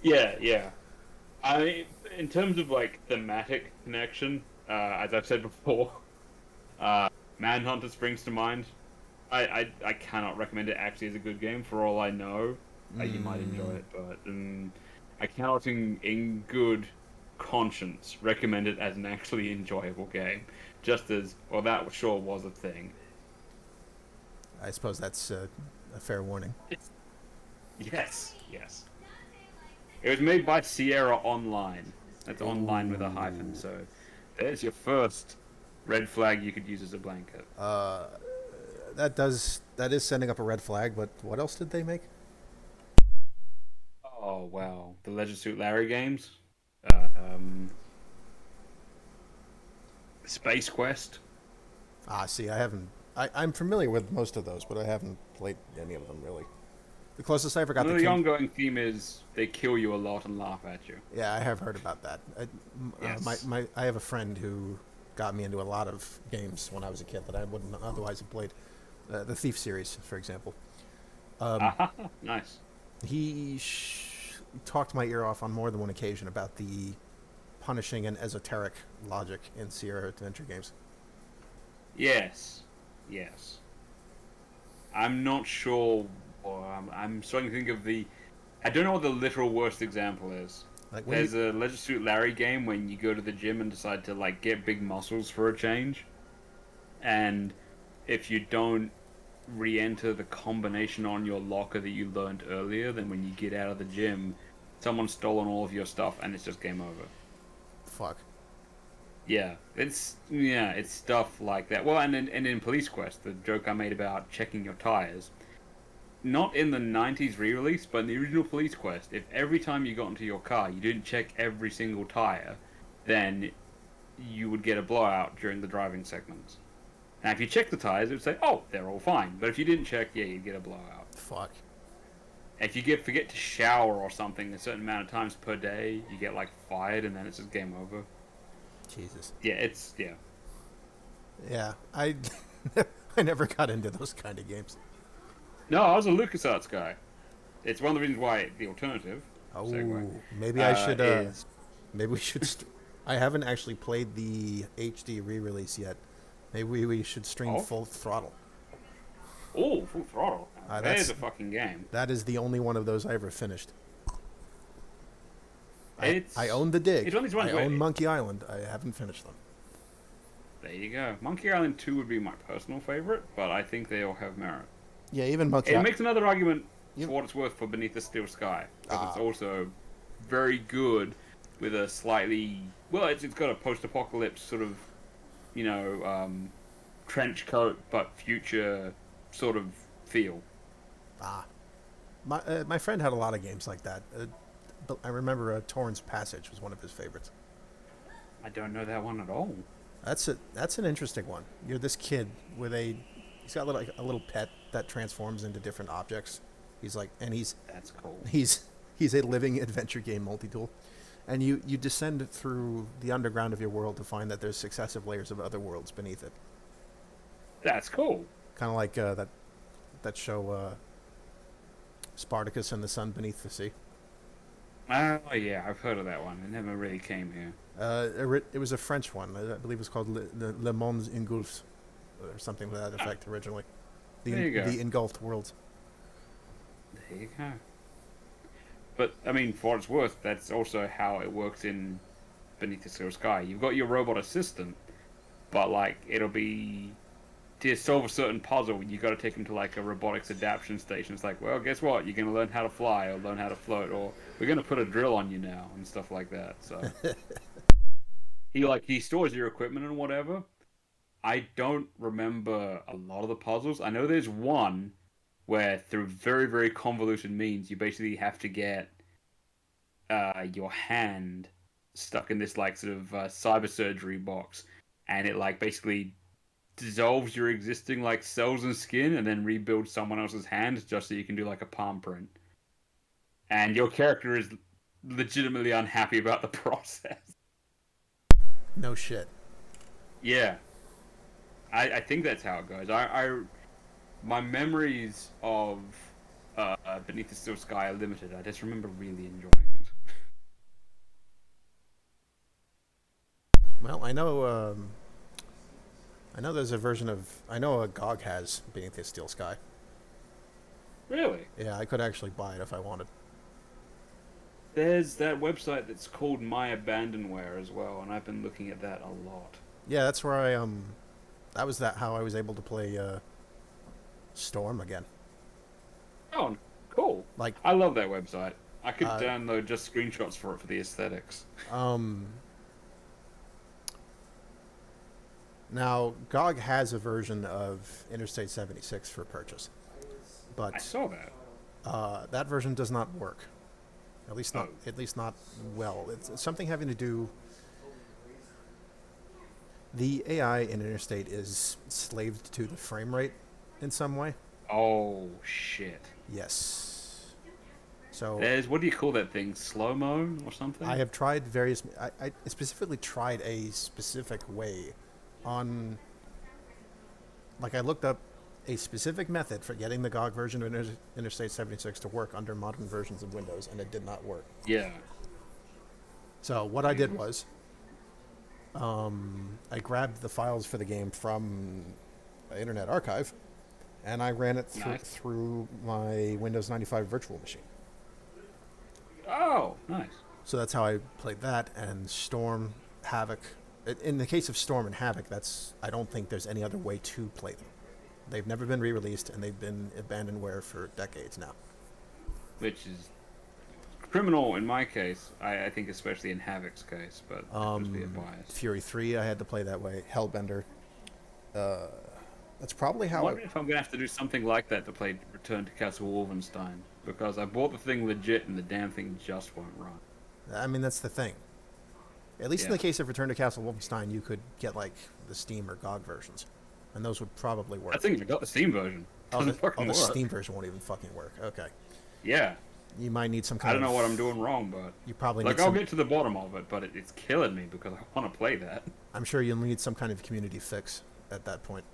Yeah, yeah. I in terms of like thematic connection, as I've said before, uh, Manhunter springs to mind. I cannot recommend it actually as a good game. For all I know, you might enjoy Mm, it, but I cannot in good conscience recommend it as an actually enjoyable game. Just as well, that sure was a thing. I suppose that's a fair warning. It's, yes, yes. It was made by Sierra Online. That's online with a hyphen. Ooh. So there's your first red flag you could use as a blanket. That is sending up a red flag, but what else did they make? Oh wow, the Leisure Suit Larry games, um, Space Quest. See, I haven't. I'm familiar with most of those, but I haven't played any of them really. The closest I ever got to The King. ongoing theme is they kill you a lot and laugh at you. Yeah, I have heard about that. Yes. I have a friend who got me into a lot of games when I was a kid that I wouldn't otherwise have played. The Thief series, for example. Ah, nice. He talked my ear off on more than one occasion about the punishing and esoteric logic in Sierra adventure games. Yes, yes. I'm not sure. Or I'm starting to think of the. I don't know what the literal worst example is. Like when you, There's a Leisure Suit Larry game when you go to the gym and decide to like get big muscles for a change, and if you don't re-enter the combination on your locker that you learned earlier, then when you get out of the gym, someone's stolen all of your stuff and it's just game over. fuck. It's stuff like that. Well, and in Police Quest, the joke I made about checking your tires, not in the '90s re-release, but in the original Police Quest, if every time you got into your car you didn't check every single tire, then you would get a blowout during the driving segments. Now, if you check the tires, it would say, "Oh, they're all fine." But if you didn't check, yeah, you'd get a blowout. Fuck. If you forget to shower or something a certain amount of times per day, you get like fired, and then it's just game over. Jesus. Yeah. Yeah, I I never got into those kind of games. No, I was a LucasArts guy. It's one of the reasons why the alternative segue Oh, maybe I should. is Maybe we should. I haven't actually played the HD re-release yet. Maybe we should stream oh Full Throttle. Full Throttle. There's That's a fucking game. that is the only one of those I ever finished. I It's own the Dig. it's one of these I ones where own Monkey Island. I haven't finished them. there you go. Monkey Island 2 would be my personal favorite, but I think they all have merit. Yeah, even Monkey It Island. makes another argument You, for what it's worth for Beneath the Steel Sky because it's ah, also very good with a slightly it's got a post-apocalypse sort of trench coat but future sort of feel. ah. My friend had a lot of games like that. But I remember Torrance Passage was one of his favorites. I don't know that one at all. That's an interesting one. You're this kid with he's got like a little pet that transforms into different objects. He's like, and That's cool. he's a living adventure game multi-tool, and you descend through the underground of your world to find that there's successive layers of other worlds beneath it. That's cool. Kind of like that show Spartacus and the Sun Beneath the Sea. Oh yeah, I've heard of that one. It never really came here. It was a French one. I believe it was called Le Monde Engulfs, or something to that effect originally. There you go. The engulfed worlds. There you go. But I mean, for what it's worth, that's also how it works in Beneath the Steel Sky. You've got your robot assistant, but like it'll be to solve a certain puzzle, you got to take him to like a robotics adaptation station. It's like, well, guess what? You're going to learn how to fly or learn how to float, or we're going to put a drill on you now and stuff like that. So he stores your equipment and whatever. I don't remember a lot of the puzzles. I know there's one where through very very convoluted means you basically have to get your hand stuck in this like sort of cyber surgery box, and it like basically dissolves your existing like cells and skin and then rebuilds someone else's hand just so you can do like a palm print. And your character is legitimately unhappy about the process. No shit. Yeah, I think that's how it goes. My memories of Beneath the Steel Sky Limited. I just remember really enjoying it. Well, I know there's a version of... I know a GOG has Beneath the Steel Sky. Really? Yeah, I could actually buy it if I wanted. There's that website that's called My Abandonware as well, and I've been looking at that a lot. Yeah, that's where I that was how I was able to play Storm again. Oh, cool. Like, I love that website. I could download just screenshots for it for the aesthetics. Now GOG has a version of Interstate 76 for purchase, but I saw that. that version does not work. At least not well. It's something having to do. The AI in Interstate is slaved to the frame rate in some way. Oh shit. Yes. So there's, what do you call that thing? Slow-mo or something? I have tried various. I specifically tried a specific way on. Like, I looked up a specific method for getting the GOG version of Interstate 76 to work under modern versions of Windows, and it did not work. Yeah. So what I did was, I grabbed the files for the game from Internet Archive, and I ran it through my Windows 95 virtual machine. Oh, nice. So that's how I played that, and Storm, Havoc. In the case of Storm and Havoc, I don't think there's any other way to play them. They've never been re-released, and they've been abandonware for decades now. Which is criminal in my case. I think especially in Havoc's case, but that must be a bias. Fury 3, I had to play that way. Hellbender. That's probably how... I wonder if I'm going to have to do something like that to play Return to Castle Wolfenstein, because I bought the thing legit, and the damn thing just won't run. I mean, that's the thing. At least in the case of Return to Castle Wolfenstein, you could get, like, the Steam or GOG versions. And those would probably work. I think I got the Steam version. The Steam version won't even fucking work. Okay. Yeah. You might need some kind of... I don't know what I'm doing wrong, but... You probably need I'll get to the bottom of it, but it's killing me because I want to play that. I'm sure you'll need some kind of community fix at that point.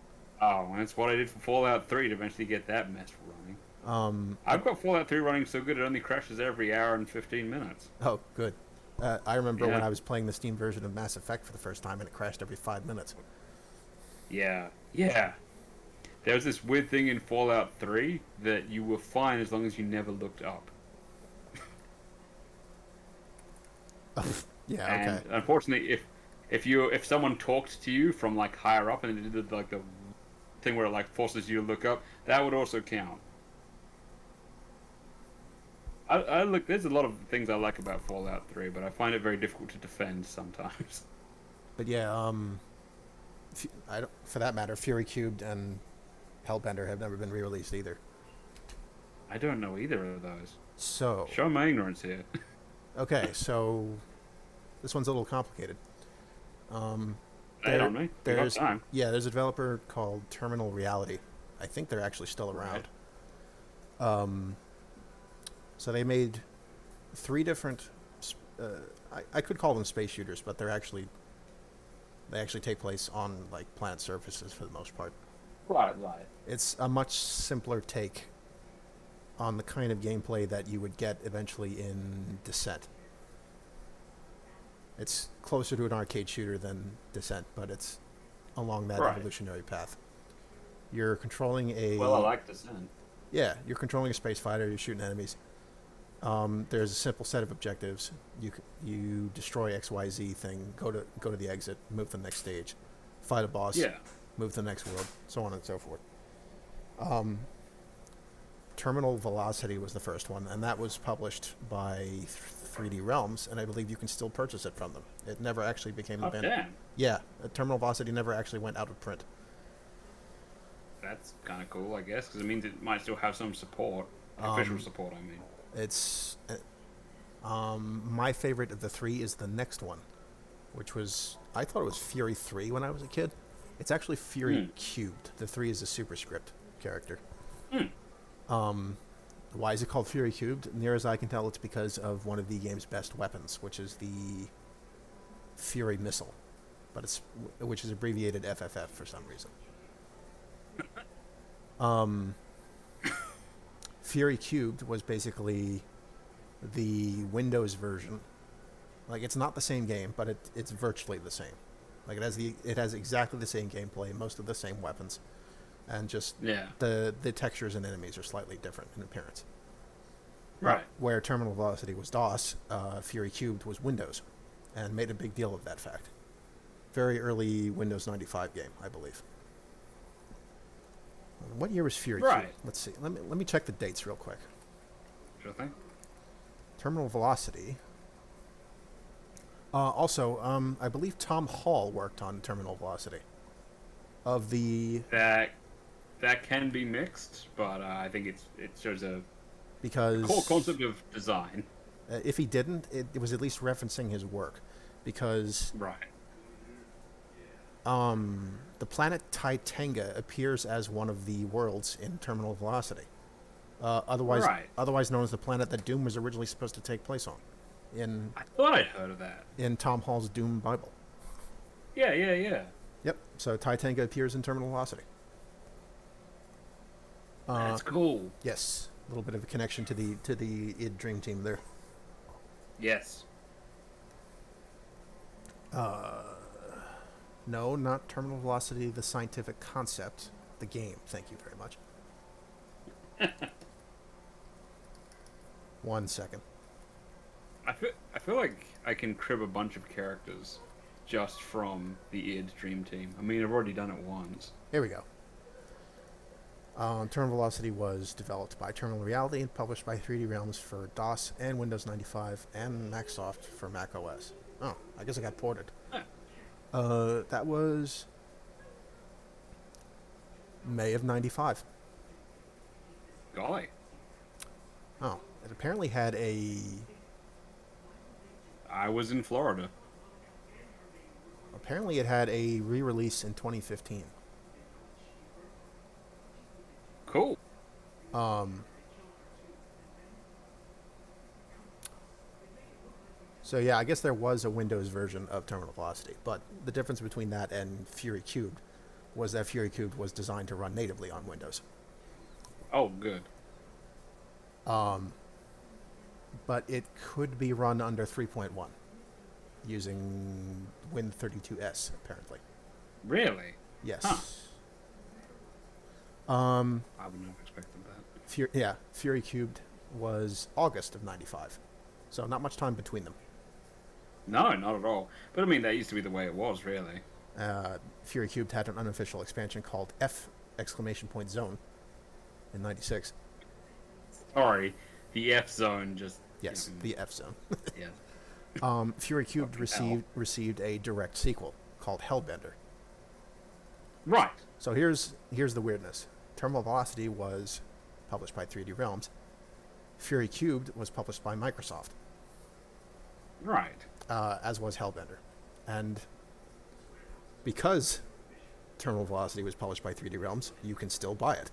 Oh, and that's what I did for Fallout 3 to eventually get that mess running. I've got Fallout 3 running so good it only crashes every hour and 15 minutes. Oh, good. I remember when I was playing the Steam version of Mass Effect for the first time, and it crashed every 5 minutes. Yeah. Yeah. There was this weird thing in Fallout 3 that you were fine as long as you never looked up. Yeah, and okay. Unfortunately, if someone talked to you from like higher up and it did like the thing where it like forces you to look up, that would also count. I look. There's a lot of things I like about Fallout 3, but I find it very difficult to defend sometimes. But yeah, for that matter, Fury Cubed and Hellbender have never been re-released either. I don't know either of those. So show my ignorance here. Okay, so this one's a little complicated. Hey, on me. There's time. Yeah, there's a developer called Terminal Reality. I think they're actually still around. Right. So they made 3 different. I could call them space shooters, but they actually take place on like planet surfaces for the most part. Right. It's a much simpler take on the kind of gameplay that you would get eventually in Descent. It's closer to an arcade shooter than Descent, but it's along that evolutionary path. You're controlling a... Well, I like Descent. Yeah, you're controlling a space fighter, you're shooting enemies. There's a simple set of objectives. You destroy XYZ thing, go to the exit, move to the next stage, fight a boss, move to the next world, so on and so forth. Terminal Velocity was the first one, and that was published by 3D Realms, and I believe you can still purchase it from them. It never actually became abandoned. Damn. Yeah, Terminal Velocity never actually went out of print. That's kind of cool, I guess, because it means it might still have some support, official support. I mean, it's my favorite of the 3 is the next one, which was I thought it was Fury 3 when I was a kid. It's actually Fury Cubed. The 3 is a superscript character. Why is it called Fury Cubed? Near as I can tell, it's because of one of the game's best weapons, which is the Fury missile, which is abbreviated FFF for some reason. Fury Cubed was basically the Windows version. Like, it's not the same game, but it's virtually the same. Like, it has exactly the same gameplay, most of the same weapons, and just the textures and enemies are slightly different in appearance. Right. Where Terminal Velocity was DOS, Fury Cubed was Windows, and made a big deal of that fact. Very early Windows 95 game, I believe. What year was Fury Cubed? Let's see. Let me check the dates real quick. Sure thing. Terminal Velocity. Also, I believe Tom Hall worked on Terminal Velocity. Of the that can be mixed, but I think it shows a core because concept of design. If he didn't, it was at least referencing his work, because the planet Titanga appears as one of the worlds in Terminal Velocity. Otherwise known as the planet that Doom was originally supposed to take place on. I thought I'd heard of that. In Tom Hall's Doom Bible. Yeah. Yep. So Titanga appears in Terminal Velocity. That's cool. Yes, a little bit of a connection to the id Dream Team there. Yes. No, not Terminal Velocity, the scientific concept, the game. Thank you very much. 1 second. I feel like I can crib a bunch of characters just from the id Dream Team. I mean, I've already done it once. Here we go. Terminal Velocity was developed by Terminal Reality and published by 3D Realms for DOS and Windows 95 and Macsoft for Mac OS. Oh, I guess it got ported. That was May of 95. Golly. Oh, it apparently had a... I was in Florida. Apparently it had a re-release in 2015. Cool. So yeah, I guess there was a Windows version of Terminal Velocity, but the difference between that and Fury Cubed was that Fury Cubed was designed to run natively on Windows. Oh, good. But it could be run under 3.1 using Win32s, apparently. Really? Yes. Huh. I would not have expected that. Fury Cubed was August of 95, so not much time between them. No, not at all. But I mean, that used to be the way it was, really. Fury Cubed had an unofficial expansion called F! Zone in 96. Sorry, the F Zone just... Yes, the F Zone. Yeah. Fury Cubed received a direct sequel called Hellbender. Right. So here's the weirdness. Terminal Velocity was published by 3D Realms. Fury Cubed was published by Microsoft. Right. As was Hellbender. And because Terminal Velocity was published by 3D Realms, you can still buy it.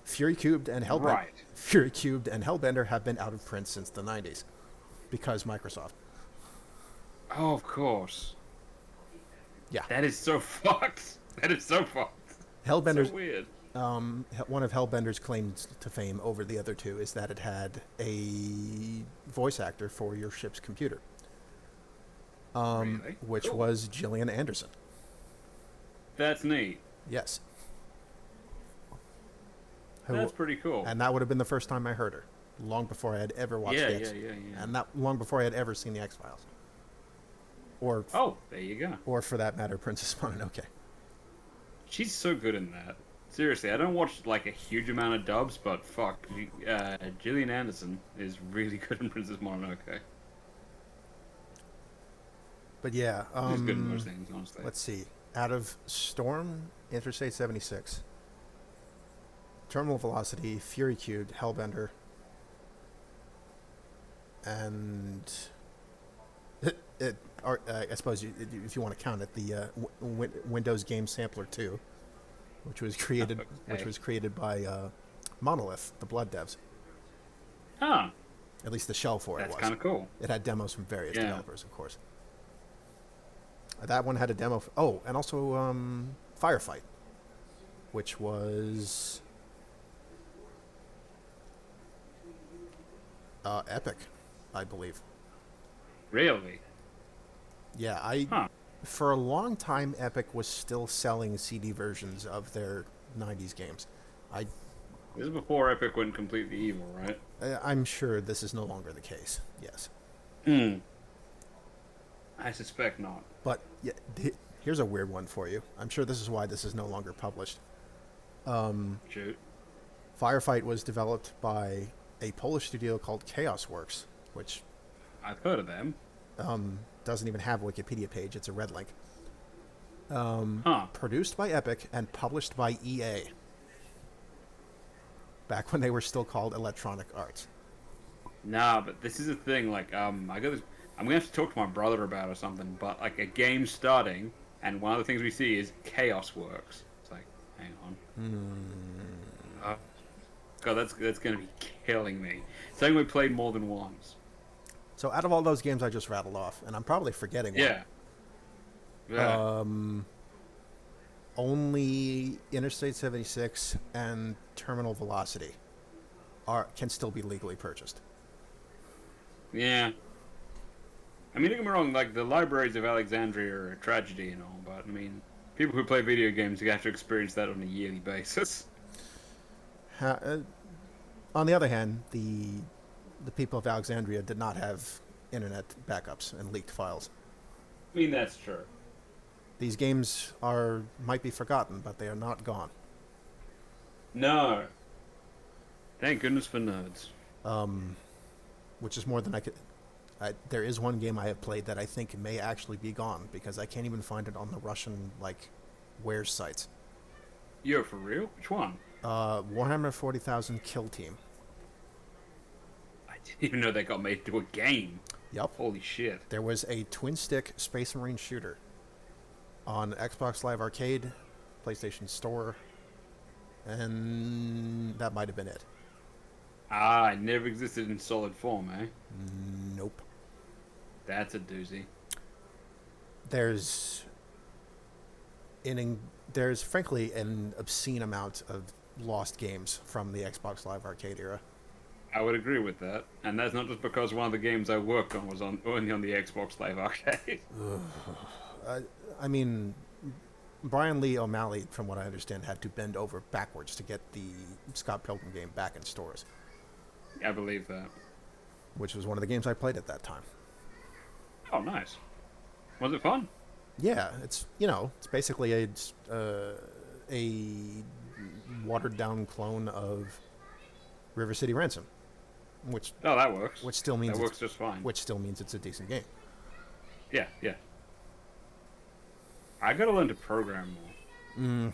Fury Cubed and Hellbender have been out of print since the 90s because Microsoft. Oh, of course. Yeah. That is so fucked. Hellbender's so weird. One of Hellbender's claims to fame over the other two is that it had a voice actor for your ship's computer. Really? Which Cool. was Gillian Anderson. That's neat. Yes. That's pretty cool. And that would have been the first time I heard her, long before I had ever watched the X. Yeah. And that long before I had ever seen the X-Files. Or there you go. Or for that matter, Princess Mononoke. She's so good in that. Seriously, I don't watch like a huge amount of dubs, but fuck, Gillian Anderson is really good in Princess Mononoke. But yeah, she's good in most things, honestly. Let's see. Out of Storm, Interstate 76, Terminal Velocity, Fury Cubed, Hellbender, and I suppose if you want to count it, the Windows Game Sampler 2, which was created by Monolith, the Blood devs. Huh. At least the shell for it was. That's kind of cool. It had demos from various developers, of course. That one had a demo. And also Firefight, which was Epic, I believe. Really? Yeah, Huh. for a long time, Epic was still selling CD versions of their 90s games. I, This is before Epic went completely evil, right? I'm sure this is no longer the case. Yes. Hmm. I suspect not. But yeah, here's a weird one for you. I'm sure this is why this is no longer published. Shoot. Firefight was developed by a Polish studio called Chaos Works, which I've heard of them. doesn't even have a Wikipedia page. It's a red link. Huh. Produced by Epic and published by EA. Back when they were still called Electronic Arts. Nah, but this is the thing. Like, I got this. I'm gonna have to talk to my brother about it or something. But like, a game's starting, and one of the things we see is Chaos Works. It's like, hang on. God, that's gonna be killing me. Something we played more than once. So out of all those games I just rattled off, and I'm probably forgetting one. Yeah. Yeah. Only Interstate 76 and Terminal Velocity can still be legally purchased. Yeah. I mean, don't get me wrong. Like, the libraries of Alexandria are a tragedy and all, but I mean, people who play video games have to experience that on a yearly basis. On the other hand, the people of Alexandria did not have internet backups and leaked files. I mean, that's true. These games might be forgotten, but they are not gone. No. Thank goodness for nerds. Which is more than I could. There is one game I have played that I think may actually be gone because I can't even find it on the Russian wares sites. Yo, for real? Which one? Warhammer 40,000 Kill Team. I didn't even know that got made into a game. Yup. Holy shit. There was a twin-stick Space Marine shooter on Xbox Live Arcade, PlayStation Store, and that might have been it. Ah, it never existed in solid form, eh? Nope. That's a doozy. There's frankly an obscene amount of lost games from the Xbox Live Arcade era. I would agree with that. And that's not just because one of the games I worked on was only on the Xbox Live Arcade. I mean, Brian Lee O'Malley, from what I understand, had to bend over backwards to get the Scott Pilgrim game back in stores. I believe that. Which was one of the games I played at that time. Oh, nice. Was it fun? Yeah, it's basically a watered down clone of River City Ransom, which that works. Which still means that works just fine. Which still means it's a decent game. Yeah. I gotta learn to program more.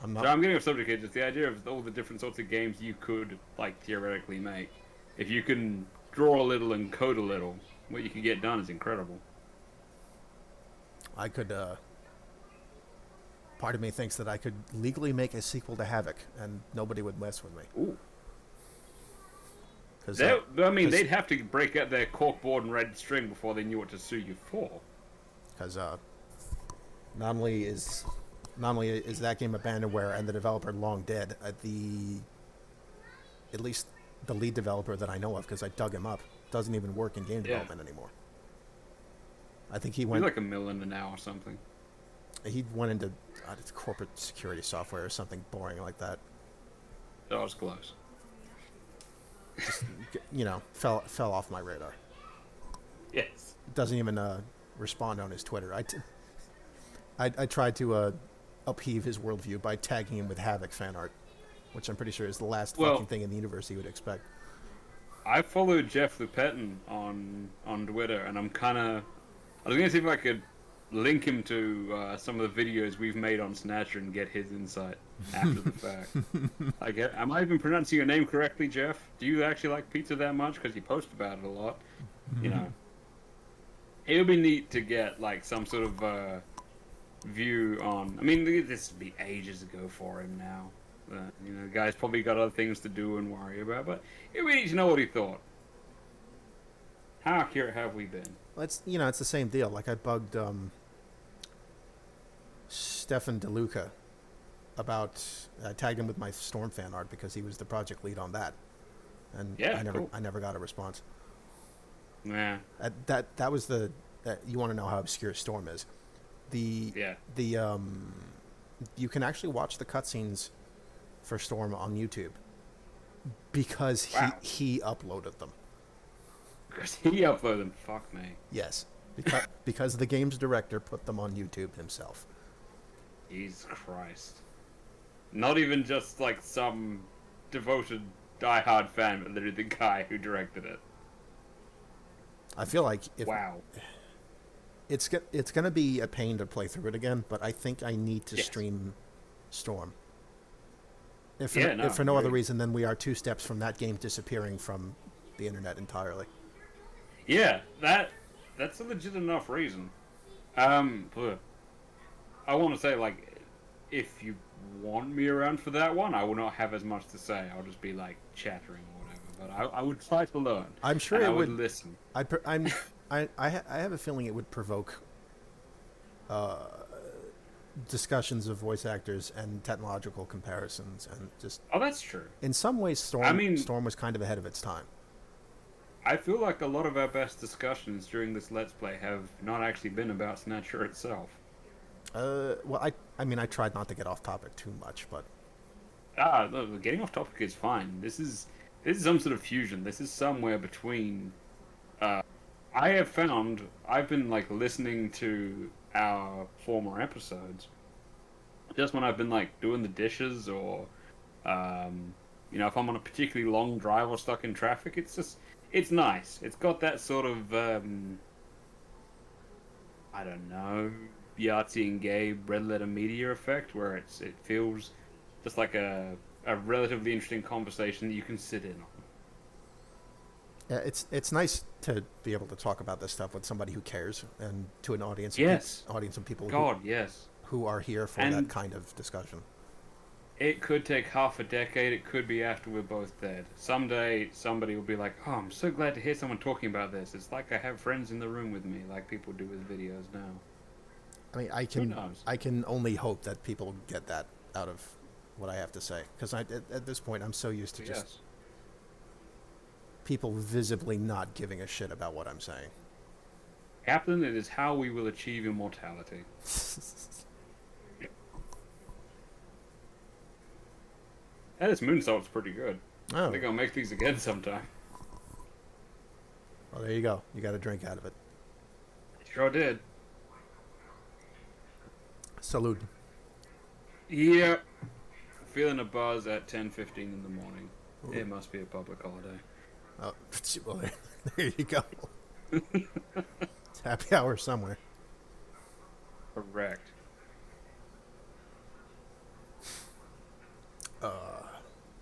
I'm not. So I'm getting off subject here. Just the idea of all the different sorts of games you could theoretically make. If you can draw a little and code a little, what you can get done is incredible. I could. Part of me thinks that I could legally make a sequel to Havoc, and nobody would mess with me. Ooh. Because they'd have to break out their corkboard and red string before they knew what to sue you for. Because not only is that game abandonware and the developer long dead, at least the lead developer that I know of, because I dug him up, doesn't even work in game development anymore. I think he went He's like $1 million an hour or something. He went into corporate security software or something boring like that. That was close. Just, fell off my radar. Yes. Doesn't even respond on his Twitter. I tried to upheave his worldview by tagging him with Havoc fan art, which I'm pretty sure is the last fucking thing in the universe he would expect. I followed Jeff Lupetin on Twitter, and I was going to see if I could link him to some of the videos we've made on Snatcher and get his insight after the fact. Am I even pronouncing your name correctly, Jeff? Do you actually like pizza that much? Because you post about it a lot. It would be neat to get some sort of view on. I mean, this would be ages ago for him now. The guy's probably got other things to do and worry about. But it would be neat to know what he thought. How accurate have we been? Well, it's the same deal. I bugged Stefan DeLuca about. I tagged him with my Storm fan art because he was the project lead on that, and Yeah, cool. I never got a response. Nah. That was the you want to know how obscure Storm is. The Yeah. You can actually watch the cutscenes for Storm on YouTube because Wow. he uploaded them. Because he uploaded them. Fuck me. Yes, because the game's director put them on YouTube himself. Jesus Christ. Not even just like some devoted diehard fan, but literally the guy who directed it. I feel like Wow. it's going to be a pain to play through it again, but I think I need to stream Storm. If for no other reason than we are 2 steps from that game disappearing from the internet entirely. Yeah, that's a legit enough reason. I want to say, like, if you want me around for that one, I will not have as much to say. I'll just be like chattering or whatever. But I would try to learn. I'm sure it I would listen. I have a feeling it would provoke discussions of voice actors and technological comparisons and just. Oh, that's true. In some ways, Storm was kind of ahead of its time. I feel like a lot of our best discussions during this Let's Play have not actually been about Snatcher itself. Well, I tried not to get off topic too much, but look, getting off topic is fine. This is some sort of fusion. This is somewhere between. I have found I've been like listening to our former episodes, just when I've been like doing the dishes or, if I'm on a particularly long drive or stuck in traffic. It's nice. It's got that sort of I don't know, Yahtzee and Gabe red letter media effect where it feels just like a relatively interesting conversation that you can sit in on. Yeah, it's nice to be able to talk about this stuff with somebody who cares and to an audience. Yes. Audience of people. Yes. Who are here for that kind of discussion. It could take half a decade. It could be after we're both dead. Someday, somebody will be like, "Oh, I'm so glad to hear someone talking about this. It's like I have friends in the room with me, like people do with videos now." I mean, I can only hope that people get that out of what I have to say, because at this point I'm so used to just people visibly not giving a shit about what I'm saying. Captain, it is how we will achieve immortality. Hey, this moonsault's pretty good. Oh. I think I'll make these again sometime. Well, there you go. You got a drink out of it. Sure did. Salud. Yep. Feeling a buzz at 10:15 in the morning. Ooh. It must be a public holiday. Oh, well, there you go. It's happy hour somewhere. Correct.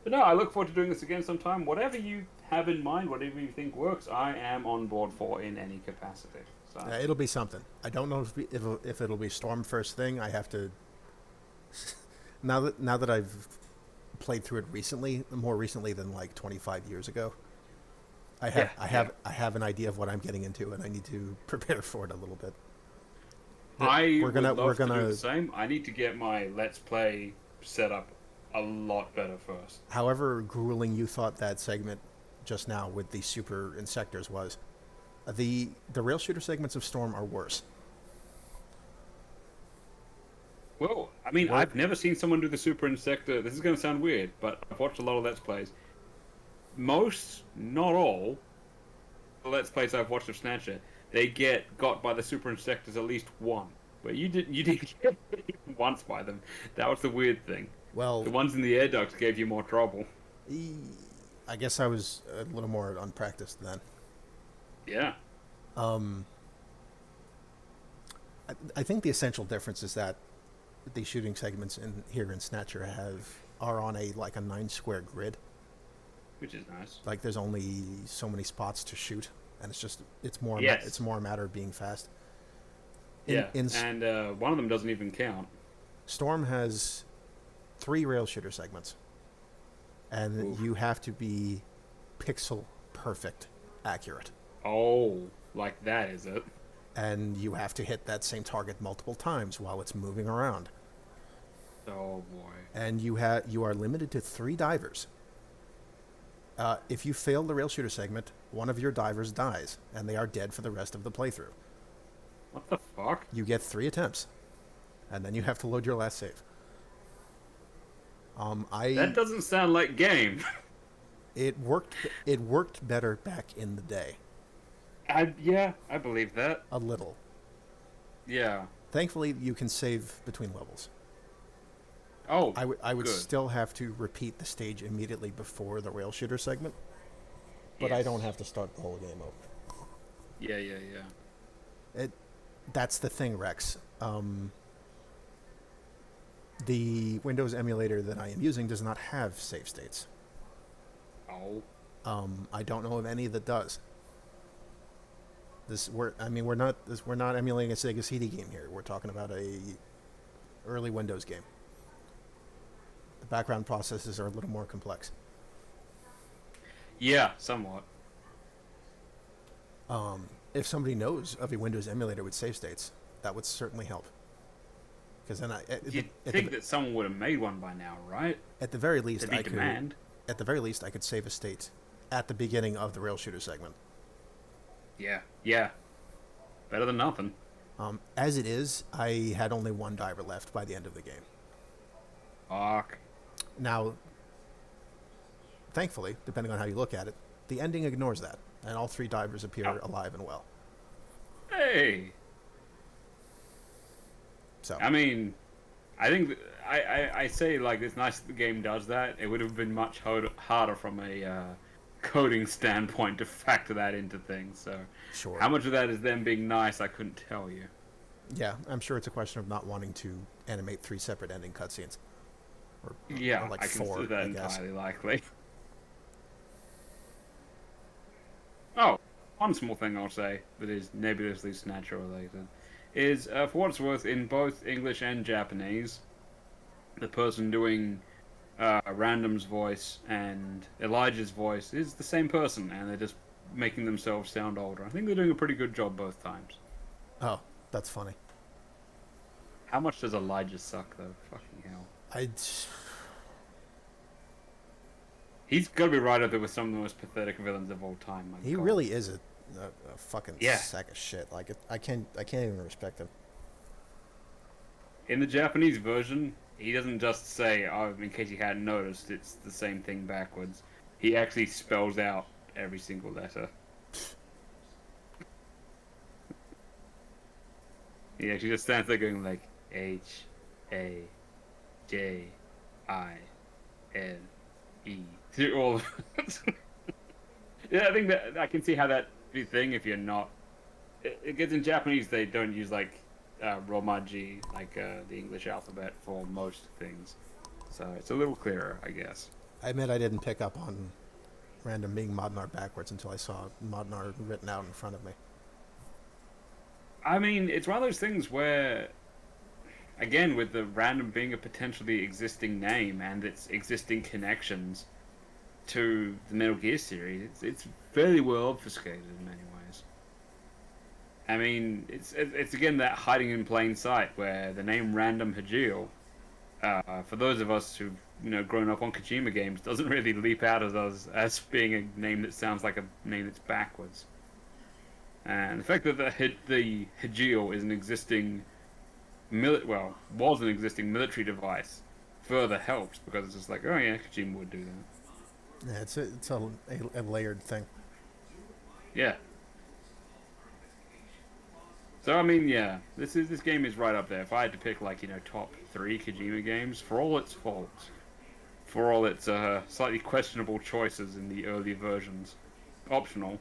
But no, I look forward to doing this again sometime. Whatever you have in mind, whatever you think works, I am on board for in any capacity. So. Yeah, it'll be something. I don't know if it'll be Storm first thing. I have to. Now that I've played through it recently, more recently than like 25 years ago, I have an idea of what I'm getting into, and I need to prepare for it a little bit. We're gonna do the same. I need to get my Let's Play set up a lot better first. However grueling you thought that segment just now with the super insectors was, the rail shooter segments of Storm are worse. Well, I mean, I've never seen someone do the super insector. This is going to sound weird, but I've watched a lot of Let's Plays. Most, not all, the Let's Plays I've watched of Snatcher, they got by the super insectors at least one. But you didn't get once by them. That was the weird thing. Well, the ones in the air ducts gave you more trouble. I guess I was a little more unpracticed then. Yeah. I think the essential difference is that the shooting segments here in Snatcher are on a 9 square grid, which is nice. Like there's only so many spots to shoot, and it's more a matter of being fast. And one of them doesn't even count. Storm has 3 rail shooter segments, and you have to be pixel perfect accurate. Oh, like that, is it? And you have to hit that same target multiple times while it's moving around. Oh boy! And you are limited to 3 divers. If you fail the rail shooter segment, one of your divers dies, and they are dead for the rest of the playthrough. What the fuck? You get 3 attempts, and then you have to load your last save. That doesn't sound like game. It worked. It worked better back in the day. Yeah, I believe that. A little. Yeah. Thankfully, you can save between levels. Oh, I would good. still have to repeat the stage immediately before the rail shooter segment, but I Yes. don't have to start the whole game over. Yeah. That's the thing, Rex. The Windows emulator that I am using does not have save states. Oh. I don't know of any that does. We're not emulating a Sega CD game here. We're talking about a early Windows game. The background processes are a little more complex. Yeah, somewhat. If somebody knows of a Windows emulator with save states, that would certainly help. Because then You'd think that someone would have made one by now, right? at the very least, There'd be demand. At the very least, I could save a state at the beginning of the rail shooter segment. Yeah. Better than nothing. As it is, I had only 1 diver left by the end of the game. Fuck. Now, thankfully, depending on how you look at it, the ending ignores that, and all 3 divers appear alive and well. Hey. So I mean, I think I say like it's nice that the game does that. It would have been much harder from a coding standpoint to factor that into things. So sure. how much of that is them being nice, I couldn't tell you. Yeah, I'm sure it's a question of not wanting to animate 3 separate ending cutscenes. Or like I can 4, see that I guess. entirely likely. Oh, one small thing I'll say that is nebulously Snatcher related is, for what it's worth, in both English and Japanese, the person doing Random's voice and Elijah's voice is the same person, and they're just making themselves sound older. I think they're doing a pretty good job both times. Oh, that's funny. How much does Elijah suck, though? Fucking hell. He's got to be right up there with some of the most pathetic villains of all time. My He God. really is a fucking Yeah. sack of shit. Like I can't even respect him. In the Japanese version, he doesn't just say, "Oh, in case you hadn't noticed, it's the same thing backwards." He actually spells out every single letter. He actually just stands there going like HAJILE through all of it. Yeah, I think that I can see how that be a thing if you're not. It gets in Japanese. They don't use like Romaji, like the English alphabet, for most things, so it's a little clearer, I guess. I admit I didn't pick up on Random being Modnar backwards until I saw Modnar written out in front of me. I mean, it's one of those things where, again, with the Random being a potentially existing name and its existing connections to the Metal Gear series, it's fairly well obfuscated in many ways. I mean, it's again that hiding in plain sight where the name Random Hajil, for those of us who've grown up on Kojima games, doesn't really leap out at us as being a name that sounds like a name that's backwards. And the fact that the Hajil is an existing was an existing military device further helps, because it's just like, oh yeah, Kojima would do that. Yeah, it's a layered thing. Yeah. So I mean, yeah, this game is right up there. If I had to pick top 3 Kojima games, for all its faults, for all its slightly questionable choices in the early versions, optional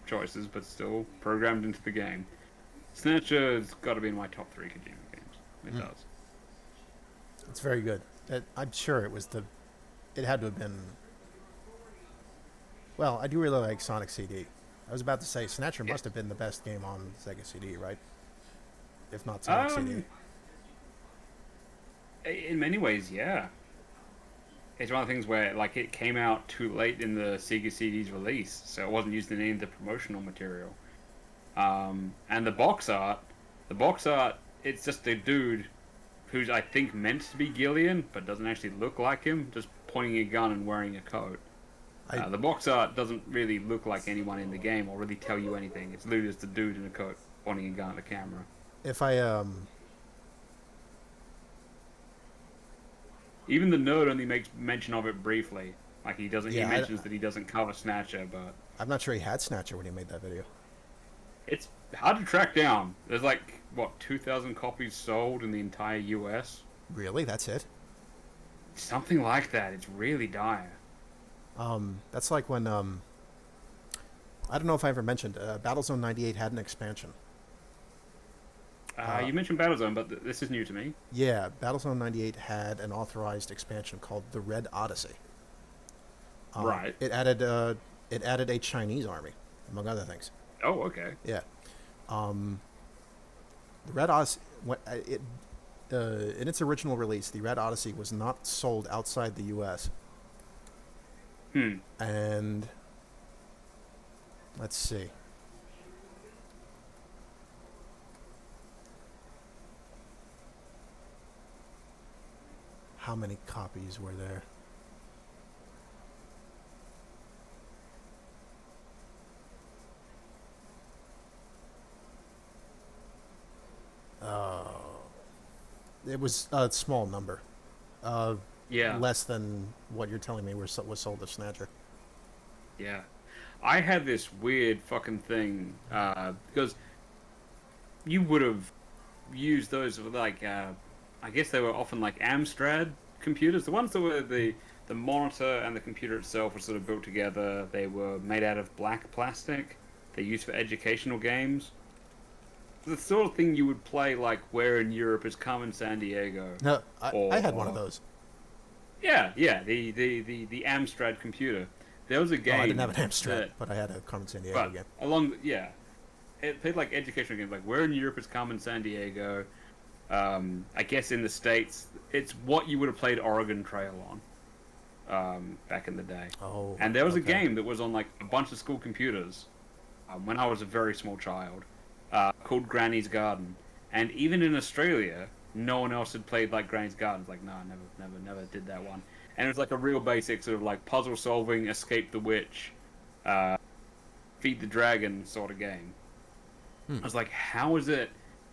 choices, but still programmed into the game, Snatcher's got to be in my top 3 Kojima games. It does. It's very good. I'm sure it was it had to have been. Well, I do really like Sonic CD. I was about to say Snatcher must have been the best game on Sega CD, right? If not Sonic CD. In many ways, yeah. It's one of the things where it came out too late in the Sega CD's release, so it wasn't used in any of the promotional material. And the box art, it's just a dude who's, I think, meant to be Gillian, but doesn't actually look like him, just pointing a gun and wearing a coat. The box art doesn't really look like anyone in the game or really tell you anything. It's literally just a dude in a coat pointing a gun at the camera. If I Even the nerd only makes mention of it briefly. Like he doesn't. Yeah, he mentions that he doesn't cover Snatcher, but I'm not sure he had Snatcher when he made that video. it's hard to track down. There's like what 2,000 copies sold in the entire U.S. Really? That's it? Something like that. It's really dire. That's like when I don't know if I ever mentioned Battlezone 98 had an expansion. You mentioned Battlezone, but this is new to me. Yeah, Battlezone 98 had an authorized expansion called the Red Odyssey. Right. It added a Chinese army, among other things. Oh, okay. Yeah. The Red Odyssey, in its original release, the Red Odyssey was not sold outside the U.S. And let's see. How many copies were there? It was a small number. Yeah. Less than what you're telling me was sold of Snatcher. Yeah. I had this weird fucking thing because you would have used those like I guess they were often like Amstrad computers, the ones that were the monitor and the computer itself were sort of built together. They were made out of black plastic. They're used for educational games. The sort of thing you would play like Where in Europe is Carmen San Diego. No, I had one of those. Yeah, the Amstrad computer. There was a game. Oh, I didn't have an Amstrad, but I had a Carmen San Diego game. It played like educational games, like Where in Europe is Carmen San Diego. I guess in the States, it's what you would have played Oregon Trail on back in the day. Oh, and there was a game that was on like a bunch of school computers when I was a very small child called Granny's Garden. And even in Australia, no one else had played like Granny's Garden. It's like, no, never did that one. And it was like a real basic sort of like puzzle solving, escape the witch, feed the dragon sort of game. I was like, how is it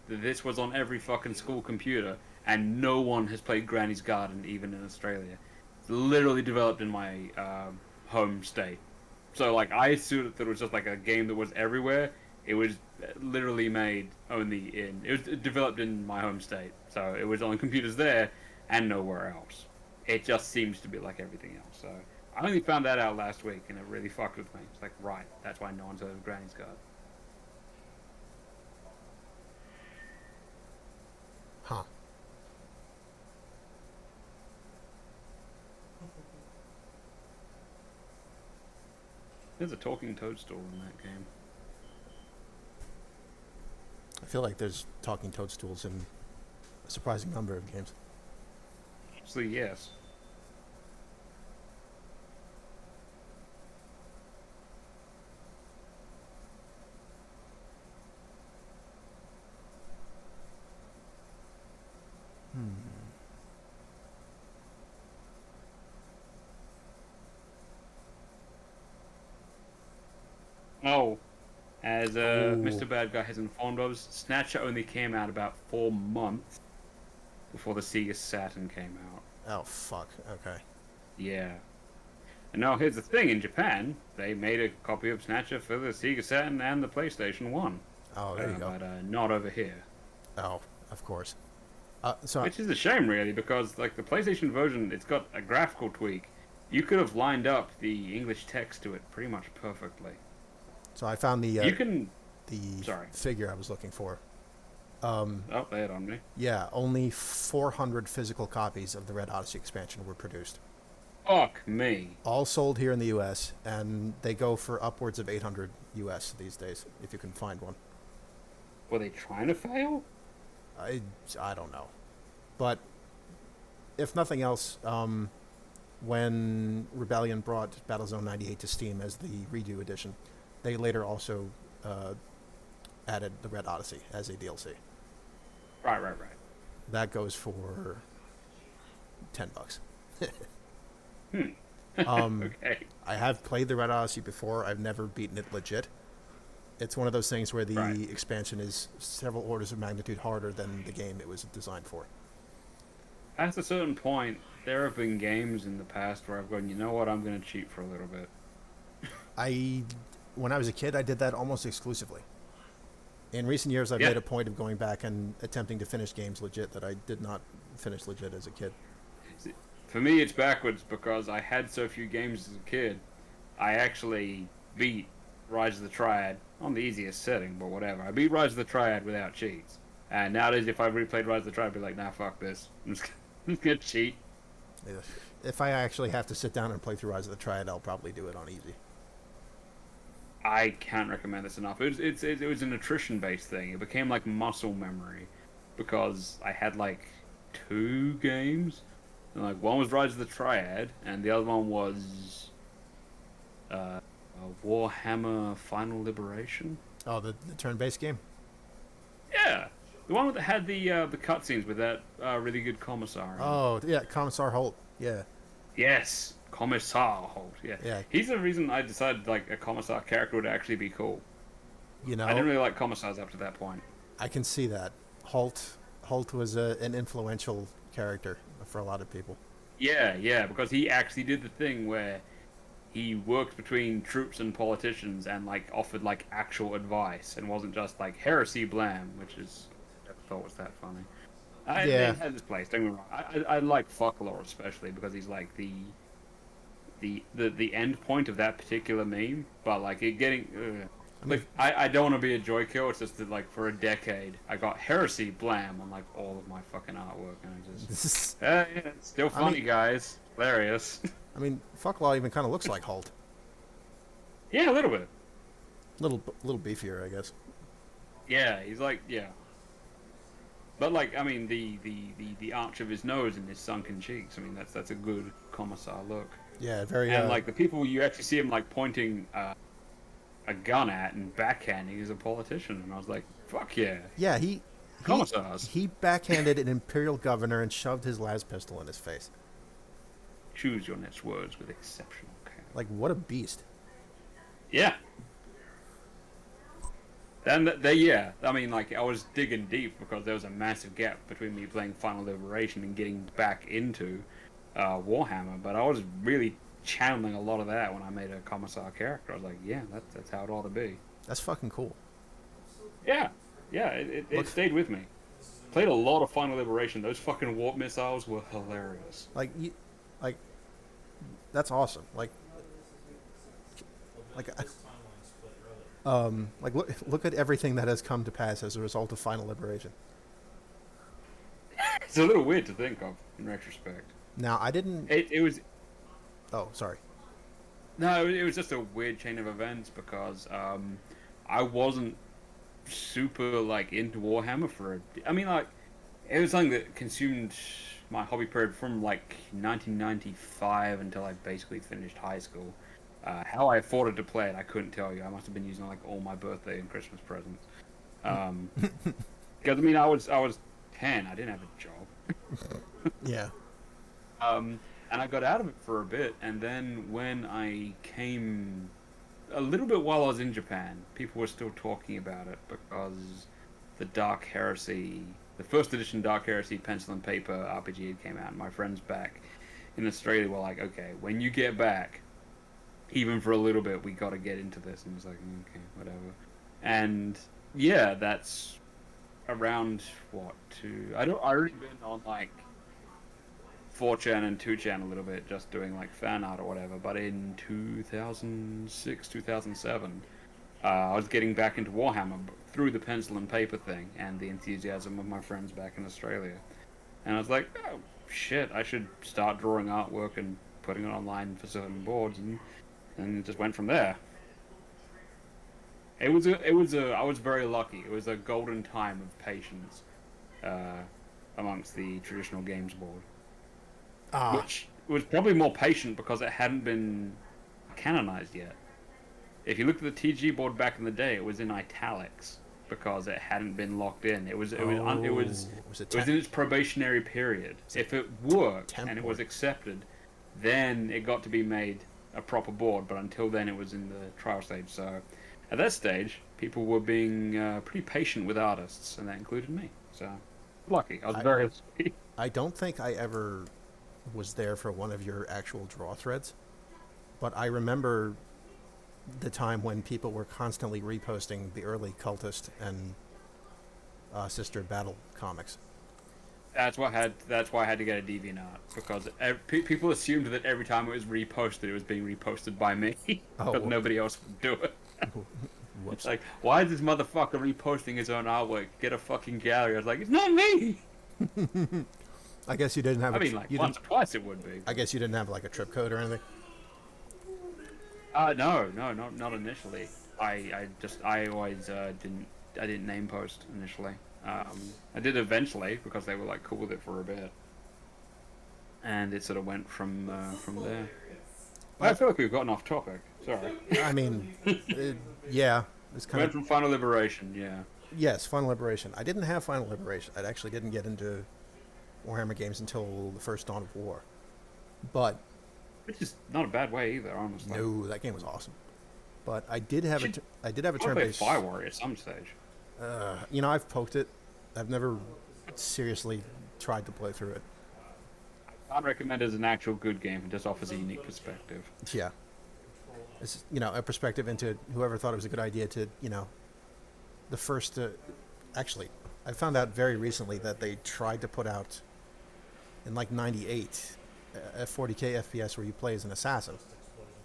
that this was on every fucking school computer and no one has played Granny's Garden even in Australia? It's literally developed in my home state. So like I assumed that it was just like a game that was everywhere. It was literally made only in... It was developed in my home state. So it was on computers there and nowhere else. It just seems to be like everything else. So I only found that out last week and it really fucked with me. It's like, right, that's why no one's heard of Granny's Garden. Huh. There's a talking toadstool in that game. I feel like there's talking toadstools in a surprising number of games. Actually, yes. Oh, as Mr. Bad Guy has informed us, Snatcher only came out about 4 months before the Sega Saturn came out. Oh, fuck. Okay. Yeah. And now here's the thing, in Japan, they made a copy of Snatcher for the Sega Saturn and the PlayStation 1. Oh, there you go. But not over here. Oh, of course. Which is a shame, really, because like the PlayStation version, it's got a graphical tweak. You could have lined up the English text to it pretty much perfectly. So I found the figure I was looking for. Lay it on me. Yeah, only 400 physical copies of the Red Odyssey expansion were produced. Fuck me. All sold here in the U.S., and they go for upwards of 800 U.S. these days, if you can find one. Were they trying to fail? I don't know. But if nothing else, when Rebellion brought Battlezone 98 to Steam as the redo edition, they later also added the Red Odyssey as a DLC. Right. That goes for $10. Okay. I have played the Red Odyssey before. I've never beaten it legit. It's one of those things where the Right. expansion is several orders of magnitude harder than the game it was designed for. Past a certain point, there have been games in the past where I've gone, you know what, I'm going to cheat for a little bit. I, when I was a kid, I did that almost exclusively. In recent years, I've Yeah. made a point of going back and attempting to finish games legit that I did not finish legit as a kid. For me, it's backwards because I had so few games as a kid. I actually beat Rise of the Triad on the easiest setting, but whatever. I beat Rise of the Triad without cheats. And nowadays, if I replayed Rise of the Triad, I'd be like, nah, fuck this. I'm just gonna cheat. If I actually have to sit down and play through Rise of the Triad, I'll probably do it on easy. I can't recommend this enough. It was an attrition-based thing. It became like muscle memory because I had like 2 games. And like one was Rise of the Triad, and the other one was Warhammer Final Liberation. Oh, the turn-based game? Yeah, the one that had the cutscenes with that really good commissar. Oh, yeah, Commissar Holt. Yeah. Yes, Commissar Holt. Yeah. Yeah. He's the reason I decided like a commissar character would actually be cool. You know, I didn't really like commissars up to that point. I can see that. Holt was an influential character for a lot of people. Yeah, because he actually did the thing where he worked between troops and politicians and like offered like actual advice and wasn't just like heresy blam, which is I never thought was that funny. Yeah. It had its place. Don't get me wrong. I like Fucklore especially because he's like the end point of that particular meme. But like it getting I don't want to be a joy kill. It's just that like for a decade I got heresy blam on like all of my fucking artwork and I just yeah, it's still funny, guys. Hilarious. I mean, Fucklaw even kind of looks like Holt. Yeah, a little bit. Little beefier, I guess. Yeah, he's like but like I mean the arch of his nose and his sunken cheeks. I mean that's a good commissar look. Yeah, very. And like the people you actually see him like pointing a gun at and backhanding is a politician, and I was like, fuck yeah. Yeah, Commissars. he backhanded an imperial governor and shoved his las pistol in his face. Choose your next words with exceptional care. Like, what a beast. Yeah. Then yeah, I mean, like I was digging deep because there was a massive gap between me playing Final Liberation and getting back into Warhammer, but I was really channeling a lot of that when I made a commissar character. I was like, yeah, that's how it ought to be. That's fucking cool. Yeah, it stayed with me. Played a lot of Final Liberation. Those fucking warp missiles were hilarious. Like that's awesome. Like look at everything that has come to pass as a result of Final Liberation. It's a little weird to think of in retrospect. Now, I didn't. It was. Oh, sorry. No, it was just a weird chain of events because I wasn't super like into Warhammer I mean, like it was something that consumed my hobby period from like 1995 until I basically finished high school. How I afforded to play it, I couldn't tell you. I must have been using like all my birthday and Christmas presents. Because I mean, I was 10. I didn't have a job. Yeah. And I got out of it for a bit, and then when I came a little bit while I was in Japan, people were still talking about it because the Dark Heresy, the first edition Dark Heresy pencil and paper RPG had came out, and my friends back in Australia were like, okay, when you get back, even for a little bit, we got to get into this. And I was like, okay, whatever. And yeah, that's around I'd already been on like 4chan and 2chan a little bit, just doing like fan art or whatever. But in 2006, 2007, I was getting back into Warhammer through the pencil and paper thing and the enthusiasm of my friends back in Australia. And I was like, oh shit, I should start drawing artwork and putting it online for certain boards, and it just went from there. I was very lucky. It was a golden time of patience amongst the traditional games board. Which was probably more patient because it hadn't been canonized yet. If you looked at the TG board back in the day, it was in italics because it hadn't been locked in. It was in its probationary period. If it worked and it was accepted, then it got to be made a proper board, but until then it was in the trial stage. So at that stage, people were being pretty patient with artists, and that included me. So lucky. I was very lucky. I don't think I ever was there for one of your actual draw threads, but I remember the time when people were constantly reposting the early Cultist and Sister Battle comics. That's why I had to get a DeviantArt, because people assumed that every time it was reposted, it was being reposted by me, because nobody else would do it. Whoops. It's like, why is this motherfucker reposting his own artwork? Get a fucking gallery. I was like, it's not me. I guess you didn't have. Once or twice it would be. I guess you didn't have like a trip code or anything. No, not initially. I always didn't name post initially. I did eventually, because they were like cool with it for a bit, and it sort of went from there. I feel like we've gotten off topic. Sorry. I mean, yeah, it's kind went from Final Liberation. Yeah. Yes, Final Liberation. I didn't have Final Liberation. I actually didn't get into Warhammer games until the first Dawn of War, but which is not a bad way either, honestly. No, that game was awesome. But I did have a turn-based. Play Fire Warrior at some stage. I've poked it. I've never seriously tried to play through it. I'd recommend it as an actual good game. It just offers a unique perspective. Yeah. It's, a perspective into whoever thought it was a good idea to, the first... actually, I found out very recently that they tried to put out, in like 98, a 40k FPS where you play as an assassin.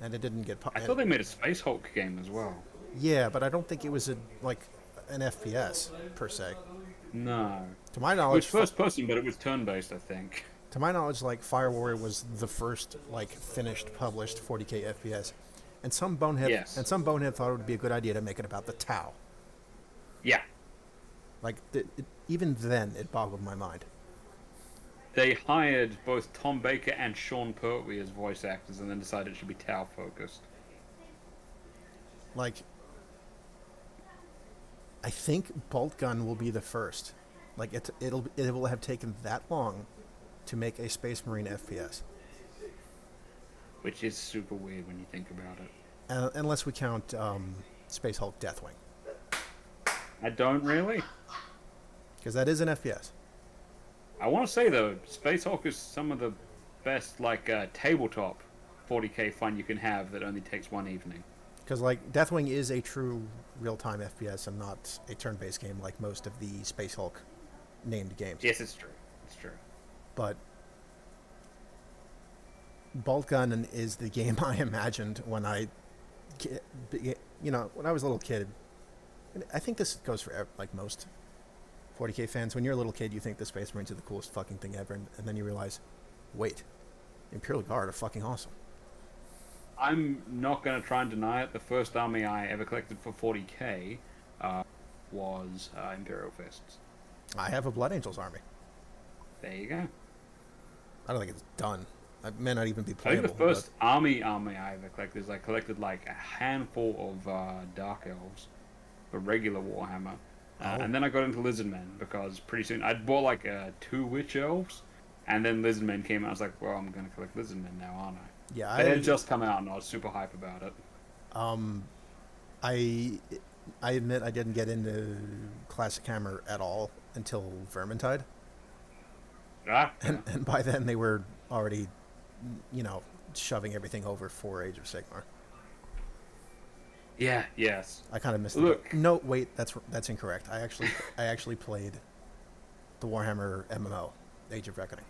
And it didn't get... I thought they made a Space Hulk game as well. Yeah, but I don't think it was an FPS, per se. No. To my knowledge... It was first person, but it was turn-based, I think. To my knowledge, Fire Warrior was the first, finished, published 40k FPS. And some bonehead thought it would be a good idea to make it about the Tau. Yeah. Even then, it boggled my mind. They hired both Tom Baker and Sean Pertwee as voice actors, and then decided it should be Tau focused. I think Bolt Gun will be the first. It will have taken that long to make a Space Marine FPS. Which is super weird when you think about it. Unless we count Space Hulk Deathwing. I don't really. Because that is an FPS. I want to say, though, Space Hulk is some of the best, tabletop 40k fun you can have that only takes one evening. Because, Deathwing is a true real-time FPS and not a turn-based game like most of the Space Hulk named games. Yes, it's true. It's true. But Bolt Gun is the game I imagined when I was a little kid. I think this goes for most 40k fans. When you're a little kid, you think the Space Marines are the coolest fucking thing ever, and then you realize, wait, Imperial Guard are fucking awesome. I'm not going to try and deny it. The first army I ever collected for 40k was Imperial Fists. I have a Blood Angels army. There you go. I don't think it's done. It may not even be I playable. think the first army I ever collected is I collected a handful of Dark Elves for regular Warhammer. And then I got into Lizardmen because pretty soon I'd bought 2 Witch Elves, and then Lizardmen came out. I was like, well, I'm going to collect Lizardmen now, aren't I? Yeah, They had just come out, and I was super hype about it. I admit I didn't get into Classic Hammer at all until Vermintide. And by then they were already, shoving everything over for Age of Sigmar. Yeah, yes. I kind of missed Look. No, wait, that's incorrect. I actually played the Warhammer MMO, Age of Reckoning.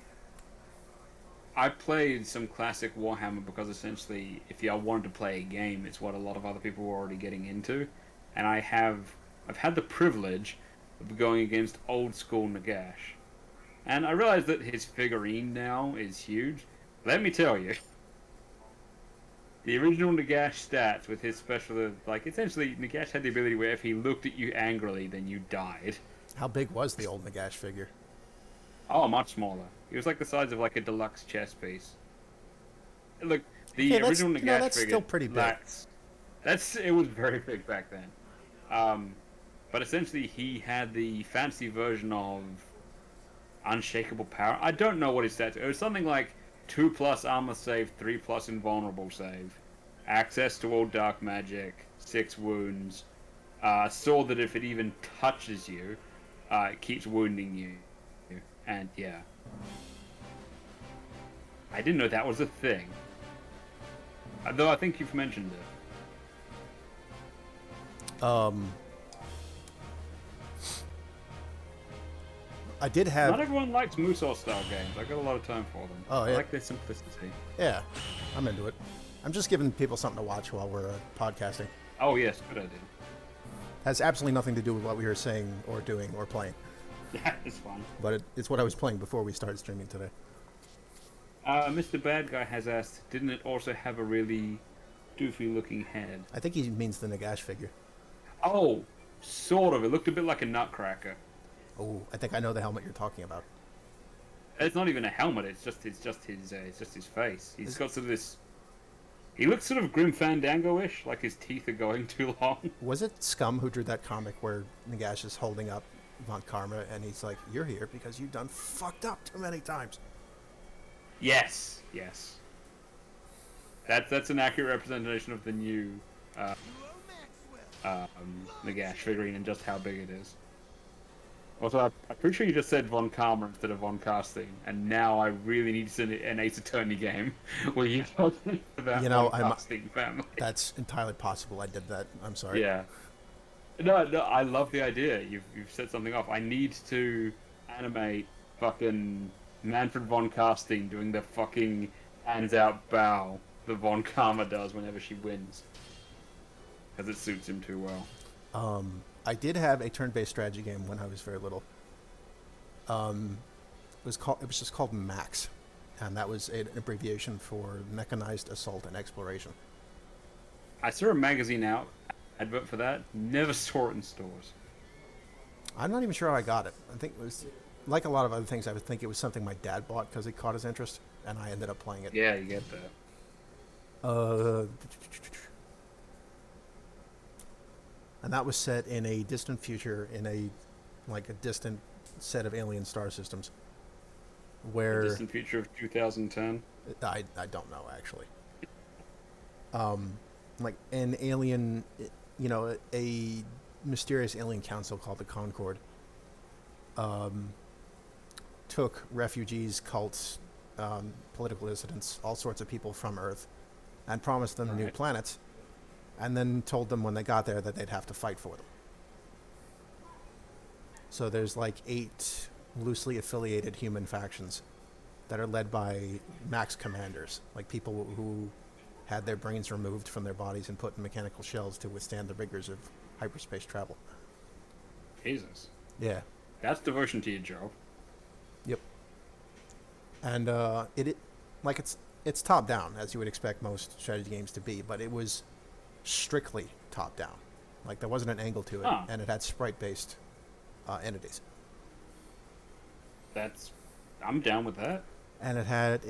I played some classic Warhammer because essentially, if I wanted to play a game, it's what a lot of other people were already getting into, and I've had the privilege of going against old school Nagash, and I realize that his figurine now is huge. Let me tell you, the original Nagash stats with his special, essentially Nagash had the ability where if he looked at you angrily, then you died. How big was the old Nagash figure? Oh, much smaller. He was the size of a deluxe chess piece. Look, the original Nagash that's figure. Still pretty big. It was very big back then. But essentially, he had the fancy version of Unshakable Power. I don't know what his stats. It was something like 2+ armor save, 3+ invulnerable save, access to all dark magic, 6 wounds, sword that if it even touches you, it keeps wounding you. And yeah. I didn't know that was a thing. Though I think you've mentioned it. I did have... Not everyone likes Musou-style games. I got a lot of time for them. Oh, yeah. I like their simplicity. Yeah, I'm into it. I'm just giving people something to watch while we're podcasting. Oh, yes, good idea. Has absolutely nothing to do with what we were saying or doing or playing. Yeah, it's fun. But it's what I was playing before we started streaming today. Mr. Bad Guy has asked, didn't it also have a really doofy-looking head? I think he means the Nagash figure. Oh, sort of. It looked a bit like a nutcracker. Oh, I think I know the helmet you're talking about. It's not even a helmet. It's just his face. He's got sort of this. He looks sort of Grim Fandango-ish, like his teeth are going too long. Was it Scum who drew that comic where Nagash is holding up Von Karma and he's like, "You're here because you've done fucked up too many times." Yes. That's an accurate representation of the new Nagash figurine and just how big it is. Also, I'm pretty sure you just said Von Karma instead of Von Casting, and now I really need to send an Ace Attorney game where you're talking about Von Casting family. That's entirely possible. I did that. I'm sorry. Yeah. No, I love the idea. You've set something off. I need to animate fucking Manfred Von Casting doing the fucking hands out bow that Von Karma does whenever she wins, because it suits him too well. I did have a turn-based strategy game when I was very little. It was just called MAX, and that was an abbreviation for Mechanized Assault and Exploration. I saw a magazine advert for that. Never saw it in stores. I'm not even sure how I got it. I think it was, like a lot of other things, I would think it was something my dad bought because it caught his interest, and I ended up playing it. Yeah, you get that. And that was set in a distant future, in a distant set of alien star systems, where The distant future of 2010. I don't know actually. Like an alien, a mysterious alien council called the Concord, took refugees, cults, political dissidents, all sorts of people from Earth, and promised them new planets. And then told them when they got there that they'd have to fight for them. So there's 8 loosely affiliated human factions that are led by max commanders, like people who had their brains removed from their bodies and put in mechanical shells to withstand the rigors of hyperspace travel. Jesus. Yeah. That's devotion to your job. Yep. And it's top down, as you would expect most strategy games to be, but it was strictly top down. There wasn't an angle to it, and it had sprite based entities. I'm down with that. And it had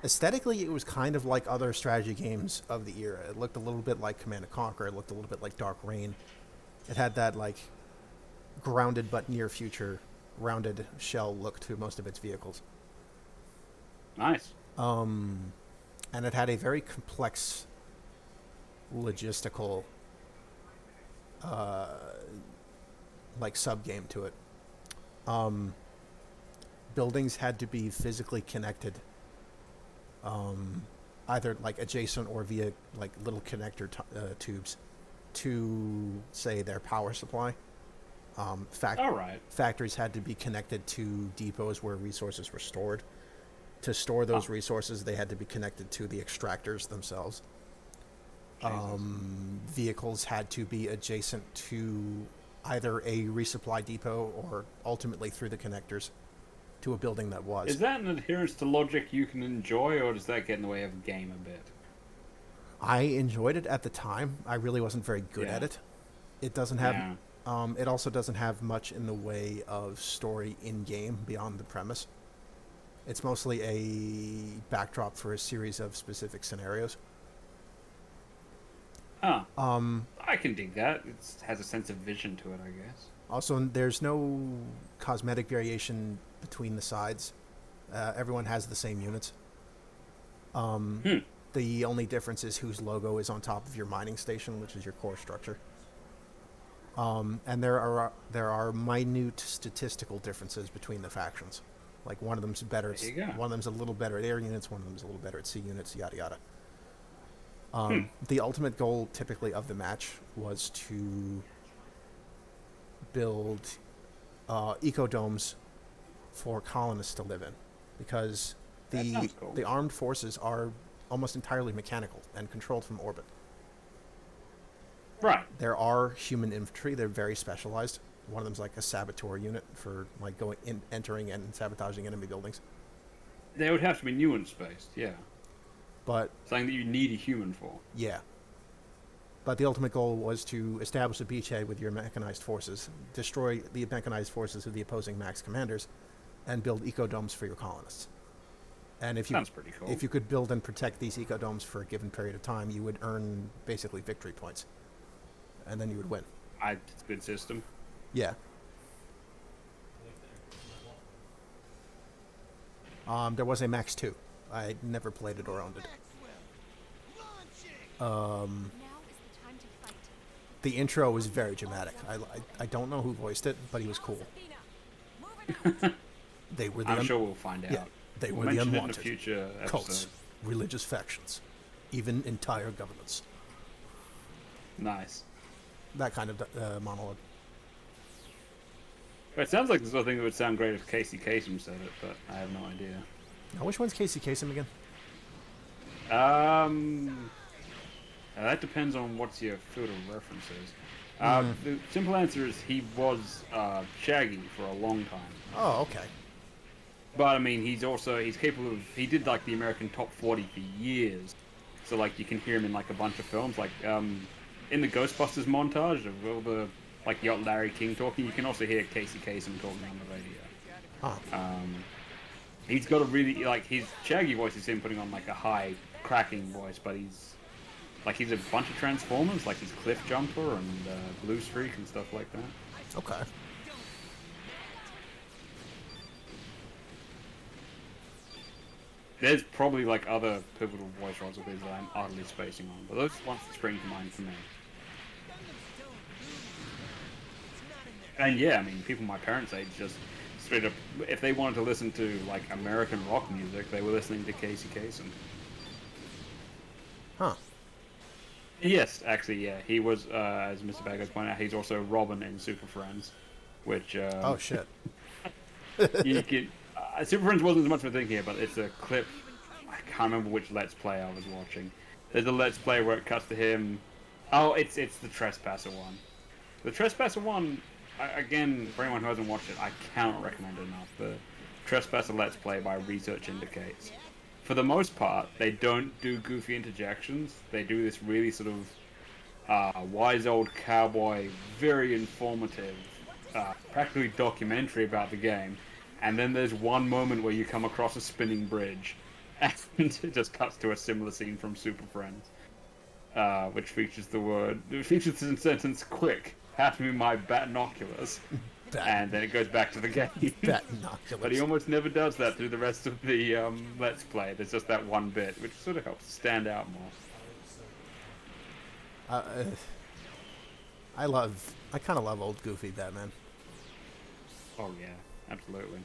aesthetically, it was kind of like other strategy games of the era. It looked a little bit like Command & Conquer. It looked a little bit like Dark Reign. It had that grounded but near future rounded shell look to most of its vehicles. Nice. And it had a very complex logistical sub-game to it. Buildings had to be physically connected, either adjacent or via little connector tubes to, say, their power supply. All right. Factories had to be connected to depots where resources were stored. To store those resources, they had to be connected to the extractors themselves. Vehicles had to be adjacent to either a resupply depot or ultimately through the connectors to a building that was. Is that an adherence to logic you can enjoy, or does that get in the way of the game a bit? I enjoyed it at the time. I really wasn't very good at it. It doesn't have... it also doesn't have much in the way of story in-game beyond the premise. It's mostly a backdrop for a series of specific scenarios. I can dig that. It has a sense of vision to it, I guess. Also, there's no cosmetic variation between the sides. Everyone has the same units. The only difference is whose logo is on top of your mining station, which is your core structure. And there are minute statistical differences between the factions. Like one of them's better. One of them's a little better at air units. One of them's a little better at sea units. Yada yada. The ultimate goal, typically, of the match was to build ecodomes for colonists to live in, because the armed forces are almost entirely mechanical and controlled from orbit. Right. There are human infantry. They're very specialized. One of them's like a saboteur unit for like entering and sabotaging enemy buildings. They would have to be nuance-based, yeah. But something that you need a human for. Yeah. But the ultimate goal was to establish a beachhead with your mechanized forces, destroy the mechanized forces of the opposing max commanders, and build ecodomes for your colonists. And Sounds pretty cool. If you could build and protect these ecodomes for a given period of time, you would earn basically victory points. And then you would win. It's a good system. Yeah. There was a Max 2. I never played it or owned it. The intro was very dramatic. I don't know who voiced it, but he was cool. They were I'm sure we'll find out. Yeah, they were the unwanted. In a future episode. Cults, religious factions, even entire governments. Nice. That kind of monologue. It sounds like the sort of thing that would sound great if Casey Kasem said it, but I have no idea. Now, which one's Casey Kasem again? That depends on what's your field of references. The simple answer is he was Shaggy for a long time. Oh, okay. But I mean, he's capable of. He did like the American Top 40 for years, so like you can hear him in like a bunch of films, like in the Ghostbusters montage of all the like Yacht Larry King talking. You can also hear Casey Kasem talking on the radio. Huh. He's got a really like his Shaggy voice is him putting on like a high cracking voice, but he's a bunch of Transformers, like his Cliff Jumper and Blue Streak and stuff like that. Okay. There's probably like other pivotal voice roles of his that I'm utterly spacing on, but those ones that spring to mind for me. And yeah, I mean, people my parents' age just straight up, if they wanted to listen to like American rock music, they were listening to Casey Kasem. Huh. Yes, actually, yeah. He was, as Mr. Baggers pointed out, he's also Robin in Super Friends, which... oh, shit. you can... Super Friends wasn't as much of a thing here, but it's a clip... I can't remember which Let's Play I was watching. There's a Let's Play where it cuts to him... Oh, it's the Trespasser one. The Trespasser one, again, for anyone who hasn't watched it, I cannot recommend it enough. The Trespasser Let's Play by Research Indicates. For the most part, they don't do goofy interjections. They do this really sort of wise old cowboy, very informative, practically documentary about the game. And then there's one moment where you come across a spinning bridge, and it just cuts to a similar scene from Super Friends, which features the sentence, "Quick, pass me my batinoculars." And then it goes back to the game. But he almost never does that through the rest of the Let's Play. There's just that one bit, which sort of helps stand out more. I kind of love old goofy Batman. Oh yeah, absolutely.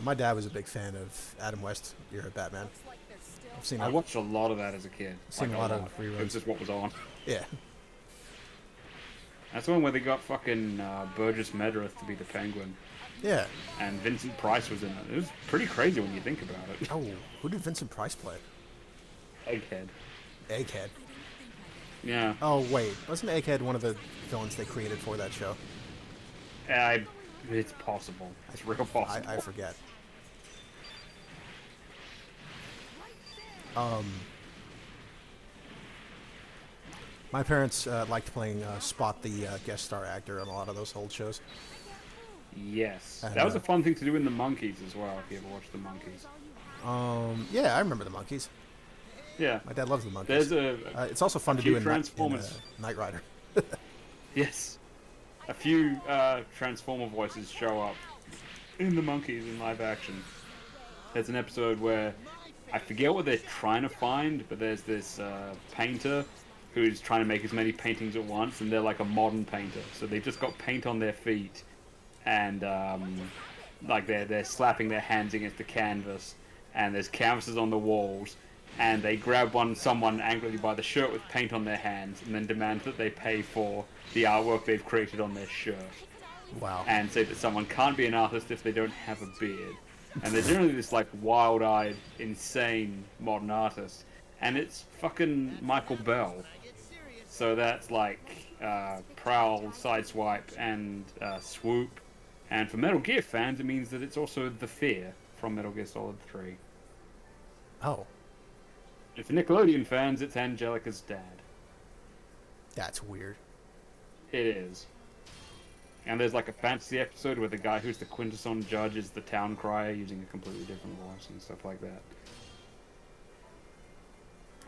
My dad was a big fan of Adam West era Batman. I watched a lot of that as a kid. Seen a lot of reruns. It was just what was on. Yeah. That's the one where they got fucking Burgess Meredith to be the Penguin. Yeah. And Vincent Price was in it. It was pretty crazy when you think about it. Oh, who did Vincent Price play? Egghead. Yeah. Oh, wait. Wasn't Egghead one of the villains they created for that show? It's possible. It's real possible. I forget. My parents liked playing Spot the guest star actor on a lot of those old shows. Yes. And, that was a fun thing to do in The Monkees as well, if you ever watched The Monkees. Yeah, I remember The Monkees. Yeah. My dad loves The Monkees. It's also fun to do in Knight Rider. Yes. A few Transformer voices show up in the monkeys in live action. There's an episode where I forget what they're trying to find, but there's this painter who's trying to make as many paintings at once, and they're like a modern painter. So they've just got paint on their feet, and like they're slapping their hands against the canvas, and there's canvases on the walls, and they grab someone angrily by the shirt with paint on their hands, and then demand that they pay for the artwork they've created on their shirt. Wow. And say that someone can't be an artist if they don't have a beard. And they're generally this like wild-eyed, insane modern artist, and it's fucking Michael Bell. So that's like Prowl, Sideswipe, and Swoop. And for Metal Gear fans, it means that it's also The Fear from Metal Gear Solid 3. Oh. And for Nickelodeon fans, it's Angelica's dad. That's weird. It is. And there's like a fantasy episode where the guy who's the quintessential judge is the town crier using a completely different voice and stuff like that.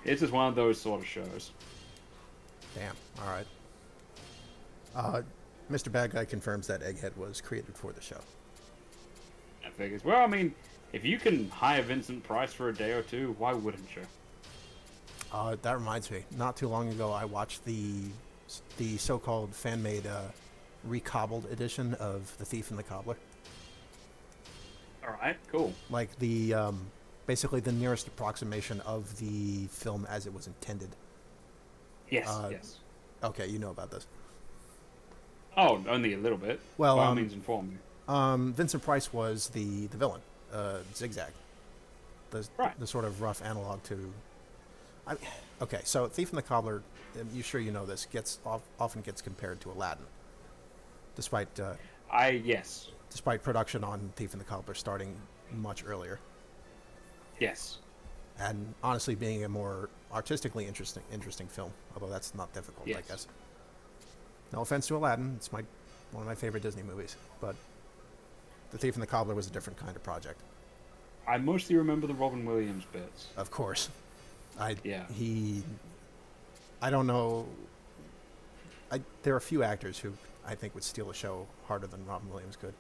It's just one of those sort of shows. Damn. All right. Mr. Bad Guy confirms that Egghead was created for the show. That figures. Well, I mean, if you can hire Vincent Price for a day or two, why wouldn't you? That reminds me. Not too long ago, I watched the so-called fan-made recobbled edition of The Thief and the Cobbler. All right, cool. Like the basically the nearest approximation of the film as it was intended. Yes, yes. Okay, you know about this. Oh, only a little bit. Well, by all means, inform me. Vincent Price was the villain, Zigzag, the sort of rough analog to. Okay, so Thief and the Cobbler, you sure you know this, often gets compared to Aladdin, despite yes. Despite production on Thief and the Cobbler starting much earlier. Yes. And honestly, being a more artistically interesting film, although that's not difficult, yes. I guess. No offense to Aladdin, it's one of my favorite Disney movies, but The Thief and the Cobbler was a different kind of project. I mostly remember the Robin Williams bits. Of course. I don't know. There are a few actors who I think would steal a show harder than Robin Williams could.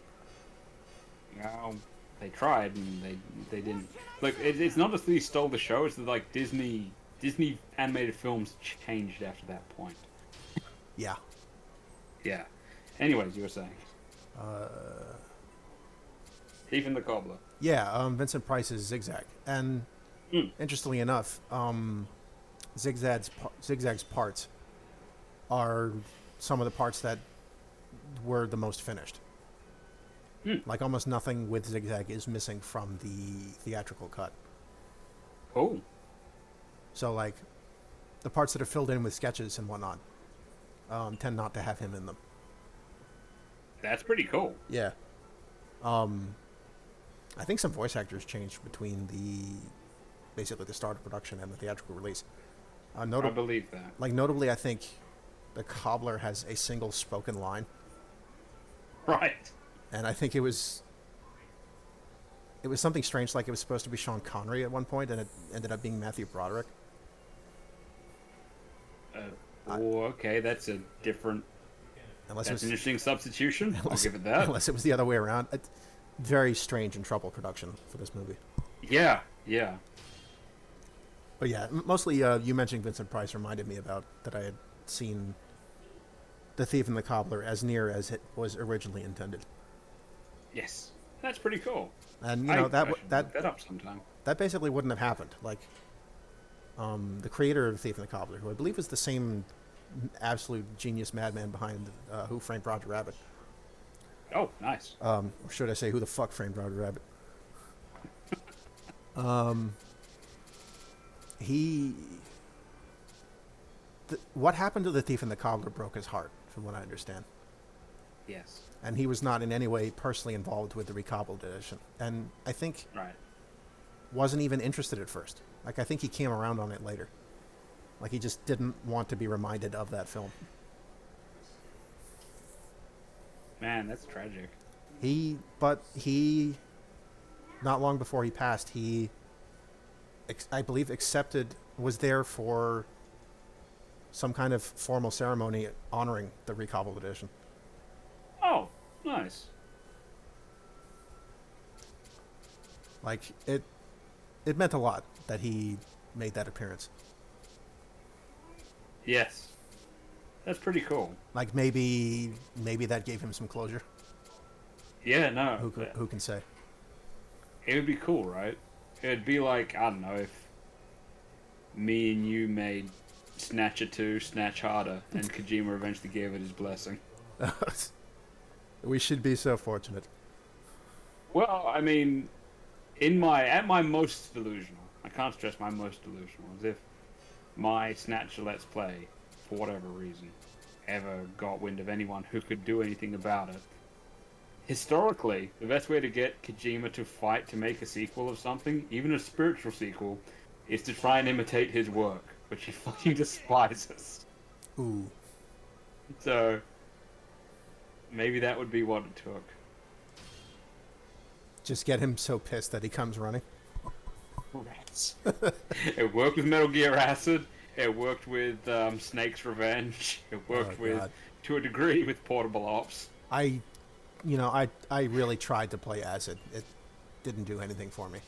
Well, they tried and they didn't. Look, it's not just that he stole the show; it's that like Disney animated films changed after that point. Yeah. Yeah. Anyways, you were saying. Thief and the Cobbler. Yeah, Vincent Price's Zigzag, and interestingly enough, Zigzag's parts are some of the parts that were the most finished. Like almost nothing with Zigzag is missing from the theatrical cut. Oh. So like, the parts that are filled in with sketches and whatnot tend not to have him in them. That's pretty cool. Yeah. I think some voice actors changed between basically the start of production and the theatrical release. I believe that. Like notably, I think the Cobbler has a single spoken line. Right. And I think it was something strange, like it was supposed to be Sean Connery at one point, and it ended up being Matthew Broderick. Okay, that's a different. That's an interesting substitution. I'll give it that. Unless it was the other way around. Very strange and troubled production for this movie. Yeah, yeah. But yeah, mostly you mentioning Vincent Price reminded me about that I had seen The Thief and the Cobbler as near as it was originally intended. Yes, that's pretty cool. And you know that up sometime. That basically wouldn't have happened. Like, the creator of The Thief and the Cobbler, who I believe is the same absolute genius madman behind Who Framed Roger Rabbit. Oh, nice. Or should I say, Who the Fuck Framed Roger Rabbit? What happened to The Thief and the Cobbler broke his heart, from what I understand. Yes. And he was not in any way personally involved with the recobbled edition. And I think wasn't even interested at first. Like, I think he came around on it later. Like, he just didn't want to be reminded of that film. Man, that's tragic. But not long before he passed, I believe was there for some kind of formal ceremony honoring the recobbled edition. Oh, nice. Like it meant a lot that he made that appearance. Yes, that's pretty cool. Like maybe that gave him some closure. Yeah, no. Who can say? It would be cool, right? It'd be like, I don't know, if me and you made Snatcher 2 Snatch Harder and Kojima eventually gave it his blessing. We should be so fortunate. Well, I mean, at my most delusional, I can't stress my most delusional, as if my Snatcher Let's Play, for whatever reason, ever got wind of anyone who could do anything about it. Historically, the best way to get Kojima to fight to make a sequel of something, even a spiritual sequel, is to try and imitate his work, which he fucking despises. Ooh. So, maybe that would be what it took. Just get him so pissed that he comes running. Rats. It worked with Metal Gear Acid. It worked with Snake's Revenge. It worked to a degree, with Portable Ops. I really tried to play Acid. It didn't do anything for me.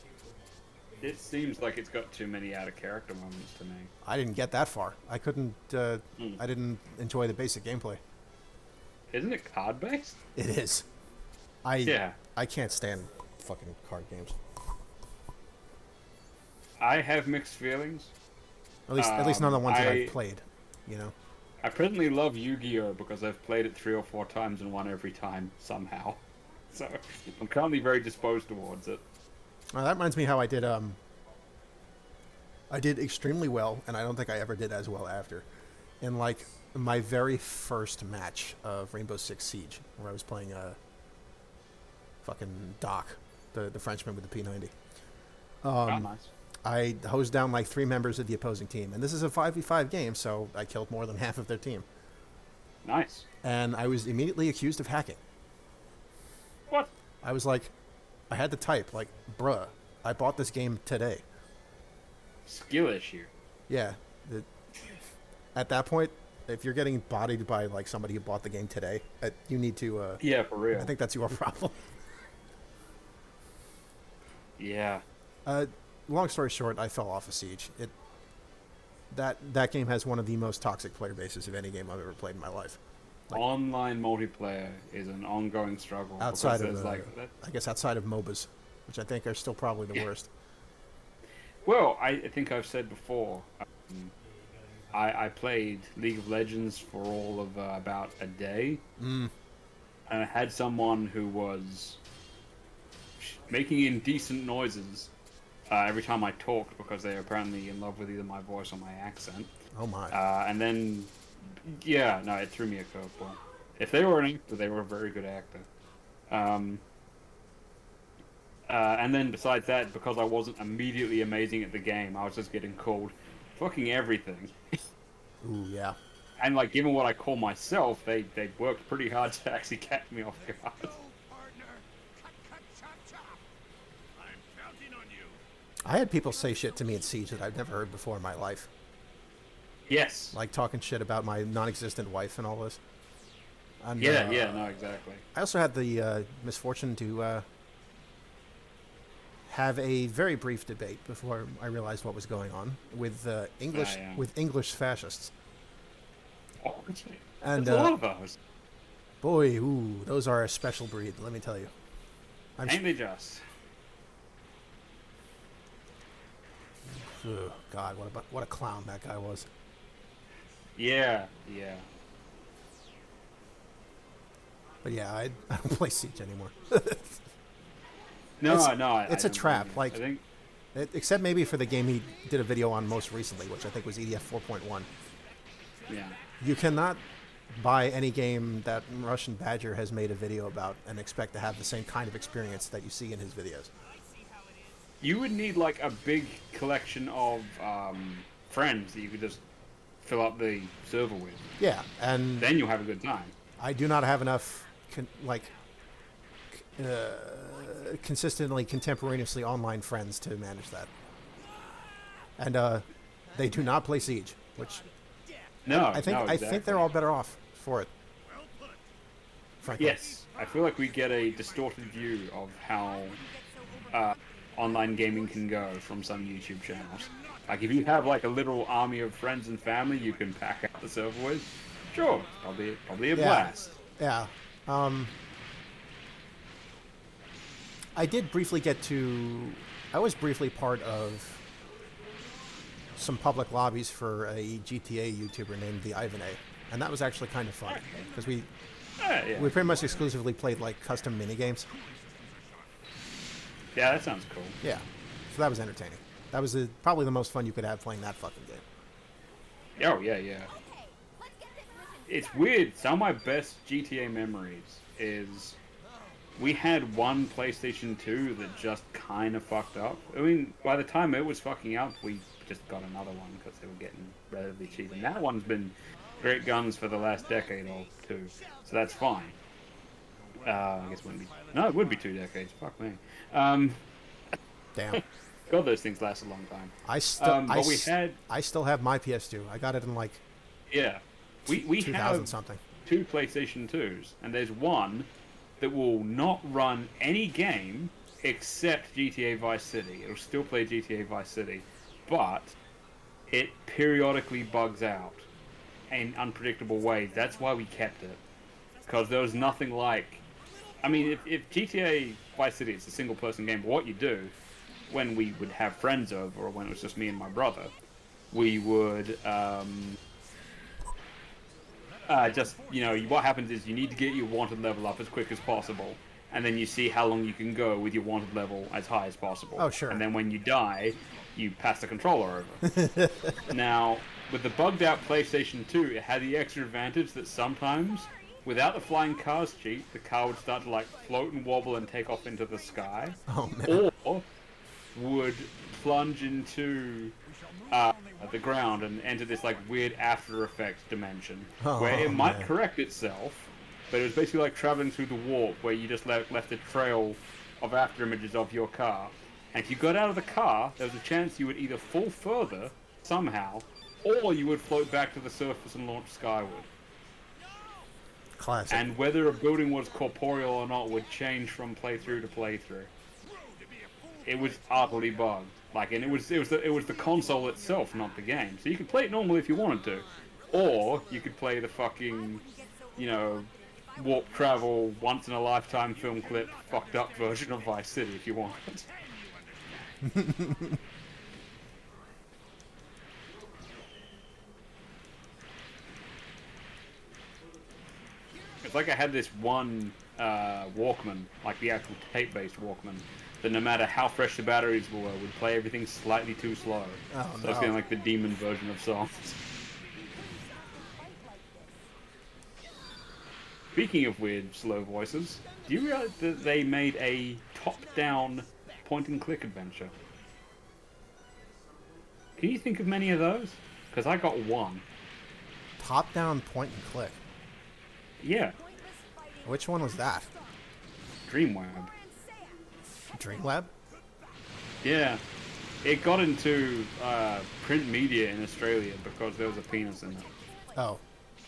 It seems like it's got too many out-of-character moments to me. I didn't get that far. I couldn't. I didn't enjoy the basic gameplay. Isn't it card-based? It is. I can't stand fucking card games. I have mixed feelings. At least none of the ones that I've played. You know. I presently love Yu-Gi-Oh! Because I've played it 3 or 4 times and won every time, somehow. So, I'm currently very disposed towards it. That reminds me how I did extremely well, and I don't think I ever did as well after. In, like, my very first match of Rainbow Six Siege, where I was playing fucking Doc, the Frenchman with the P90. Nice. I hosed down like 3 members of the opposing team, and this is a 5v5 game, so I killed more than half of their team. Nice. And I was immediately accused of hacking. What? I was like, I had to type, like, bruh, I bought this game today. Skill issue. Yeah. At that point, if you're getting bodied by, like, somebody who bought the game today, you need to... yeah, for real. I think that's your problem. Yeah. Long story short, I fell off of Siege. That game has one of the most toxic player bases of any game I've ever played in my life. Like, online multiplayer is an ongoing struggle. Outside of, I guess outside of MOBAs, which I think are still probably the worst. Well, I think I've said before, I played League of Legends for all of about a day. And I had someone who was making indecent noises every time I talked, because they're apparently in love with either my voice or my accent. Oh my. And then, yeah, no, it threw me a curveball. If they were an actor, they were a very good actor. And then besides that, because I wasn't immediately amazing at the game, I was just getting called fucking everything. Ooh, yeah. And, like, given what I call myself, they worked pretty hard to actually catch me off guard. I had people say shit to me in Siege that I've never heard before in my life. Yes. Like talking shit about my non-existent wife and all this. And, no, exactly. I also had the misfortune to have a very brief debate before I realized what was going on with English fascists. Oh, and a lot of those. Boy, those are a special breed, let me tell you. Ain't they just? Oh, God, what a clown that guy was. Yeah. But yeah, I don't play Siege anymore. No, it's a trap. I think... except maybe for the game he did a video on most recently, which I think was EDF 4.1. Yeah. You cannot buy any game that Russian Badger has made a video about and expect to have the same kind of experience that you see in his videos. You would need, like, a big collection of friends that you could just fill up the server with. Yeah, and... then you'll have a good time. I do not have enough, consistently, contemporaneously online friends to manage that. And they do not play Siege, which No, I think no, I exactly. think they're all better off for it. Frankly. Yes, I feel like we get a distorted view of how uh, online gaming can go from some YouTube channels. Like, if you have like a literal army of friends and family you can pack out the server with, sure, it's probably a Yeah. blast. Yeah. I did briefly get to. I was briefly part of some public lobbies for a GTA YouTuber named the Ivan A, and that was actually kind of fun because we Yeah. pretty much exclusively played like custom mini games. Yeah, that sounds cool. Yeah, so that was entertaining. That was probably the most fun you could have playing that fucking game. Oh, yeah. It's weird. Some of my best GTA memories is we had one PlayStation 2 that just kind of fucked up. I mean, by the time it was fucking up, we just got another one because they were getting relatively cheap. And that one's been great guns for the last decade or two, so that's fine. I guess it wouldn't be. No, it would be 2 decades. Fuck me. Damn. God, those things last a long time. I still have my PS2. I got it in like Yeah, we 2000 have something. 2 PlayStation 2s, and there's one that will not run any game except GTA Vice City. It'll still play GTA Vice City, but it periodically bugs out in unpredictable ways. That's why we kept it, because there was nothing like. I mean, if GTA Vice City is a single-person game, what you do when we would have friends over, or when it was just me and my brother, we would just, what happens is you need to get your wanted level up as quick as possible, and then you see how long you can go with your wanted level as high as possible. Oh, sure. And then when you die, you pass the controller over. Now, with the bugged-out PlayStation 2, it had the extra advantage that sometimes, without the flying cars cheat, the car would start to, like, float and wobble and take off into the sky. Oh, man. Or would plunge into the ground and enter this like weird After Effects dimension where it might correct itself, but it was basically like traveling through the warp where you just left a trail of after images of your car, and if you got out of the car, there was a chance you would either fall further somehow, or you would float back to the surface and launch skyward. Classic. And whether a building was corporeal or not would change from playthrough to playthrough. It was utterly bugged. Like, and it was the console itself, not the game. So you could play it normally if you wanted to, or you could play the fucking, warp travel, once in a lifetime film clip, fucked up version of Vice City if you wanted. It's like I had this one Walkman, like the actual tape-based Walkman, that no matter how fresh the batteries were, would play everything slightly too slow. Oh, so it's kind of like the demon version of songs. Speaking of weird, slow voices, do you realize that they made a top-down point-and-click adventure? Can you think of many of those? Because I got one. Top-down point and click. Yeah. Which one was that? Dreamweb. Dreamlab? Yeah. It got into print media in Australia because there was a penis in it. Oh,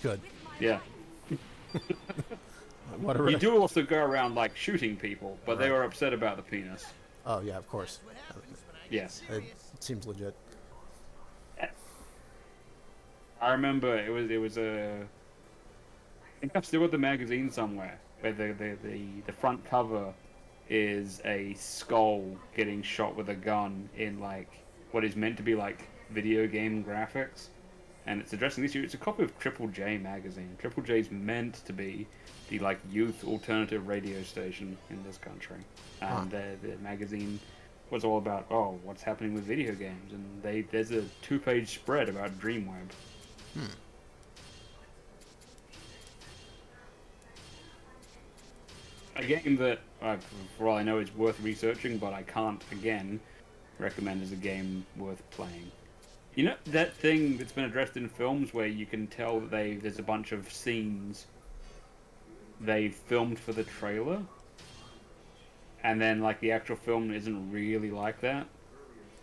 good. Yeah. Whatever. You do also go around, like, shooting people, but they Right. were upset about the penis. Oh, yeah, of course. Yes. It seems legit. I remember it was a... I think I've still got the magazine somewhere, where the front cover is a skull getting shot with a gun in, like, what is meant to be, like, video game graphics. And it's addressing this issue. It's a copy of Triple J magazine. Triple J's meant to be the, like, youth alternative radio station in this country. And the magazine was all about, what's happening with video games. And there's a 2-page spread about Dreamweb. A game that, for all I know, is worth researching, but I can't, again, recommend as a game worth playing. You know that thing that's been addressed in films where you can tell that there's a bunch of scenes they filmed for the trailer, and then, like, the actual film isn't really like that?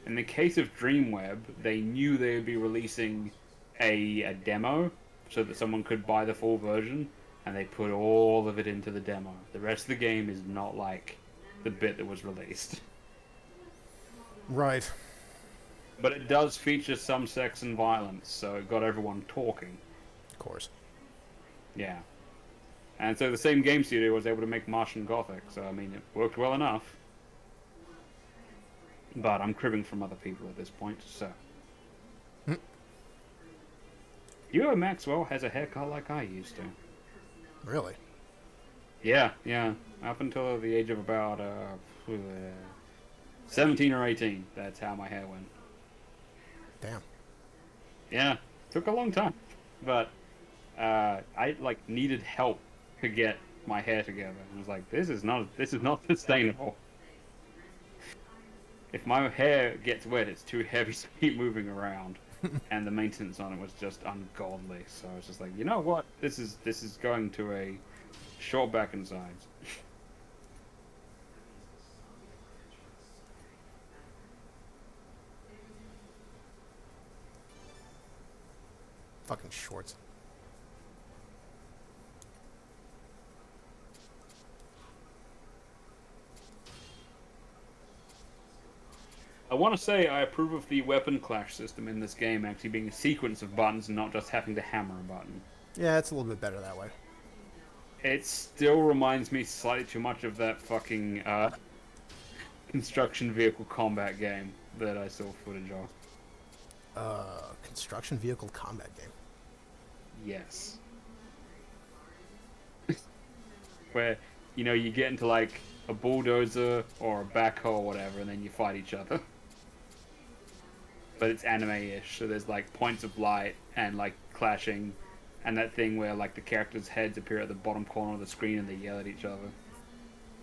In the case of Dreamweb, they knew they would be releasing a demo so that someone could buy the full version, and they put all of it into the demo. The rest of the game is not like the bit that was released. Right. But it does feature some sex and violence, so it got everyone talking. Of course. Yeah. And so the same game studio was able to make Martian Gothic, so I mean, it worked well enough. But I'm cribbing from other people at this point, so. You know, Maxwell has a haircut like I used to. Really? Yeah. Up until the age of about 17 or 18, that's how my hair went. Damn. Yeah, took a long time, but I needed help to get my hair together. I was like, this is not sustainable. If my hair gets wet, it's too heavy to keep moving around, and the maintenance on it was just ungodly. So I was just like, you know what? This is going to a short back and sides. Fucking shorts. I want to say I approve of the weapon clash system in this game actually being a sequence of buttons and not just having to hammer a button. Yeah, it's a little bit better that way. It still reminds me slightly too much of that fucking construction vehicle combat game that I saw footage of. Construction vehicle combat game. Yes. Where, you get into like a bulldozer or a backhoe or whatever, and then you fight each other. But it's anime-ish, so there's like points of light and like clashing, and that thing where like the characters' heads appear at the bottom corner of the screen and they yell at each other.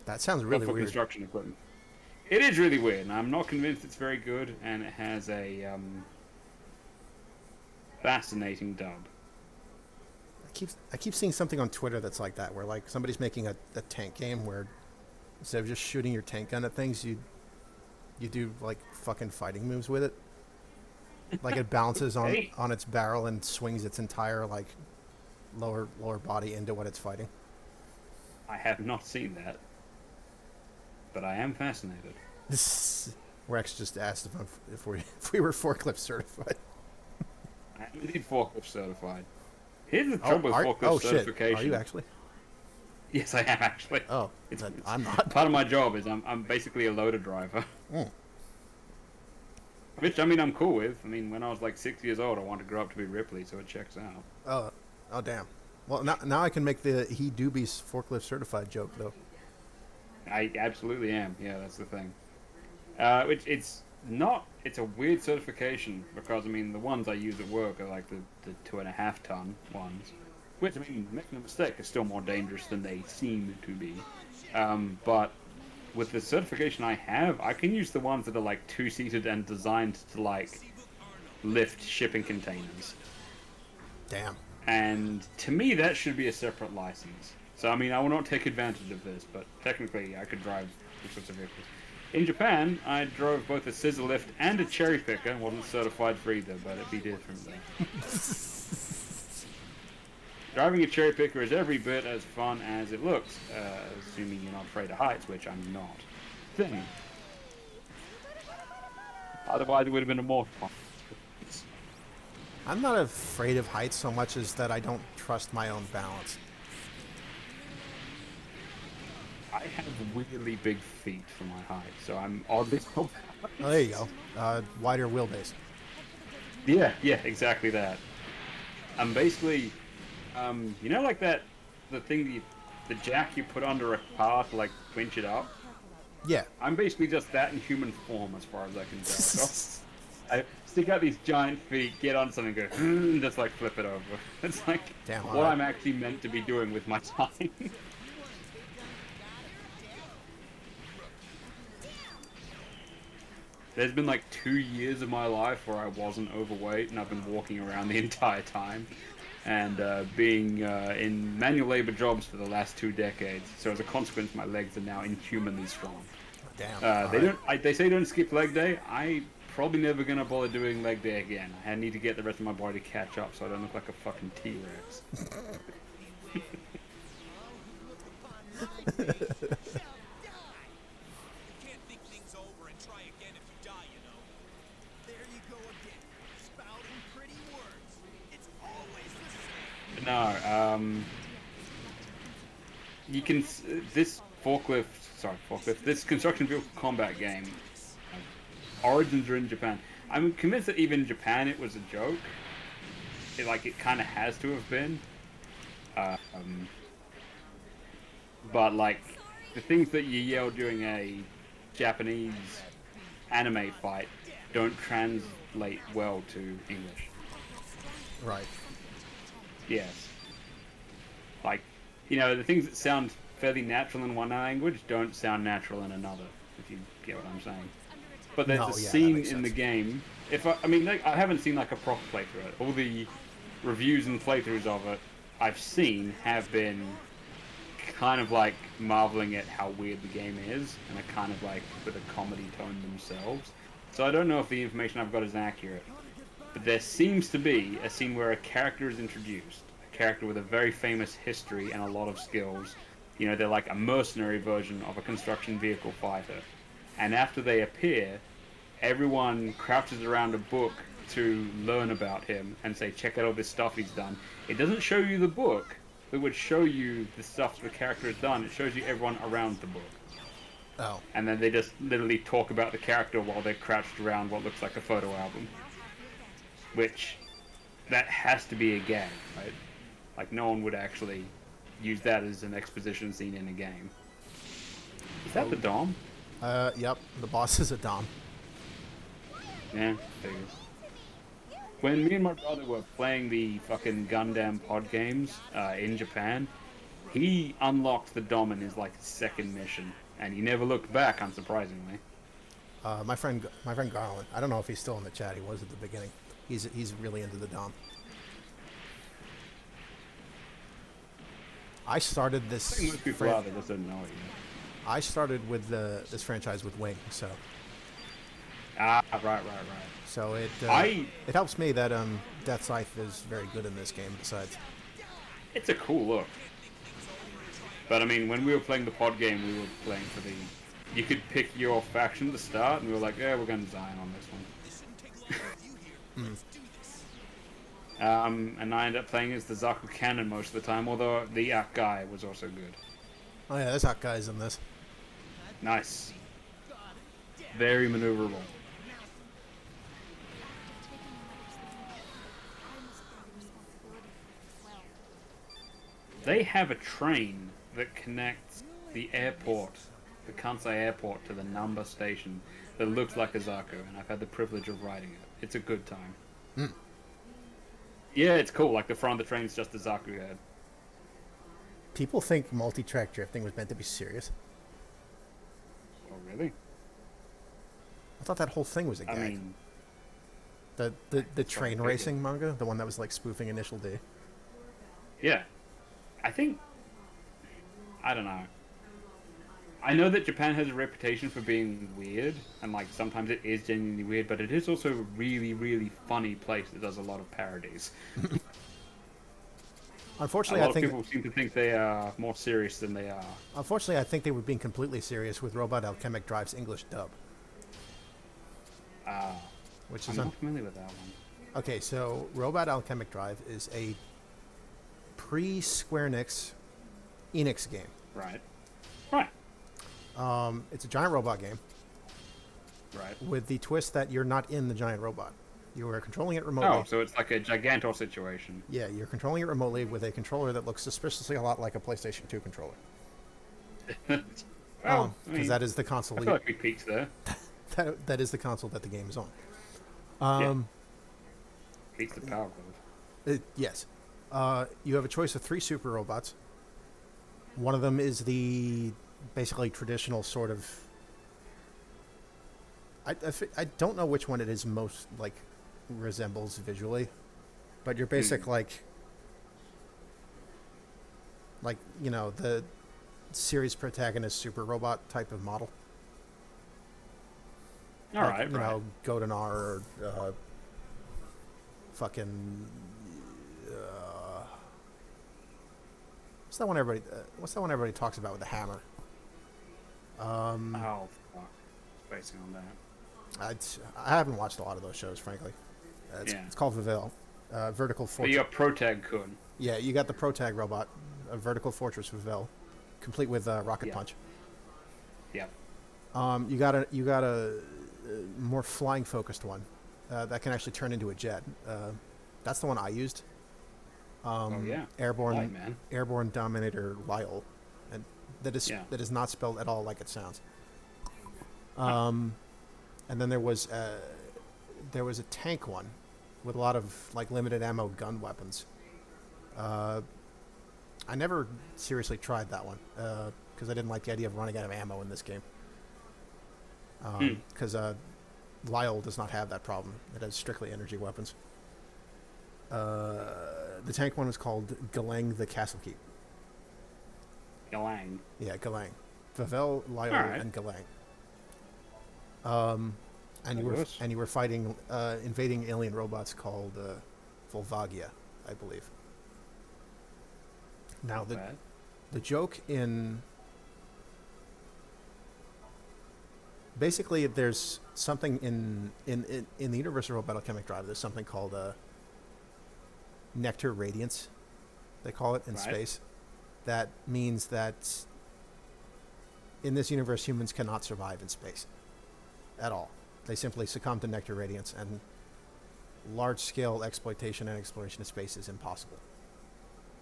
That sounds really for weird. Construction equipment. It is really weird, and I'm not convinced it's very good, and it has a fascinating dub. I keep seeing something on Twitter that's like that, where like somebody's making a tank game where instead of just shooting your tank gun at things, you do like fucking fighting moves with it. Like it bounces on its barrel and swings its entire like lower body into what it's fighting. I have not seen that, but I am fascinated. Rex just asked if we were forklift certified. I am indeed forklift certified. Here's the trouble with forklift certification. Shit. Are you actually? Yes, I am actually. Oh, I'm not. Part of my job is I'm basically a loader driver. Mm. Which, I mean, I'm cool with. I mean, when I was like 6 years old, I wanted to grow up to be Ripley, so it checks out. Oh, damn. Well, now I can make the he do be forklift certified joke, though. I absolutely am. Yeah, that's the thing. Which it's a weird certification because, I mean, the ones I use at work are like the 2.5 ton ones. Which, I mean, make no mistake, are still more dangerous than they seem to be. But with the certification I have, I can use the ones that are like 2-seated and designed to like lift shipping containers. Damn. And to me, that should be a separate license. So I mean, I will not take advantage of this, but technically, I could drive these sorts of vehicles. In Japan, I drove both a scissor lift and a cherry picker. Wasn't certified for either, but it'd be different there. Driving a cherry picker is every bit as fun as it looks, assuming you're not afraid of heights, which I'm not. Thing. Otherwise, it would have been a more fun. I'm not afraid of heights so much as that I don't trust my own balance. I have really big feet for my height, so I'm oddly so balanced. Oh, there you go. Wider wheelbase. Yeah, exactly that. I'm basically, like that, the thing, the jack you put under a car to like winch it up? Yeah. I'm basically just that in human form as far as I can tell. So I stick out these giant feet, get on something, go, and just like flip it over. It's like what I'm actually meant to be doing with my time. There's been like 2 years of my life where I wasn't overweight, and I've been walking around the entire time, and being in manual labor jobs for the last 2 decades. So as a consequence, my legs are now inhumanly strong. Damn. They say don't skip leg day. I probably never gonna bother doing leg day again. I need to get the rest of my body to catch up so I don't look like a fucking T-Rex. No, you can this this construction vehicle combat game. Origins are in Japan. I'm convinced that even in Japan it was a joke. It kind of has to have been. But like the things that you yell during a Japanese anime fight don't translate well to English. Right. Yes. Like, the things that sound fairly natural in one language don't sound natural in another, if you get what I'm saying. But there's a scene in the game. I haven't seen like a proper playthrough. All the reviews and playthroughs of it I've seen have been kind of like marveling at how weird the game is, and are kind of like with a comedy tone themselves. So I don't know if the information I've got is accurate. But there seems to be a scene where a character is introduced, a character with a very famous history and a lot of skills. They're like a mercenary version of a construction vehicle fighter. And after they appear, everyone crouches around a book to learn about him and say, check out all this stuff he's done. It doesn't show you the book that would show you the stuff the character has done. It shows you everyone around the book. Oh. And then they just literally talk about the character while they're crouched around what looks like a photo album. Which, that has to be a gag, right? Like, no one would actually use that as an exposition scene in a game. Is that the Dom? Yep. The boss is a Dom. Yeah, figures. When me and my brother were playing the fucking Gundam pod games in Japan, he unlocked the Dom in his, second mission. And he never looked back, unsurprisingly. My friend Garland, I don't know if he's still in the chat. He was at the beginning. He's really into the Dom. I started this. I think most people are, they just don't know it yet. I started with this franchise with Wing, so. Right. So it helps me that Death Scythe is very good in this game. Besides, it's a cool look. But I mean, when we were playing the pod game, we were playing for the. You could pick your faction to start, and we were like, yeah, we're going to Zion on this one. And I ended up playing as the Zaku Cannon most of the time, although the Ak guy was also good. Oh yeah, there's Ak guys in this. Nice. Very maneuverable. They have a train that connects the airport, the Kansai airport, to the Namba station that looks like a Zaku, and I've had the privilege of riding it. It's a good time. Mm. Yeah, it's cool. Like, the front of the train's just a Zaku head. People think multi-track drifting was meant to be serious. Oh, really? I thought that whole thing was a gag. I mean... The train racing manga? The one that was, spoofing Initial D? Yeah. I think... I don't know. I know that Japan has a reputation for being weird, and sometimes it is genuinely weird, but it is also a really, really funny place that does a lot of parodies. Unfortunately, a lot of people seem to think they are more serious than they are. Unfortunately, I think they were being completely serious with Robot Alchemic Drive's English dub. Which is I'm not familiar with that one. Okay, so Robot Alchemic Drive is a pre-Square Enix game. Right. It's a giant robot game. Right. With the twist that you're not in the giant robot. You are controlling it remotely. Oh, so it's like a Gigantor situation. Yeah, you're controlling it remotely with a controller that looks suspiciously a lot like a PlayStation 2 controller. Well, because that is the console. I feel like we peaked there. that is the console that the game is on. Peaks the power glove. Yes. You have a choice of 3 super robots. One of them is the basically traditional sort of... I don't know which one it is most, resembles visually. But your basic, the series protagonist super robot type of model. All like, right, you right. know, Golden R or fucking. What's that one everybody? What's that one everybody talks about with the hammer? Oh, fuck. Spacing on that. I haven't watched a lot of those shows, frankly. Yeah. It's called Vivell. Vertical But Fortress. you got Protag Kun. Yeah, you got the Protag robot, a Vertical Fortress Vivell, complete with Rocket Yeah. Punch. Yep. You got a more flying focused one that can actually turn into a jet. That's the one I used. Oh, yeah. Airborne Light, man. Airborne Dominator Lyle, and that is not spelled at all like it sounds. And then there was a tank one with a lot of like limited ammo gun weapons. I never seriously tried that one because I didn't like the idea of running out of ammo in this game. Because Lyle does not have that problem. It has strictly energy weapons. The tank one was called Galang the Castle Keep. Galang. Yeah, Galang. Vivell, Lyle, Alright. and Galang. And Fabulous. you were fighting invading alien robots called Volvagia, I believe. Now Not bad. the joke in basically there's something in the Universal Robot Alchemic Drive. There's something called nectar radiance, they call it in Right. space. That means that in this universe humans cannot survive in space at all. They simply succumb to nectar radiance, and large scale exploitation and exploration of space is impossible.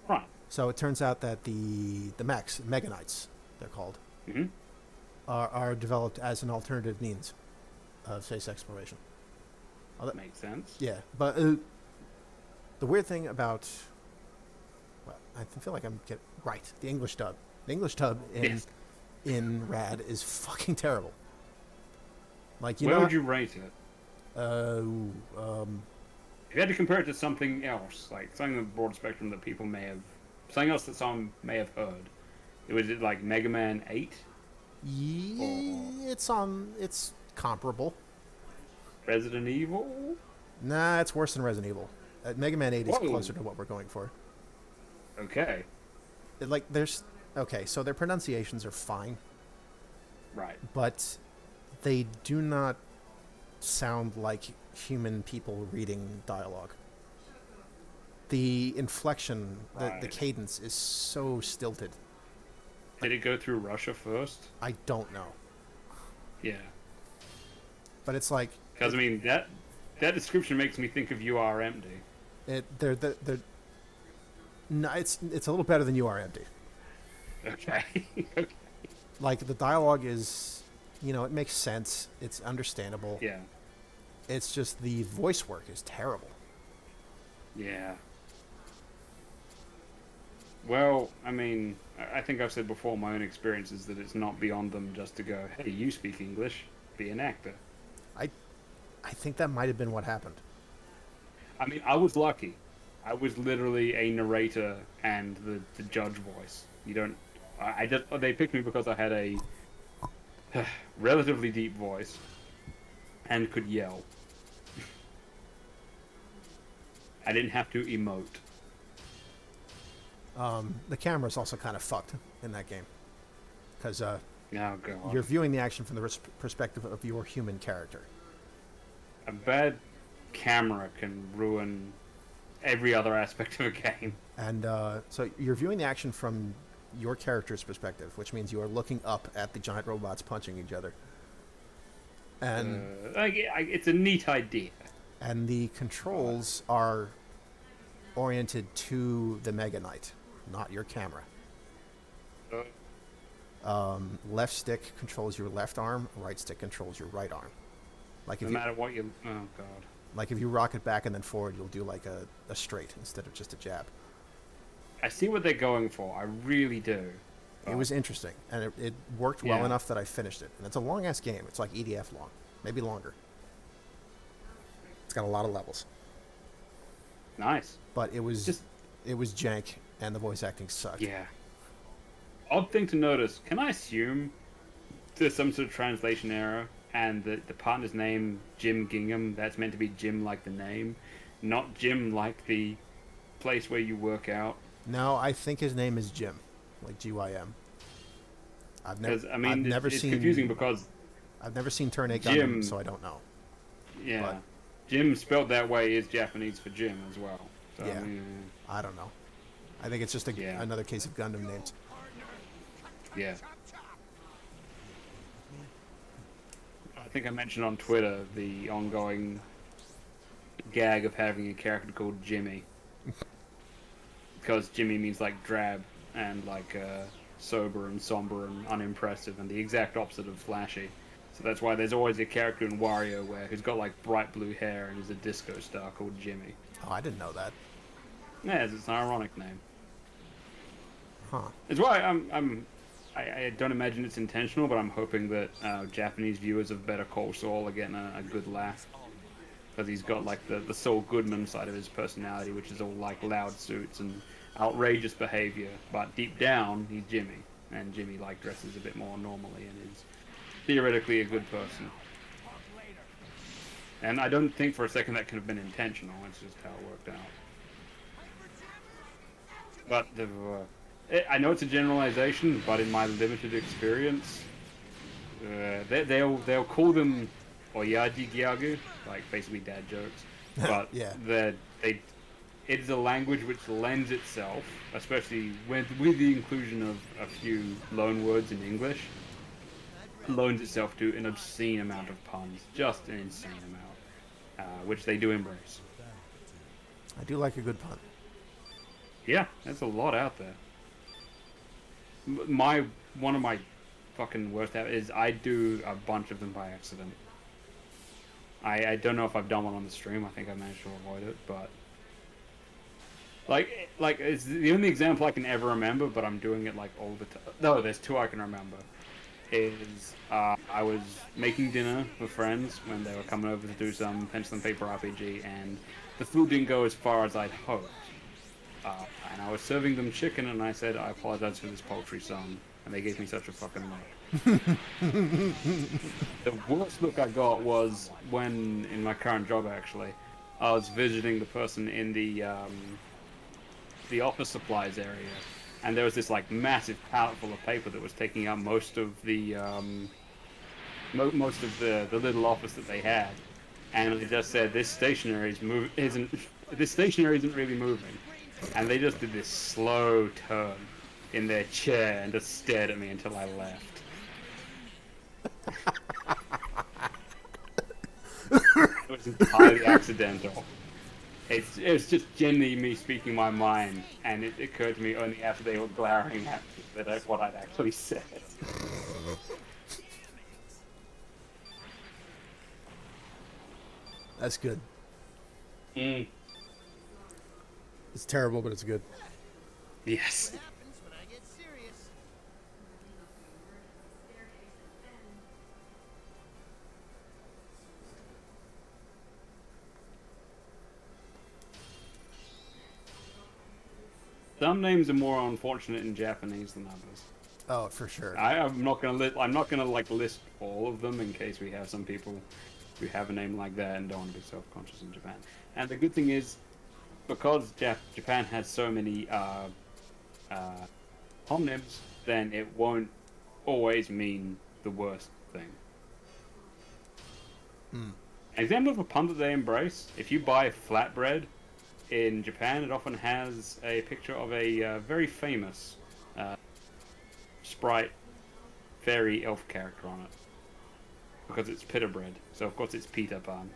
Right. So it turns out that the mechs, Meganites, they're called, Mm-hmm. are developed as an alternative means of space exploration. Makes sense. Yeah, but the weird thing about, well, I feel like I'm getting right. The English dub. The English dub Yes. in Rad is fucking terrible. Like you Where know, would you rate it? If you had to compare it to something else, like something in the broad spectrum that people may have, something else that someone may have heard, was it like Mega Man 8? yeah, it's comparable. Resident Evil? Nah, it's worse than Resident Evil. Mega Man 8 is Whoa. closer to what we're going for. Okay. So their pronunciations are fine, Right. but they do not sound like human people reading dialogue. The inflection, the Right. cadence is so stilted. Did it go through Russia first? I don't know, Yeah. but it's like Because, I mean, that description makes me think of You Are Empty. they're no, it's a little better than You Are Empty. Okay. Okay. Like the dialogue is, it makes sense. It's understandable. Yeah. It's just the voice work is terrible. Yeah. Well, I mean, I think I've said before, my own experience is that it's not beyond them just to go, hey, you speak English, be an actor. I think that might have been what happened. I mean, I was lucky. I was literally a narrator and the judge voice. You don't... they picked me because I had a relatively deep voice and could yell. I didn't have to emote. The camera's also kind of fucked in that game because Oh, God. you're viewing the action from the perspective of your human character. A bad camera can ruin every other aspect of a game. And so you're viewing the action from your character's perspective, which means you are looking up at the giant robots punching each other. And It's a neat idea. and the controls are oriented to the Mega Knight, not your camera. Left stick controls your left arm, right stick controls your right arm. Like No if you, matter what you... Oh, God. like if you rocket back and then forward, you'll do like a straight instead of just a jab. I see what they're going for. I really do. It was interesting, and it worked well Yeah. enough that I finished it. And it's a long-ass game. It's like EDF long, maybe longer. It's got a lot of levels. Nice. But it was Just- jank, and the voice acting sucked. Yeah. Odd thing to notice. Can I assume there's some sort of translation error and the partner's name, Jim Gingham, that's meant to be Jim like the name, not Jim like the place where you work out. No, I think his name is Jim, like GYM. Because I I've mean, never it's seen confusing because I've never seen Turn 8 Jim, Gundam, so I don't know. yeah, But, Jim spelled that way is Japanese for Jim as well. So, yeah, I don't know. I think it's just Yeah. another case of Gundam names. yeah. I think I mentioned on Twitter the ongoing gag of having a character called Jimmy. Because Jimmy means like drab and like sober and somber and unimpressive and the exact opposite of flashy. So that's why there's always a character in WarioWare who's got like bright blue hair and is a disco star called Jimmy. Oh, I didn't know that. Yeah, it's an ironic name. Huh. It's why I don't imagine it's intentional, but I'm hoping that Japanese viewers of Better Call Saul are getting a good laugh. Because he's got like the Saul Goodman side of his personality, which is all like loud suits and outrageous behavior. But deep down, he's Jimmy. And Jimmy like dresses a bit more normally and is theoretically a good person. And I don't think for a second that could have been intentional. It's just how it worked out. But I know it's a generalization, but in my limited experience, they'll call them oyaji gyagu, like basically dad jokes. But Yeah. it is a language which lends itself, especially with the inclusion of a few loan words in English, loans itself to an obscene amount of puns, just an insane amount, which they do embrace. I do like a good pun. Yeah, there's a lot out there. One of my fucking worst habits is I do a bunch of them by accident. I don't know if I've done one on the stream. I think I managed to avoid it, but like it's the only example I can ever remember. But I'm doing it like all the time. No, there's two I can remember. Is I was making dinner for friends when they were coming over to do some pencil and paper RPG, and the food didn't go as far as I'd hoped. And I was serving them chicken, and I said, I apologize for this poultry, son. And they gave me such a fucking look. The worst look I got was when, in my current job actually, I was visiting the person in the office supplies area, and there was this like massive pallet full of paper that was taking up most of the little office that they had, and they just said this stationery isn't really moving. And they just did this slow turn in their chair and just stared at me until I left. It was entirely accidental. It was just genuinely me speaking my mind, and it occurred to me only after they were glaring at me that what I'd actually said. That's good. Mm. It's terrible, but it's good. Yes. Some names are more unfortunate in Japanese than others. Oh, for sure. I'm not gonna like list all of them in case we have some people who have a name like that and don't want to be self-conscious in Japan. And the good thing is, because Japan has so many homonyms, then it won't always mean the worst thing. An example of a pun that they embrace: if you buy flatbread in Japan, it often has a picture of a very famous sprite fairy elf character on it, because it's pita bread. So of course it's Peter Pan.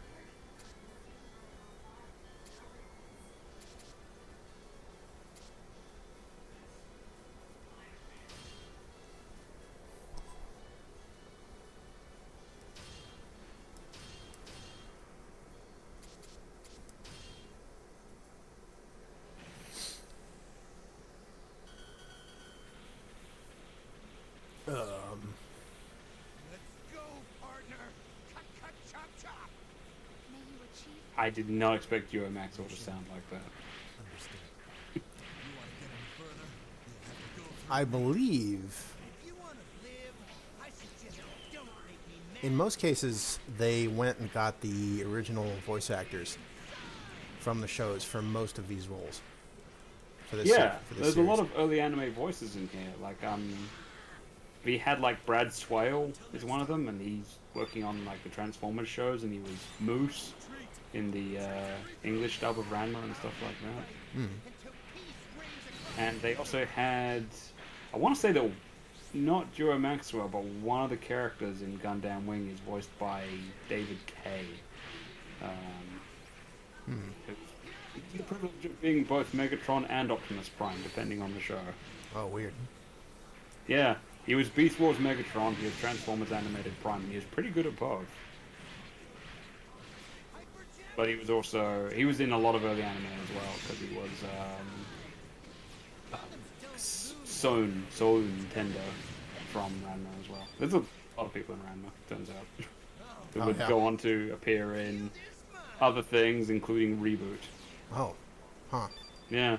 I did not expect you and Maxwell to sound like that. I believe in most cases, they went and got the original voice actors from the shows for most of these roles. For this, Yeah, for this there's series. a lot of early anime voices in here. Like, we had like Brad Swale is one of them, and he's working on like the Transformers shows, and he was Moose in the English dub of Ranma and stuff like that. And they also had, I want to say that not Joe Maxwell, but one of the characters in Gundam Wing is voiced by David Kay. The privilege of being both Megatron and Optimus Prime, depending on the show. Oh, weird. Yeah, he was Beast Wars Megatron, he was Transformers Animated Prime, and he was pretty good at both. But he was also, he was in a lot of early anime as well, because he was Son Nintendo from Ranma as well. There's a lot of people in Ranma, turns out, who would go on to appear in other things, including Reboot. Oh, huh. Yeah.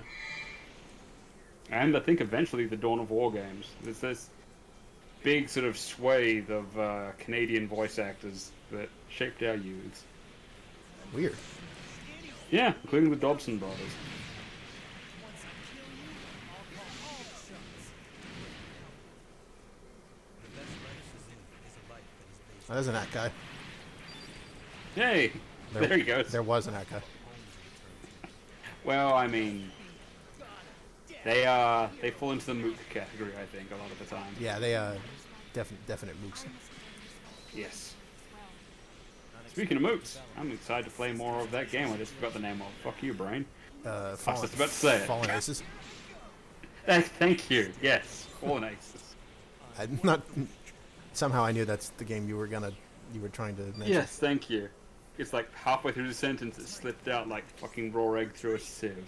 And I think eventually the Dawn of War games. There's this big sort of swathe of Canadian voice actors that shaped our youths. Weird. Yeah, including the Dobson brothers. That isn't that guy. Hey! There he goes. There was an that guy. Well, I mean, they fall into the mook category, I think, a lot of the time. Yeah, they definite mooks. Yes. Speaking of mooks, I'm excited to play more of that game. I just forgot the name of. Fuck you, brain. I was just about to say it. Fallen Aces. Thank you. Yes, Fallen Aces. I'm not. Somehow I knew that's the game you were trying to mention. Yes, thank you. It's like halfway through the sentence, it slipped out like fucking raw egg through a sieve.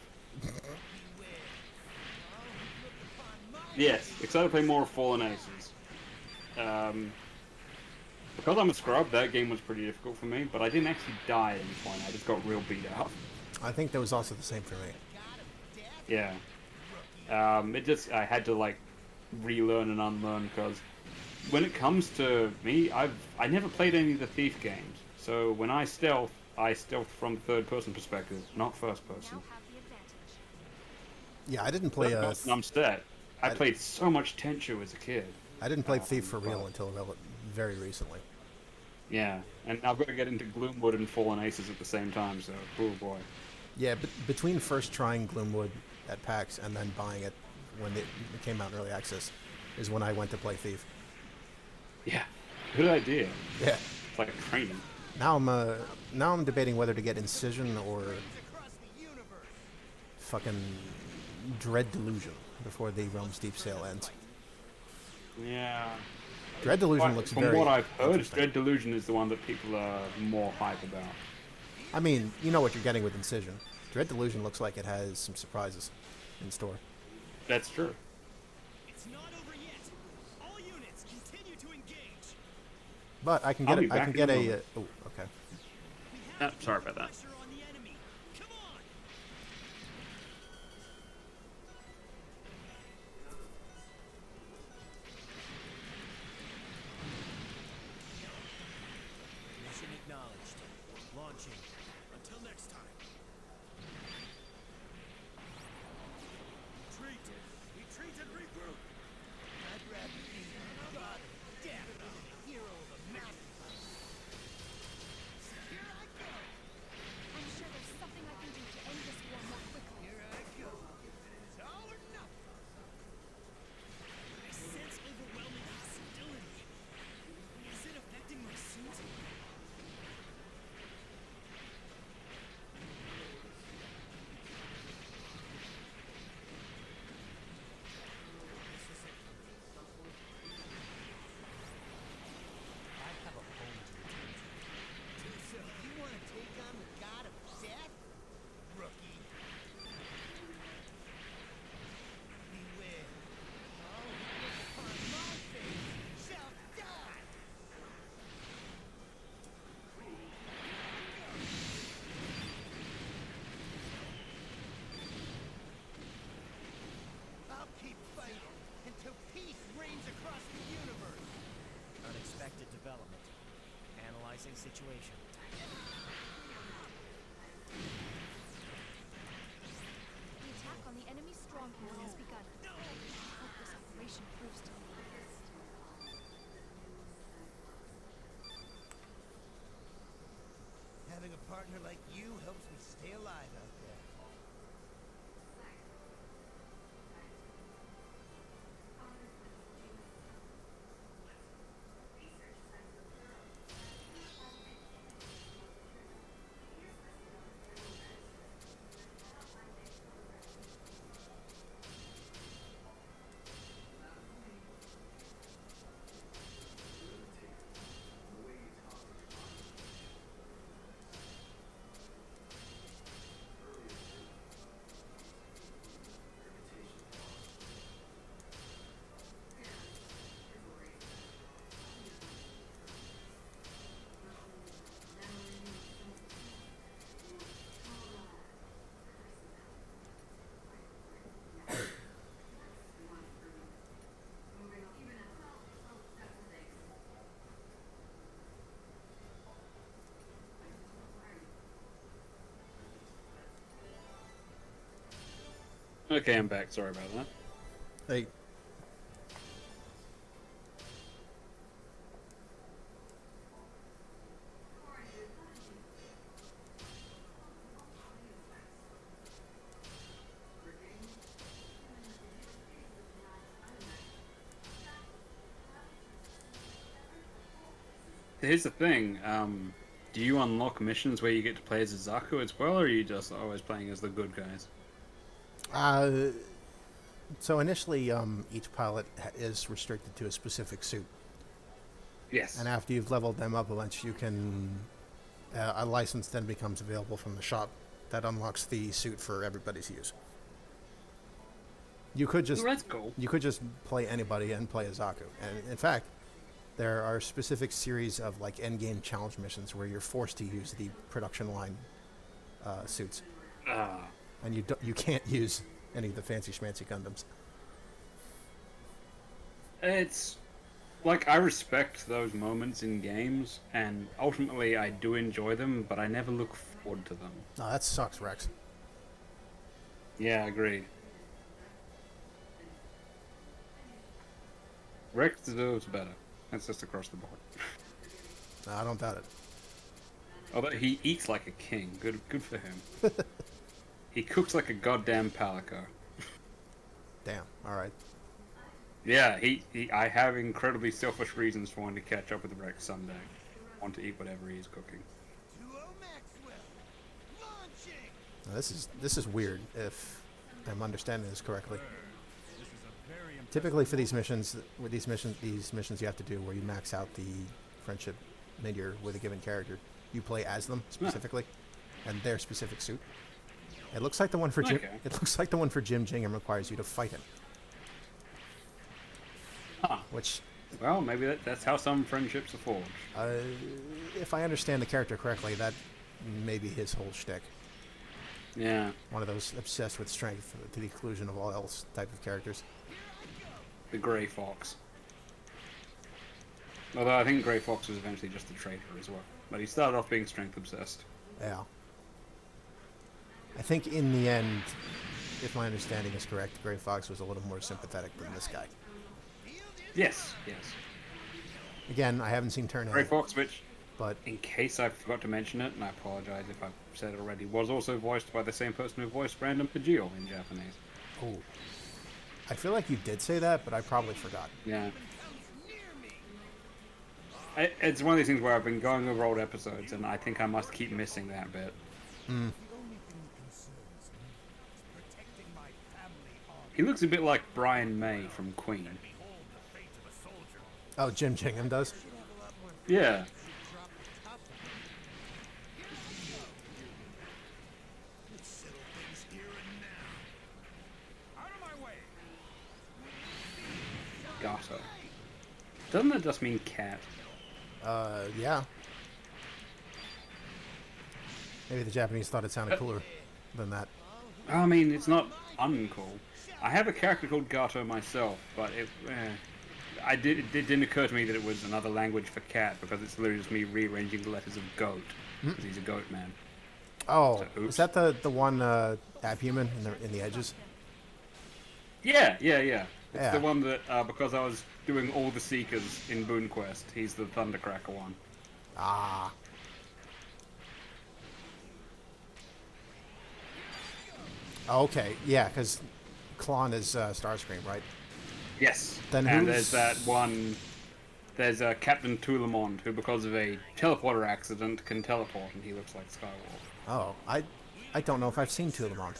Yes, excited to play more of Fallen Aces. Because I'm a scrub, that game was pretty difficult for me, but I didn't actually die at any point. I just got real beat up. I think that was also the same for me. Yeah. I had to like relearn and unlearn, because when it comes to me, I never played any of the Thief games. So when I stealth from third person perspective, not first person. Yeah, I didn't play I'm set. I played so much Tenchu as a kid. I didn't play Thief for real until very recently. Yeah, and I've got to get into Gloomwood and Fallen Aces at the same time, so, oh boy. Yeah, between first trying Gloomwood at PAX and then buying it when it came out in early access is when I went to play Thief. Yeah, good idea. Yeah. It's like a training. Now I'm debating whether to get Incision or fucking Dread Delusion before the Realm's Deep sale ends. Yeah. Dread Delusion looks very From what I've heard, Dread Delusion is the one that people are more hype about. I mean, you know what you're getting with Incision. Dread Delusion looks like it has some surprises in store. That's true. It's not over yet. All units continue to engage. But I can get I can get a oh, okay. Sorry about that. Pressure on the enemy. Come on. Mission acknowledged. Launching. Until next time. Retreat and regroup. I'd rather be God of death than a hero of a mountain. Here I go. menacing situation. The attack on the enemy stronghold has begun. I hope this operation proves to be the best. Having a partner like you helps me stay alive out there. Okay, I'm back. Sorry about that. Hey, Here's the thing. Do you unlock missions where you get to play as a Zaku as well, or are you just always playing as the good guys? so initially, each pilot is restricted to a specific suit, Yes. and after you've leveled them up a bunch, you can a license then becomes available from the shop that unlocks the suit for everybody's use. You could just Oh, that's cool. you could just play anybody and play a Zaku, and in fact, there are specific series of like endgame challenge missions where you're forced to use the production line suits, Ah. and you can't use any of the fancy schmancy Gundams. It's like I respect those moments in games, and ultimately I do enjoy them, but I never look forward to them. No, that sucks, Rex. Yeah, agreed. Rex deserves better. That's just across the board. No, I don't doubt it. Although he eats like a king. Good for him. He cooks like a goddamn palico. Damn. All right. Yeah, I have incredibly selfish reasons for wanting to catch up with Rex someday. I want to eat whatever he's cooking. 2-0 Maxwell. Launching. Now, this is weird. If I'm understanding this correctly. Typically, for these missions, you have to do where you max out the friendship meteor with a given character. You play as them specifically, and their specific suit. It looks like the one for Jim. Okay. It looks like the one for Jim Jingham requires you to fight him. Huh. Which, Well, maybe that's how some friendships are forged. if I understand the character correctly, that may be his whole shtick. Yeah. One of those obsessed with strength to the exclusion of all else type of characters. The Grey Fox. Although I think Grey Fox was eventually just a traitor as well. But he started off being strength obsessed. Yeah. I think in the end, if my understanding is correct, Grey Fox was a little more sympathetic than this guy. Yes. Again, I haven't seen Turn Grey A, Fox, which, but in case I forgot to mention it, and I apologize if I've said it already, was also voiced by the same person who voiced Random Pageo in Japanese. oh, I feel like you did say that, but I probably forgot. Yeah. It's one of these things where I've been going over old episodes, and I think I must keep missing that bit. The only thing that concerns me is protecting my family honor. He looks a bit like Brian May from Queen. Behold the fate of a soldier. Oh, Jim Jingham does? Should have a lot more Yeah. drop the top of it. Here I go. Let's settle things here and now. Out of my way. Gato. Doesn't that just mean cat? Yeah. Maybe the Japanese thought it sounded cooler than that. I mean, it's not uncool. I have a character called Gato myself, but it didn't occur to me that it was another language for cat because it's literally just me rearranging the letters of goat because he's a goat man. Oh, So, oops. is that the one abhuman in the edges? Yeah. It's Yeah. the one that because I was doing all the Seekers in Boon Quest, he's the Thundercracker one. Ah. Okay, yeah, because Klon is Starscream, right? Yes. Then and who's- there's that one. There's Captain Toulamond, who, because of a teleporter accident, can teleport, and he looks like Skywalker. Oh, I don't know if I've seen Toulamont.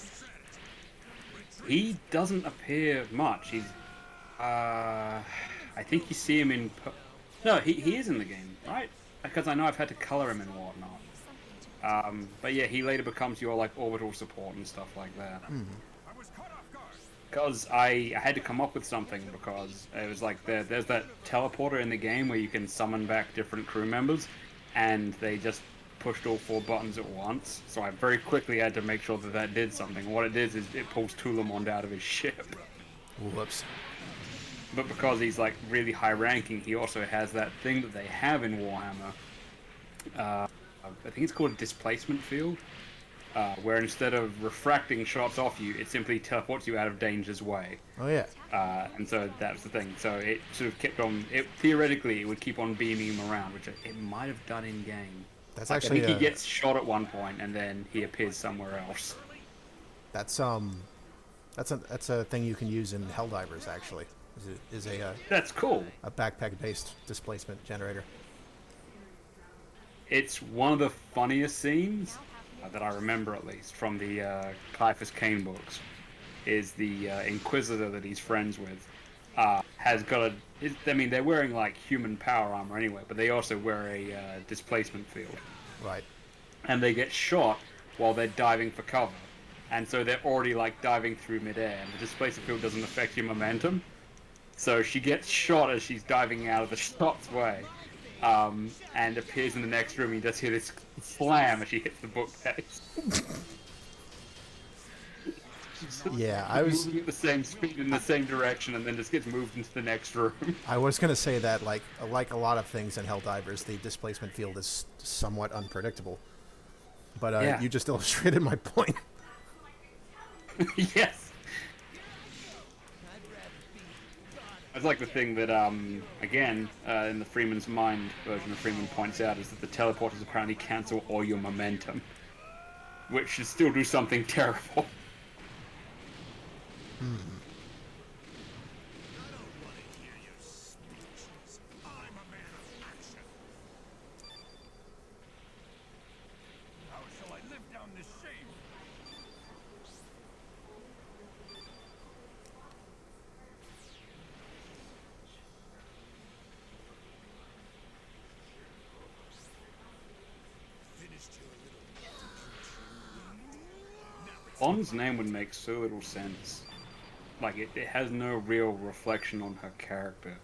He doesn't appear much. He's, I think you see him in. No, he is in the game, right? Because I know I've had to color him and whatnot. But yeah, he later becomes your like orbital support and stuff like that. I was caught off guard. Because I had to come up with something because it was like there's that teleporter in the game where you can summon back different crew members, and they just pushed all 4 buttons at once. So I very quickly had to make sure that did something. What it did is it pulls Toulamond out of his ship. Whoops. But because he's like really high ranking, he also has that thing that they have in Warhammer. I think it's called a displacement field, where instead of refracting shots off you, it simply teleports you out of danger's way. Oh yeah. And so that's the thing. So it sort of kept on. Theoretically, it would keep on beaming him around, which it might have done in game. That's Like, actually I think he gets shot at one point, and then he appears somewhere else. that's a thing you can use in Helldivers actually. Is a That's cool. backpack-based displacement generator. It's one of the funniest scenes that I remember, at least, from the Caiaphas Cain books, is the Inquisitor that he's friends with has got a... I mean, they're wearing, like, human power armor anyway, but they also wear a displacement field. Right. And they get shot while they're diving for cover. And so they're already, like, diving through midair, and the displacement field doesn't affect your momentum. So she gets shot as she's diving out of the shot's way. And appears in the next room. You just hear this slam as she hits the bookcase. Yeah, I was moving at the same speed in the same direction, and then just gets moved into the next room. I was gonna say that like a lot of things in Helldivers, the displacement field is somewhat unpredictable. But Yeah. you just illustrated my point. Yes. It's like the thing that, again, in the Freeman's Mind version of Freeman points out is that the teleporters apparently cancel all your momentum, which should still do something terrible. I don't want to hear your speeches. I'm a man of action. How shall I live down this shame? Finished your little... Bond's name would make so little sense. Like, it has no real reflection on her character.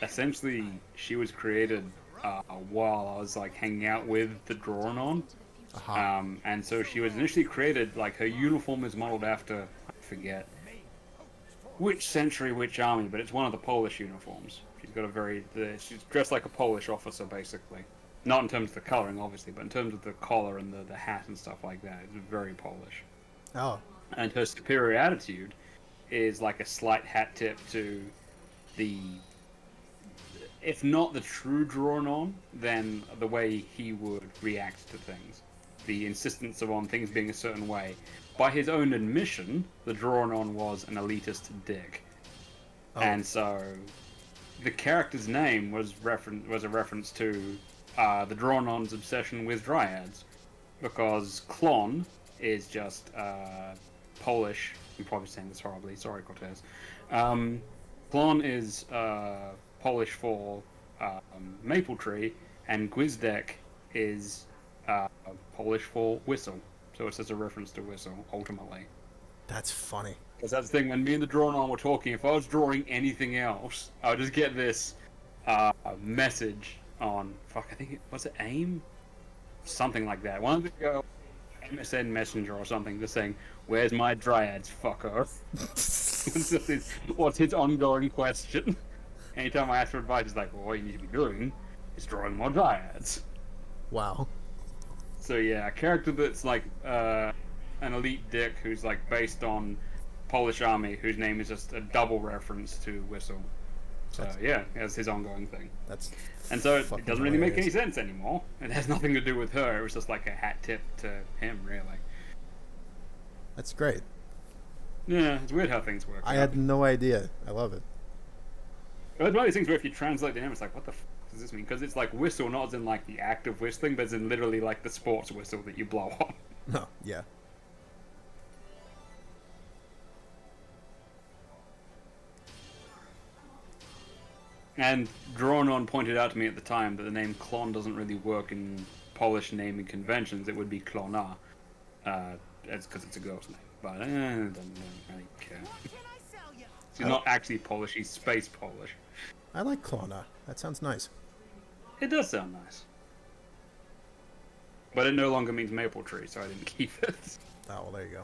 Essentially, she was created while I was, like, hanging out with the Drawn On. Aha. And so she was initially created, like, her uniform is modeled after, I forget which century, which army, but it's one of the Polish uniforms. She's got she's dressed like a Polish officer, basically. Not in terms of the coloring, obviously, but in terms of the collar and the hat and stuff like that. It's very Polish. Oh. And her superior attitude is like a slight hat tip to the... If not the true Drawn On, then the way he would react to things. The insistence on things being a certain way. By his own admission, the Drawn On was an elitist dick. Oh. And so the character's name was a reference to the Drawn On's obsession with dryads. Because Klon is just Polish. I'm probably saying this horribly. Sorry, Cortez. Klon is Polish for maple tree, and Gwizdek is Polish for whistle. So it's just a reference to whistle, ultimately. That's funny. Because that's the thing, when me and the Drawn On were talking, if I was drawing anything else, I would just get this message on, I think was it AIM? Something like that. One of the MSN Messenger or something, just saying, "Where's my dryads, fucker?" What's his ongoing question? Anytime I ask for advice, he's like, well, what you need to be doing is drawing more dryads. Wow. So yeah, a character that's like an elite dick who's like based on Polish army, whose name is just a double reference to Whistle. So yeah, that's his ongoing thing. And so it doesn't really make any sense anymore. It has nothing to do with her. It was just like a hat tip to him, really. That's great. Yeah, it's weird how things work. I had no idea. I love it. It's one of these things where if you translate the name, it's like, what the f does this mean? Because it's like whistle, not as in like the act of whistling, but as in literally like the sports whistle that you blow on. No, yeah. And Drawn pointed out to me at the time that the name Klon doesn't really work in Polish naming conventions. It would be Klona. It's because it's a girl's name. But I don't really care. She's not actually Polish, she's space Polish. I like Klona. That sounds nice. It does sound nice. But it no longer means maple tree, so I didn't keep it. Oh, well, there you go.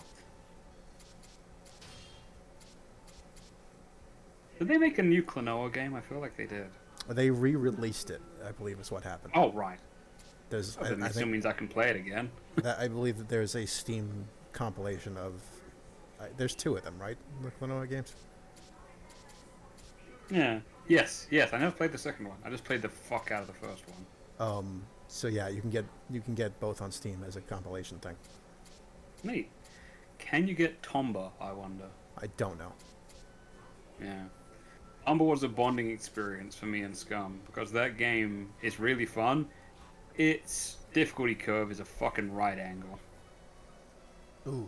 Did they make a new Klonoa game? I feel like they did. They re-released it, I believe is what happened. Oh, right. There's, I assume means I can play it again. I believe that there's a Steam compilation of... there's two of them, right? The Klonoa games? Yeah. Yes. I never played the second one. I just played the fuck out of the first one. So yeah, you can get both on Steam as a compilation thing. Neat. Can you get Tomba, I wonder? I don't know. Yeah. Tomba was a bonding experience for me and Scum, because that game is really fun. Its difficulty curve is a fucking right angle. Ooh.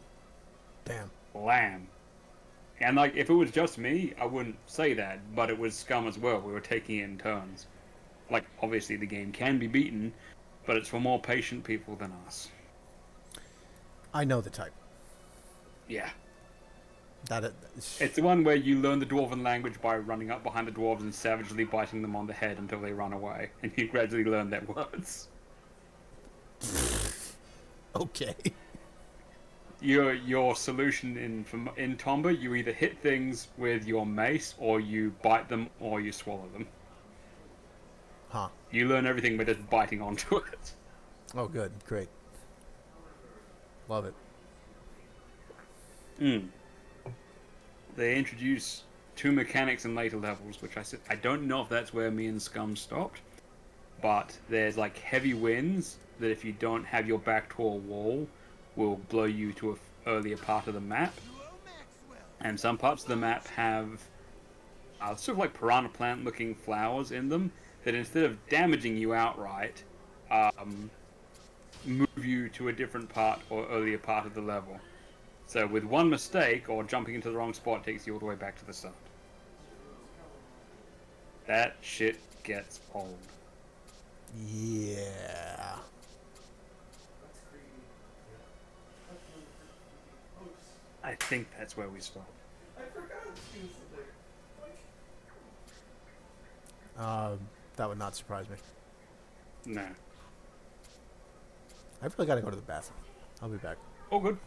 Damn. Lamb. And like, if it was just me, I wouldn't say that, but it was Scum as well. We were taking it in turns. Like, obviously the game can be beaten, but it's for more patient people than us. I know the type. Yeah. It's the one where you learn the Dwarven language by running up behind the Dwarves and savagely biting them on the head until they run away, and you gradually learn their words. Okay. Your solution in Tomba, you either hit things with your mace, or you bite them, or you swallow them. Huh. You learn everything by just biting onto it. Oh, good. Great. Love it. They introduce two mechanics in later levels, which I don't know if that's where me and Scum stopped, but there's like heavy winds that if you don't have your back to a wall will blow you to an earlier part of the map. And some parts of the map have sort of like piranha plant looking flowers in them that instead of damaging you outright, move you to a different part or earlier part of the level. So with one mistake or jumping into the wrong spot takes you all the way back to the start. That shit gets old. Yeah. I think that's where we stopped. That would not surprise me. No. I really got to go to the bathroom. I'll be back. All good.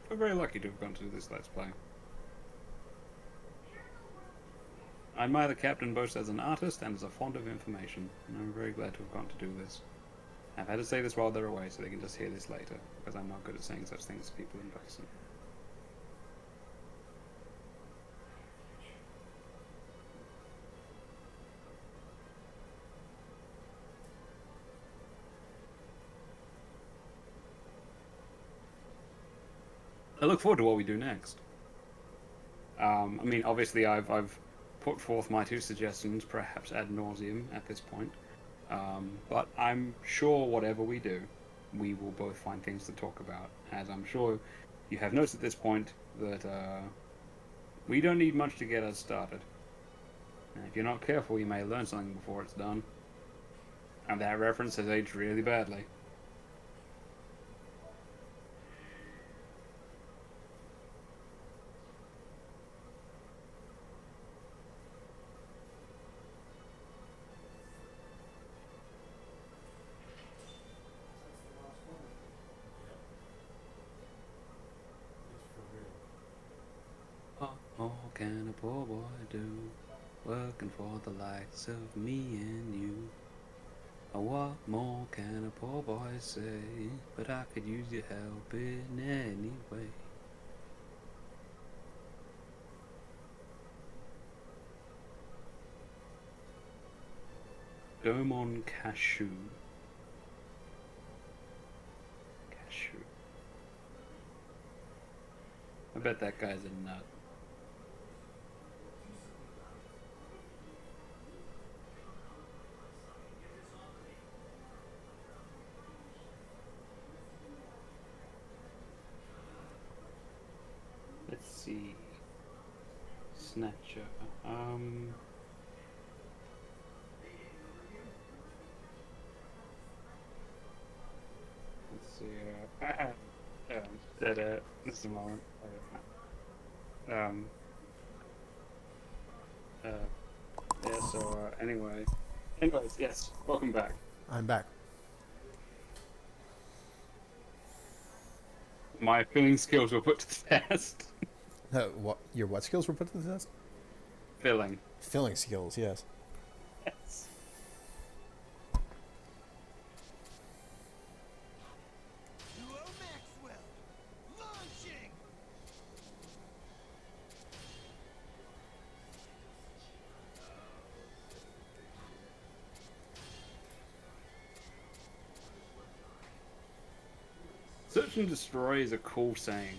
We're very lucky to have gone to do this Let's Play. I admire the captain both as an artist and as a font of information, and I'm very glad to have gone to do this. I've had to say this while they're away so they can just hear this later, because I'm not good at saying such things to people in person. I look forward to what we do next. I mean, obviously, I've put forth my two suggestions, perhaps ad nauseum at this point. But I'm sure whatever we do, we will both find things to talk about. As I'm sure you have noticed at this point that we don't need much to get us started. And if you're not careful, you may learn something before it's done. And that reference has aged really badly. What can a poor boy do, working for the likes of me and you? What more can a poor boy say? But I could use your help in any way. Domon Cashew. Cashew. I bet that guy's a nut. Let's see. Snatcher. Let's see. Just a moment. Yeah. So anyways, yes. Welcome back. I'm back. My filling skills were put to the test. What skills were put to the test? Filling. Filling skills, yes. Yes. Duo Maxwell. Launching. Search and destroy is a cool saying.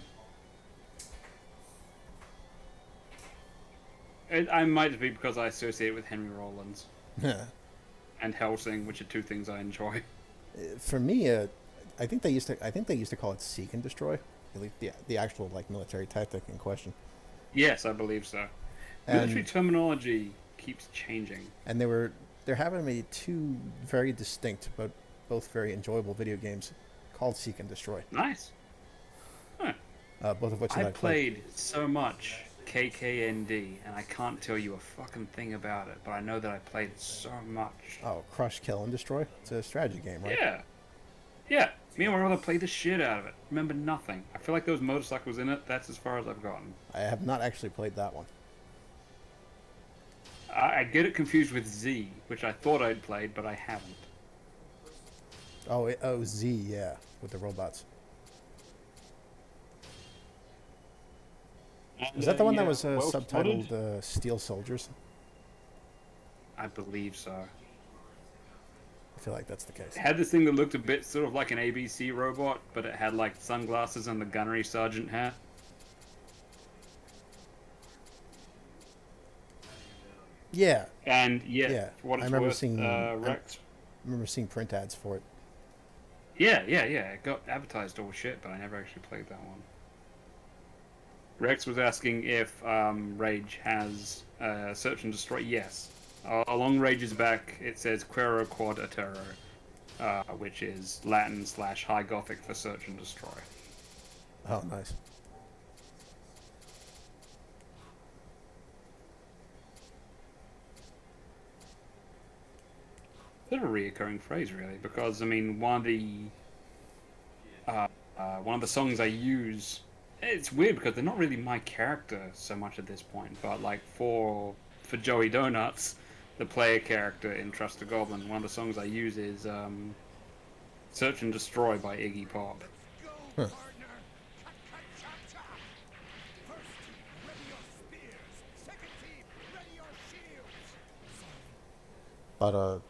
I might just be because I associate it with Henry Rollins and Helsing, which are two things I enjoy. For me, I think they used to call it seek and destroy, at least the actual like military tactic in question. Yes, I believe so. Military terminology keeps changing. And they're having me two very distinct but both very enjoyable video games called Seek and Destroy. Nice. Huh. Both of which I played so much KKND, and I can't tell you a fucking thing about it, but I know that I played it so much. Oh, Crush, Kill, and Destroy? It's a strategy game, right? Yeah. Yeah. Me and my brother played the shit out of it. Remember nothing. I feel like there was motorcycles in it. That's as far as I've gotten. I have not actually played that one. I get it confused with Z, which I thought I'd played, but I haven't. Oh, Z, yeah, with the robots. Is that the one that was subtitled Steel Soldiers? I believe so. I feel like that's the case. It had this thing that looked a bit sort of like an ABC robot, but it had like sunglasses and the gunnery sergeant hat. Yeah. And Yeah. for what I it's remember worth, seeing Rex. I remember seeing print ads for it. Yeah. It got advertised all shit, but I never actually played that one. Rex was asking if Rage has Search and Destroy. Yes. Along Rage's back, it says Quero Quad Atero, which is Latin / High Gothic for Search and Destroy. Oh, nice. Bit of a reoccurring phrase, really, because I mean, one of the songs I use. It's weird because they're not really my character so much at this point, but like for Joey Donuts, the player character in Trust the Goblin, one of the songs I use is Search and Destroy by Iggy Pop. Go, partner. Cut, chop, chop. First team, ready your spears. Second team, ready your shields. But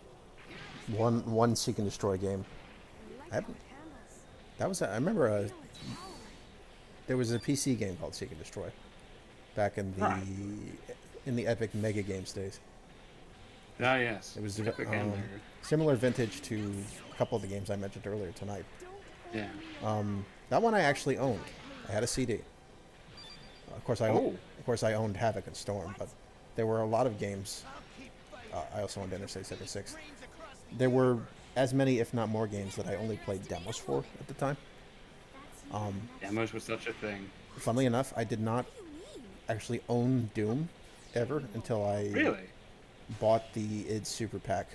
one Seek and Destroy game. I remember there was a PC game called Seek and Destroy back in the Epic Mega Games days. Ah, yes. It was Epic and Mega. similar vintage to a couple of the games I mentioned earlier tonight. Yeah. That one I actually owned. I had a CD. Of course, I owned Havoc and Storm, but there were a lot of games. I also owned Interstate 76. there were as many, if not more, games that I only played demos for at the time. Demos was such a thing. Funnily enough, I did not actually own Doom ever until I Really? bought the id Super Pack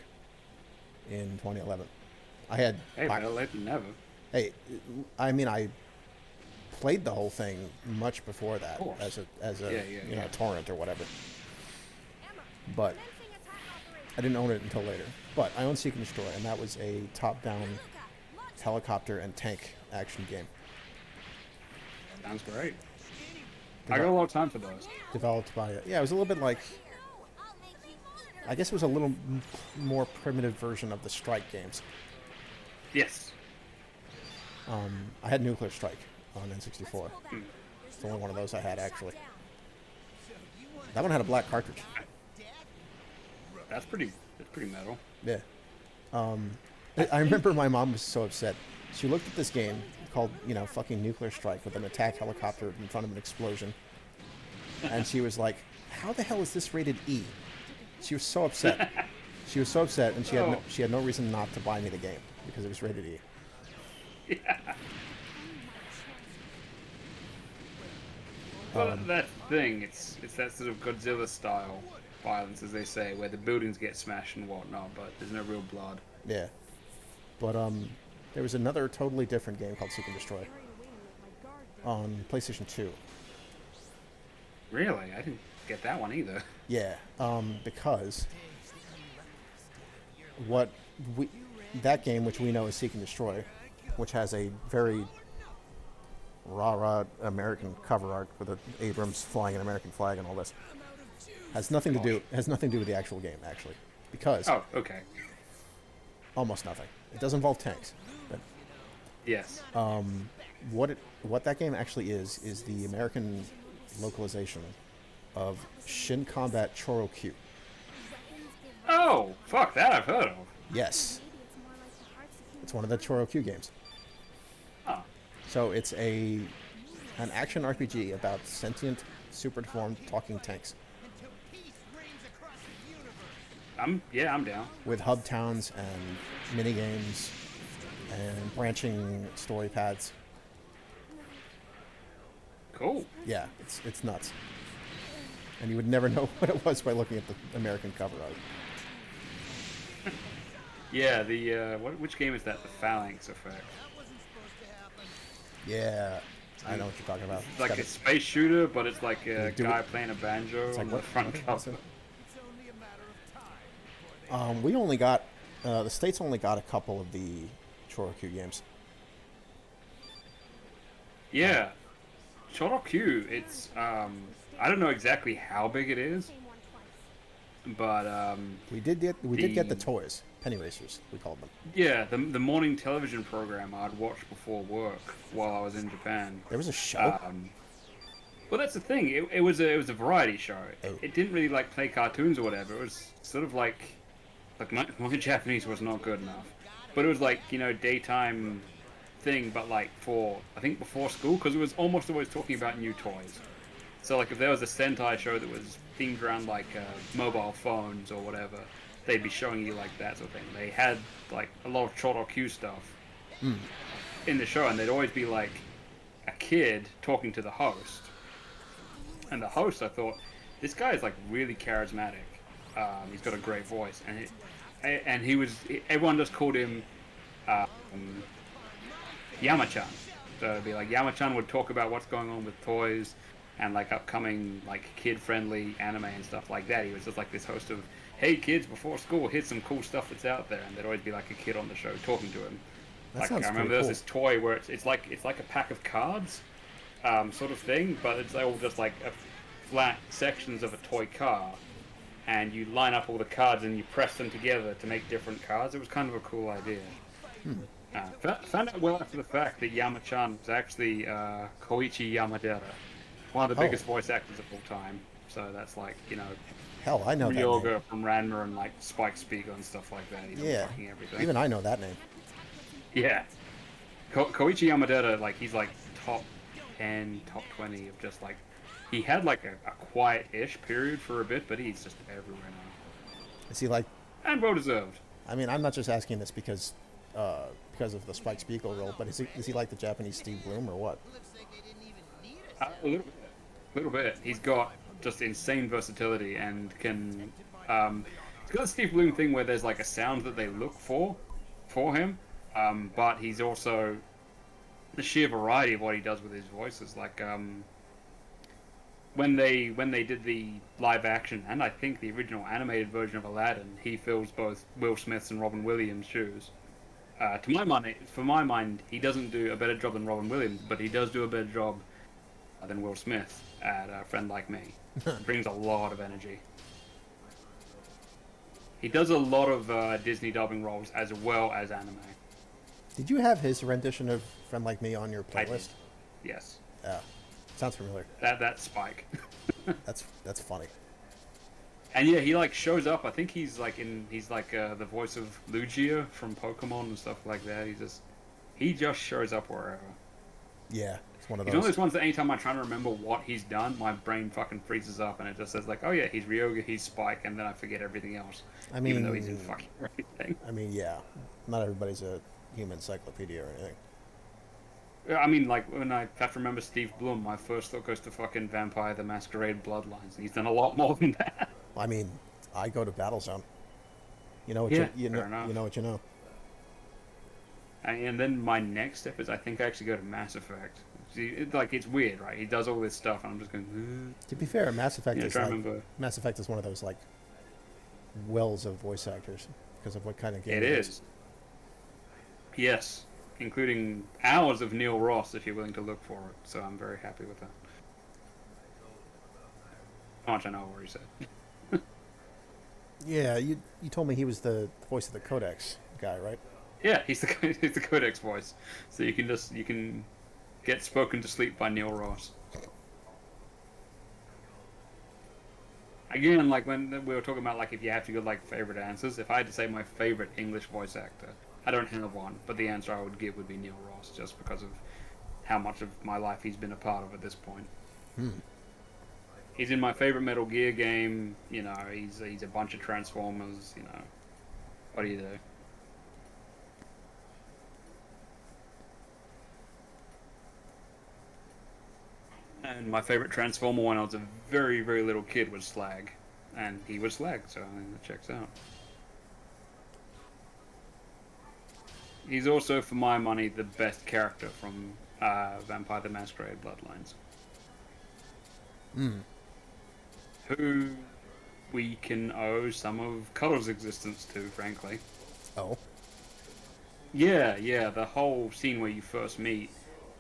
in 2011. I had Hey, better late than never. Hey, I mean, I played the whole thing much before that course. as a Yeah. torrent or whatever. But I didn't own it until later. But I owned Seek and Destroy, and that was a top-down helicopter and tank action game Sounds great. I got a lot of time for those. developed by it was a little bit like, I guess it was a little more primitive version of the Strike games. Yes. I had Nuclear Strike on N64. It's the only one of those I had, actually. That one had a black cartridge. That's pretty metal. Yeah. I remember my mom was so upset. She looked at this game called, fucking Nuclear Strike with an attack helicopter in front of an explosion. And she was like, how the hell is this rated E? She was so upset. She was so upset, and she had no reason not to buy me the game because it was rated E. Yeah. Well, that thing, it's that sort of Godzilla style violence, as they say, where the buildings get smashed and whatnot, but there's no real blood. Yeah. But there was another totally different game called Seek and Destroy on PlayStation 2. Really? I didn't get that one either. Yeah, because that game, which we know as Seek and Destroy, which has a very rah-rah American cover art with Abrams flying an American flag and all this, has nothing to do with the actual game, actually, because Oh, okay. almost nothing. It does involve tanks, but Yes. what that game actually is the American localization of Shin Combat Chorokyu. Oh, fuck, that I've heard of. Yes, it's one of the Chorokyu games. Oh. So it's an action RPG about sentient, super deformed talking tanks I'm down. with hub towns and mini games and branching story paths. Cool. Yeah, it's nuts. And you would never know what it was by looking at the American cover art. Yeah, which game is that? The Phalanx Effect. Yeah, I know what you're talking about. It's like a space shooter, but it's like a do guy it- playing a banjo like on the what- front what is cover. it? We only got the States only got a couple of the Chorokyu games. Yeah. Chorokyu, it's I don't know exactly how big it is, but We did get the The- toys, penny racers, we called them. yeah, the morning television program I'd watch before work while I was in Japan. There was a show. Well, that's the thing. It was a variety show. Oh. It didn't really like play cartoons or whatever. It was sort of like my Japanese was not good enough, but it was like daytime thing, but like I think before school, because it was almost always talking about new toys. So like if there was a Sentai show that was themed around like mobile phones or whatever, they'd be showing you like that sort of thing. They had like a lot of Chorokyu stuff in the show, and they'd always be like a kid talking to the host. And the host, I thought, this guy is like really charismatic. He's got a great voice, and everyone just called him Yama-chan. So it'd be like Yama-chan would talk about what's going on with toys and like upcoming like kid-friendly anime and stuff like that. He was just like this host of, hey kids, before school, here's some cool stuff that's out there, and there'd always be like a kid on the show talking to him. That Like sounds I remember pretty there's cool. this toy where it's like a pack of cards, sort of thing, but it's all just like flat sections of a toy car, and you line up all the cards and you press them together to make different cards. It was kind of a cool idea. Found out well after the fact that Yama-chan was actually Koichi Yamadera, one of the Oh. biggest voice actors of all time. So that's like Hell, I know that name. Ryoga from Ranma and like Spike Spiegel and stuff like that. He's Yeah, fucking everything. even I know that name. Yeah. Koichi Yamadera, like, he's like top 10, top 20 of just like, he had like a quiet-ish period for a bit, but he's just everywhere now. Is he like? And well deserved. I mean, I'm not just asking this because of the Spike Spiegel role, but is he like the Japanese Steve Bloom or what? A little bit. A little bit. He's got just insane versatility and can. He's got the Steve Bloom thing where there's like a sound that they look for him, but he's also the sheer variety of what he does with his voices. Like when they did the live action and I think the original animated version of Aladdin, he fills both Will Smith's and Robin Williams' shoes. For my mind, he doesn't do a better job than Robin Williams, but he does do a better job than Will Smith at A Friend Like Me. Brings a lot of energy. He does a lot of Disney dubbing roles as well as anime. Did you have his rendition of Friend Like Me on your I did. playlist? Yes. Yeah. Sounds familiar. That's Spike. That's funny. And yeah, he like shows up. I think he's like the voice of Lugia from Pokemon and stuff like that. He just shows up wherever. Yeah, it's one of He's those. one of those ones that anytime I try to remember what he's done, my brain fucking freezes up and it just says like, oh yeah, he's Ryoga, he's Spike, and then I forget everything else. I mean, even though he's in fucking everything. I mean, yeah, not everybody's a human encyclopedia or anything. I mean, like, when I have to remember Steve Blum, my first thought goes to fucking Vampire the Masquerade Bloodlines, and he's done a lot more than that. I mean, I go to Battlezone. You know what Yeah, you fair know. enough. You know what you know. And then my next step is I think I actually go to Mass Effect. See, it's weird, right? He does all this stuff, and I'm just going, To be fair, Mass Effect Yeah, is try like to remember. Mass Effect is one of those like wells of voice actors because of what kind of game It is. Yes, including hours of Neil Ross if you're willing to look for it. So I'm very happy with that. How much I know what he said. Yeah, you told me he was the voice of the Codex guy, right? Yeah, he's the Codex voice, so you can get spoken to sleep by Neil Ross. Again, like when we were talking about like if you have to go like favorite answers, if I had to say my favorite English voice actor, I don't have one, but the answer I would give would be Neil Ross, just because of how much of my life he's been a part of at this point. He's in my favorite Metal Gear game. You know, he's a bunch of Transformers. You know, what do you do? And my favorite Transformer when I was a very, very little kid was Slag. And he was Slag, so I think that checks out. He's also, for my money, the best character from Vampire the Masquerade Bloodlines. Who we can owe some of Cuddle's existence to, frankly. Oh, Yeah, the whole scene where you first meet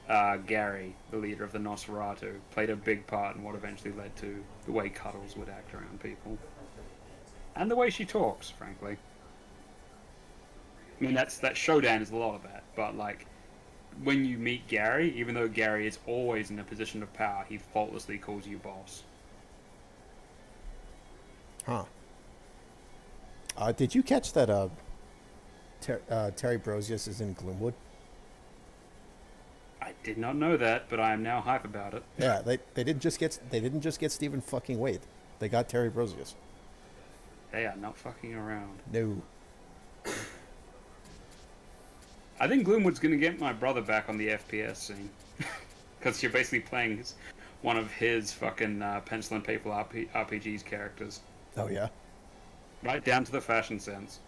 Gary, the leader of the Nosferatu, played a big part in what eventually led to the way Cuddles would act around people. And the way she talks, frankly. I mean, that showdown is a lot of that, but like, when you meet Gary, even though Gary is always in a position of power, he faultlessly calls you boss. huh. Did you catch that? Terry Brosius is in Gloomwood. I did not know that, but I am now hype about it. Yeah, they didn't just get Stephen fucking Wade. They got Terry Brosius. They are not fucking around. No. I think Gloomwood's gonna get my brother back on the FPS scene. Because you're basically playing one of his fucking pencil and paper RPGs characters. Oh yeah. Right down to the fashion sense.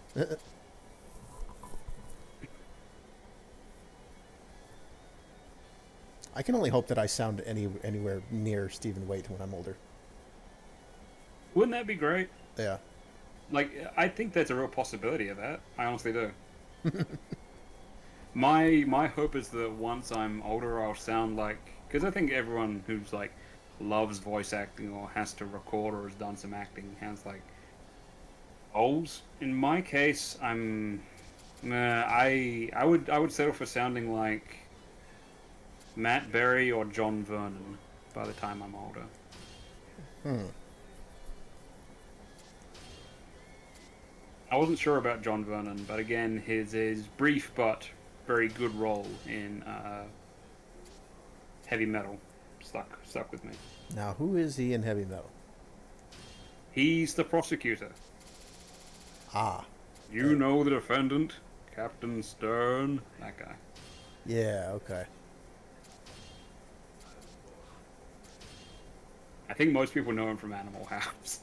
I can only hope that I sound anywhere near Stephen Waite when I'm older. Wouldn't that be great? Yeah. Like, I think there's a real possibility of that. I honestly do. My hope is that once I'm older, I'll sound like... Because I think everyone who's, like, loves voice acting or has to record or has done some acting has, like, goals. In my case, I would settle for sounding like Matt Berry or John Vernon by the time I'm older. I wasn't sure about John Vernon, but again, his brief but very good role in Heavy Metal stuck with me. Now, who is he in Heavy Metal? He's the prosecutor. Ah. You know the defendant, Captain Stern, that guy. Yeah, okay. I think most people know him from Animal House.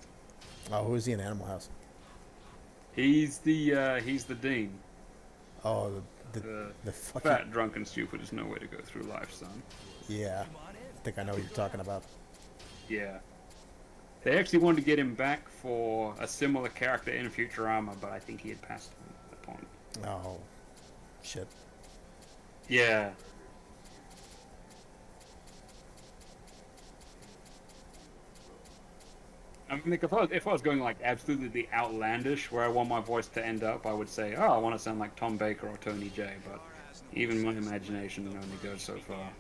Oh, who is he in Animal House? He's the dean. Oh, the The fucking... fat, drunk, and stupid is no way to go through life, son. Yeah, I think I know what you're talking about. Yeah. They actually wanted to get him back for a similar character in Futurama, but I think he had passed on at that point. Oh, shit. Yeah. I mean, if I was going like absolutely the outlandish, where I want my voice to end up, I would say, oh, I want to sound like Tom Baker or Tony J, but even my imagination only goes so far.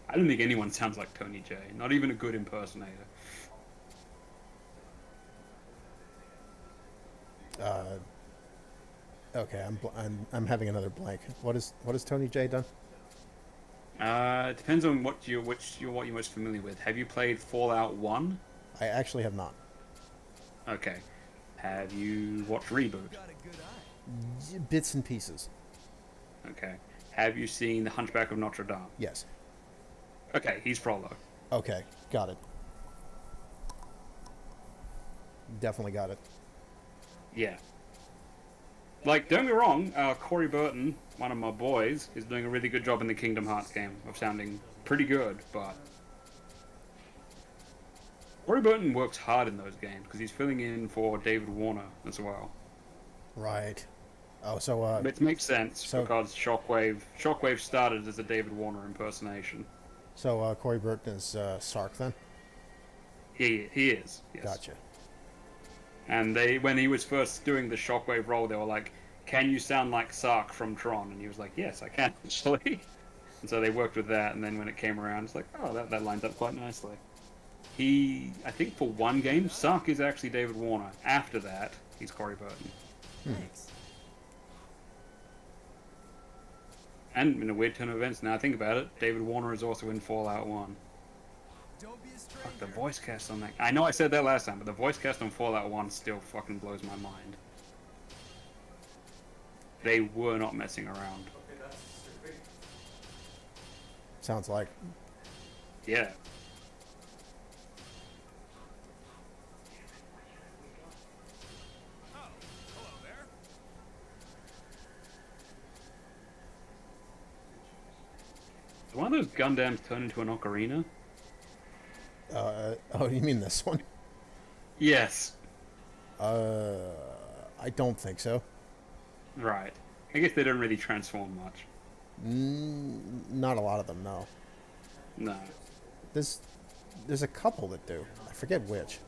I don't think anyone sounds like Tony J, not even a good impersonator. Okay, I'm having another blank. What is Tony J done? It depends on what you're most familiar with. Have you played Fallout 1? I actually have not. Okay. Have you watched Reboot? Bits and pieces. Okay. Have you seen The Hunchback of Notre Dame? Yes. Okay, he's Frollo. Okay, got it. Definitely got it. Yeah. Like, don't get me wrong, Corey Burton, one of my boys, is doing a really good job in the Kingdom Hearts game of sounding pretty good, but Corey Burton works hard in those games because he's filling in for David Warner as well. Right. Oh, so It makes sense so- because Shockwave started as a David Warner impersonation. so Corey Burton is Sark then? He is. Yes. Gotcha. And when he was first doing the Shockwave role, they were like, "Can you sound like Sark from Tron?" And he was like, "Yes, I can actually." And so they worked with that, and then when it came around, it's like, "Oh, that lines up quite nicely." I think for one game, Sark is actually David Warner. After that, he's Corey Burton. Thanks. And in a weird turn of events, now I think about it, David Warner is also in Fallout 1. Don't be a stranger. Fuck, the voice cast on that... I know I said that last time, but the voice cast on Fallout 1 still fucking blows my mind. They were not messing around. Sounds like. Yeah. Oh, hello there. Did one of those Gundams turn into an ocarina? Oh, you mean this one? Yes. I don't think so. Right. I guess they don't really transform much. Not a lot of them, no. No. There's a couple that do. I forget which.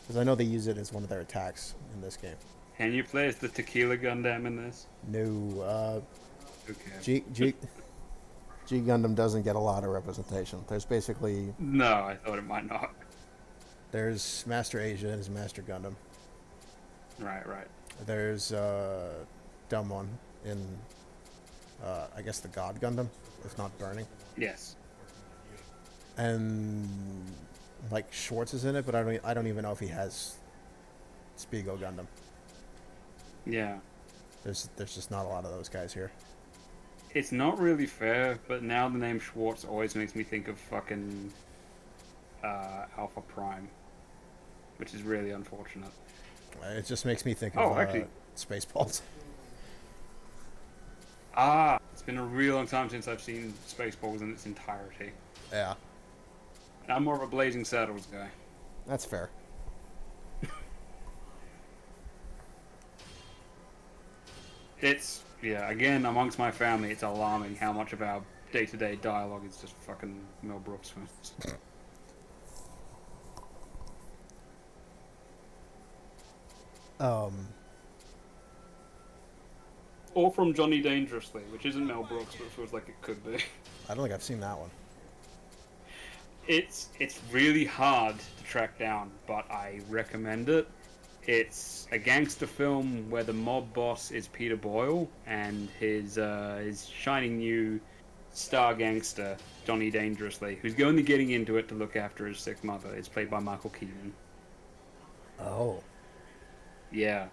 Because I know they use it as one of their attacks in this game. Can you play as the Tequila Gundam in this? No, Okay. G Gundam doesn't get a lot of representation. There's basically No, I thought it might not. there's Master Asia and his Master Gundam. Right, right. There's dumb one in I guess the God Gundam, if not Burning. Yes. And like Schwartz is in it, but I don't even know if he has Spiegel Gundam. Yeah. There's just not a lot of those guys here. It's not really fair, but now the name Schwartz always makes me think of fucking Alpha Prime, which is really unfortunate. It just makes me think Oh, of actually- Spaceballs. Ah, it's been a real long time since I've seen Spaceballs in its entirety. Yeah, I'm more of a Blazing Saddles guy. that's fair. It's, yeah, again, amongst my family, it's alarming how much of our day-to-day dialogue is just fucking Mel Brooks films. Or from Johnny Dangerously, which isn't Mel Brooks, but feels like it could be. I don't think I've seen that one. It's really hard to track down, but I recommend it. It's a gangster film where the mob boss is Peter Boyle and his shining new star gangster Johnny Dangerously, who's only getting into it to look after his sick mother. It's played by Michael Keaton. Oh. Yeah.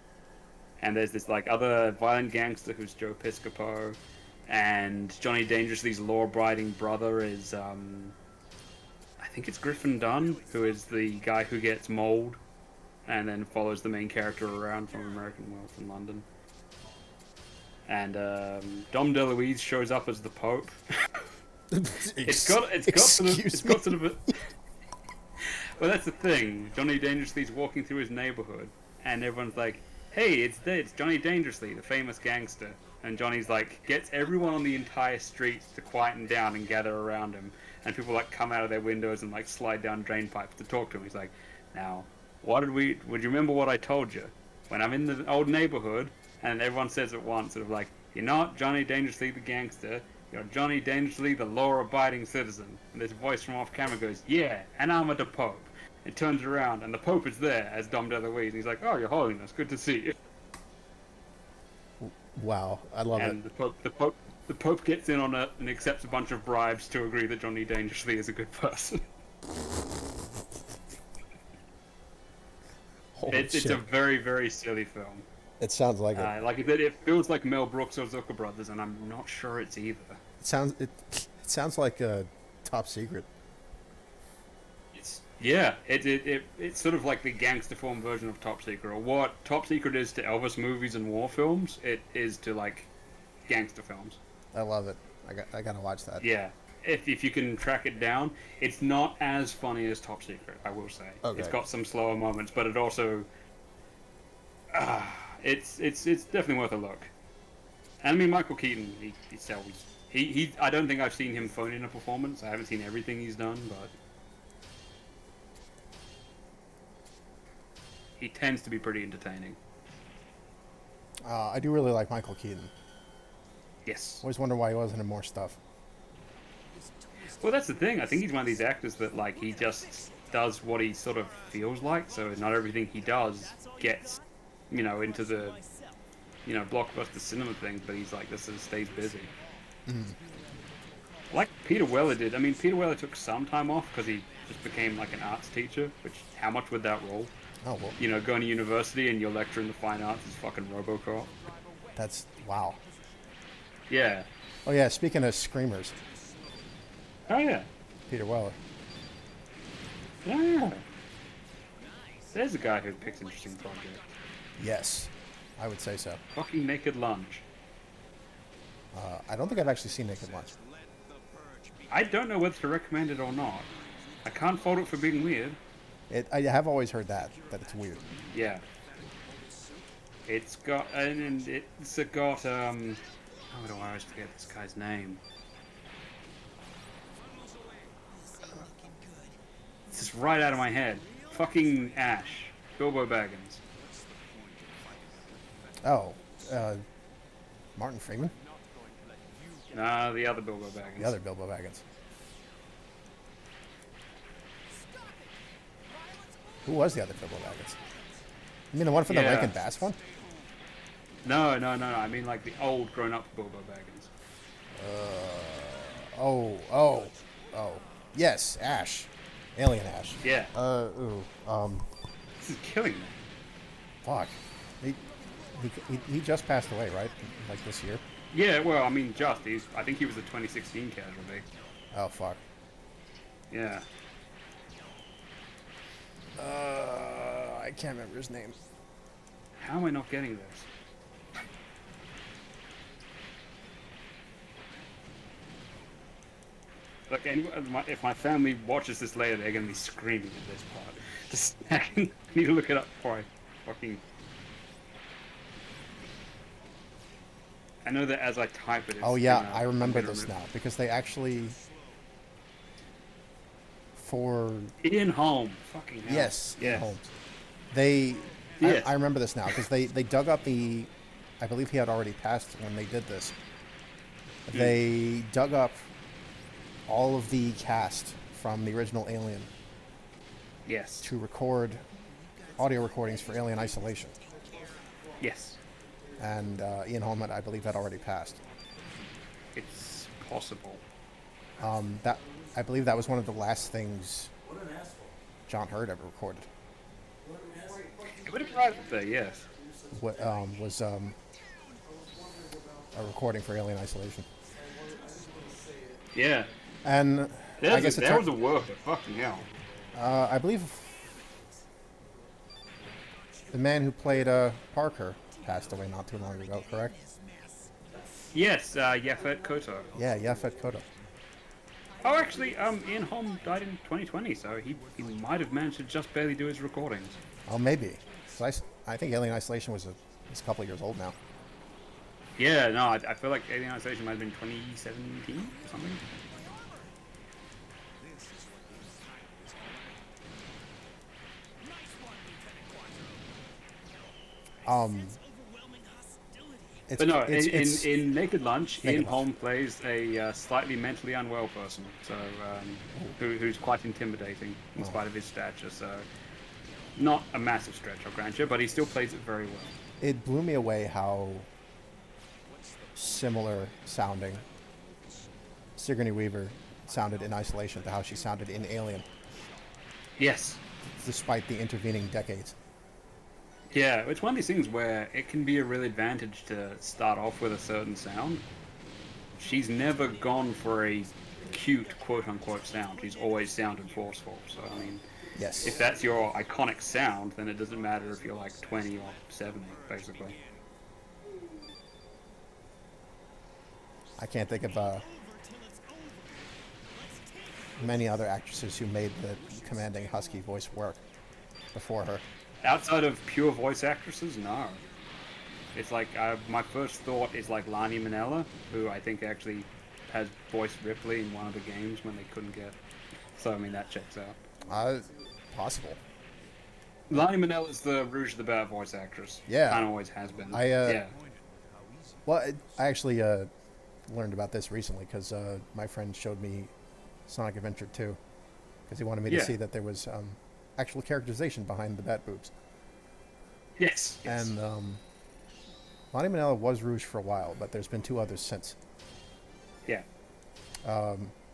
And there's this like other violent gangster who's Joe Piscopo, and Johnny Dangerously's law-abiding brother is I think it's Griffin Dunn, who is the guy who gets mauled and then follows the main character around from American Wealth in London. And Dom DeLuise shows up as the Pope. It's got sort of a... Well, that's the thing. Johnny Dangerously's walking through his neighborhood, and everyone's like, "Hey, it's Johnny Dangerously, the famous gangster." And Johnny's like, gets everyone on the entire street to quieten down and gather around him. And people like come out of their windows and like slide down drain pipes to talk to him. He's like, "Now, would you remember what I told you? When I'm in the old neighborhood," and everyone says at once, sort of like, "You're not Johnny Dangerously the gangster. You're Johnny Dangerously the law-abiding citizen." And this voice from off camera goes, "Yeah, and I'm the Pope." It turns around, and the Pope is there as Dom DeLuise. And he's like, "Oh, Your Holiness, good to see you." Wow, I love And it. the Pope gets in on it and accepts a bunch of bribes to agree that Johnny Dangerously is a good person. Holy It's shit. a very, very silly film. It sounds like it. Like I said, it feels like Mel Brooks or Zucker Brothers, and I'm not sure it's either. It sounds like Top Secret. It's sort of like the gangster film version of Top Secret, or what Top Secret is to Elvis movies and war films. It is to like gangster films. I love it. I gotta watch that. Yeah, if you can track it down, it's not as funny as Top Secret, I will say. Okay. It's got some slower moments, but it also, it's definitely worth a look. And I mean, Michael Keaton, he sells. I don't think I've seen him phone in a performance. I haven't seen everything he's done, but he tends to be pretty entertaining. I do really like Michael Keaton. Yes. Always wonder why he wasn't in more stuff. Well, that's the thing. I think he's one of these actors that, like, he just does what he sort of feels like, so not everything he does gets, into the, blockbuster cinema thing, but he's like, stays busy. Like Peter Weller did. I mean, Peter Weller took some time off because he just became, like, an arts teacher, which, how much would that roll? Oh, well. Going to university and your lecture in the fine arts is fucking RoboCop. That's, wow. Yeah. Oh, yeah, speaking of screamers, Oh, yeah. Peter Weller. Yeah. There's a guy who picks interesting projects. Yes, I would say so. Fucking Naked Lunch. I don't think I've actually seen Naked Lunch. I don't know whether to recommend it or not. I can't fault it for being weird. I have always heard that it's weird. Yeah. It's got, and it's got, oh, do I always forget this guy's name? It's just right out of my head. Fucking Ash. Bilbo Baggins. Oh, Martin Freeman? Nah, the other Bilbo Baggins. The other Bilbo Baggins. Who was the other Bilbo Baggins? You mean the one from the Yeah. Rankin Bass one? No. I mean, like, the old grown-up Bilbo Baggins. Oh. Yes, Ash. Alien Ash. Yeah. This This is killing me. fuck. He just passed away, right? Like this year? Yeah, well, I mean, I think he was a 2016 casualty. Oh, fuck. Yeah. I can't remember his name. How am I not getting this? Like, if my family watches this later, they're gonna be screaming at this part. Just, I need to look it up before I fucking... I know that as I type it, it's Oh, yeah, gonna- I remember I'm gonna this remember. now. Because they actually... For... Ian Holm. Fucking hell. Yes, Yes. Holmes. They... Yes. I remember this now. Because they dug up the... I believe he had already passed when they did this. They dug up all of the cast from the original Alien Yes. to record audio recordings for Alien Isolation. Yes. And Ian Holm, I believe, had already passed. It's possible. I believe that was one of the last things John Hurt ever recorded. It would have arrived there, yes. Was a recording for Alien Isolation. Yeah. And I guess That was a worker. Fucking hell. I believe the man who played Parker passed away not too long ago, correct? Yes, Yaphet Kotto. Yeah, Yaphet Kotto. Oh, actually, Ian Holm died in 2020, so he might have managed to just barely do his recordings. Oh, maybe. So I think Alien Isolation was a couple of years old now. Yeah, no, I feel like Alien Isolation might have been 2017 or something. It's, But no, it's in Naked Lunch, Ian Lunch. Holm plays a slightly mentally unwell person, so who's quite intimidating in spite of his stature. So not a massive stretch, I'll grant you, but he still plays it very well. It blew me away how similar sounding Sigourney Weaver sounded in Isolation to how she sounded in Alien, Yes. despite the intervening decades. Yeah, it's one of these things where it can be a real advantage to start off with a certain sound. She's never gone for a cute quote-unquote sound. She's always sounded forceful. So, I mean, Yes. if that's your iconic sound, then it doesn't matter if you're like 20 or 70, basically. I can't think of many other actresses who made the commanding husky voice work before her. Outside of pure voice actresses, no. It's like, my first thought is like Lani Minella, who I think actually has voiced Ripley in one of the games when they couldn't get. So, I mean, that checks out. Possible. Lani Minella's the Rouge of the Bat voice actress. Yeah. Kind of always has been. Yeah. Well, I actually learned about this recently because my friend showed me Sonic Adventure 2 because he wanted me to Yeah. see that there was actual characterization behind the bat boobs. Yes. And Lani Minella was Rouge for a while, but there's been two others since. Yeah.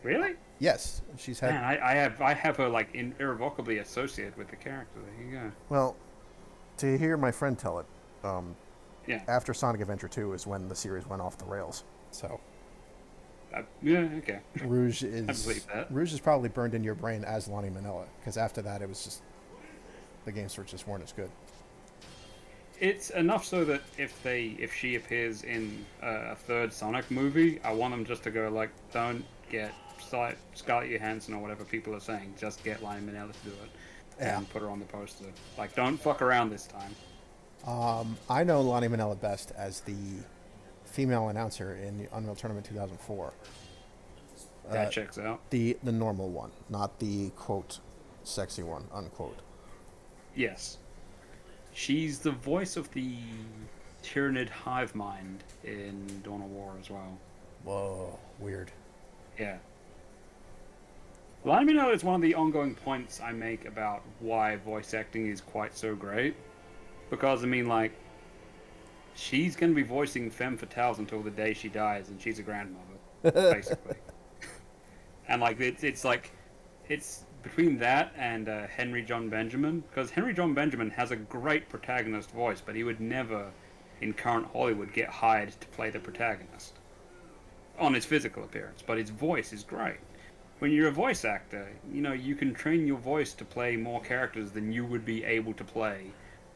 Really? Yes, she's had. Man, I have her like irrevocably associated with the character. There you go. Well, to hear my friend tell it, Yeah. after Sonic Adventure 2 is when the series went off the rails. So Yeah. Okay. Rouge I believe that. Rouge is probably burned in your brain as Lani Minella because after that it was just the games just weren't as good. It's enough so that if she appears in a third Sonic movie, I want them just to go like, don't get Scarlett Johansson or whatever people are saying, just get Lani Minella to do it and put her on the poster. Like, don't fuck around this time. I know Lani Minella best as the female announcer in the Unreal Tournament 2004. That checks out. The normal one, not the quote sexy one unquote. Yes. She's the voice of the Tyranid hive mind in Dawn of War as well. Whoa, weird. Yeah. Let me know is one of the ongoing points I make about why voice acting is quite so great. Because, I mean, like, she's going to be voicing femme fatales until the day she dies, and she's a grandmother, basically. And, like, it's between that and Henry John Benjamin, because Henry John Benjamin has a great protagonist voice, but he would never, in current Hollywood, get hired to play the protagonist on his physical appearance, but his voice is great. When you're a voice actor, you know, you can train your voice to play more characters than you would be able to play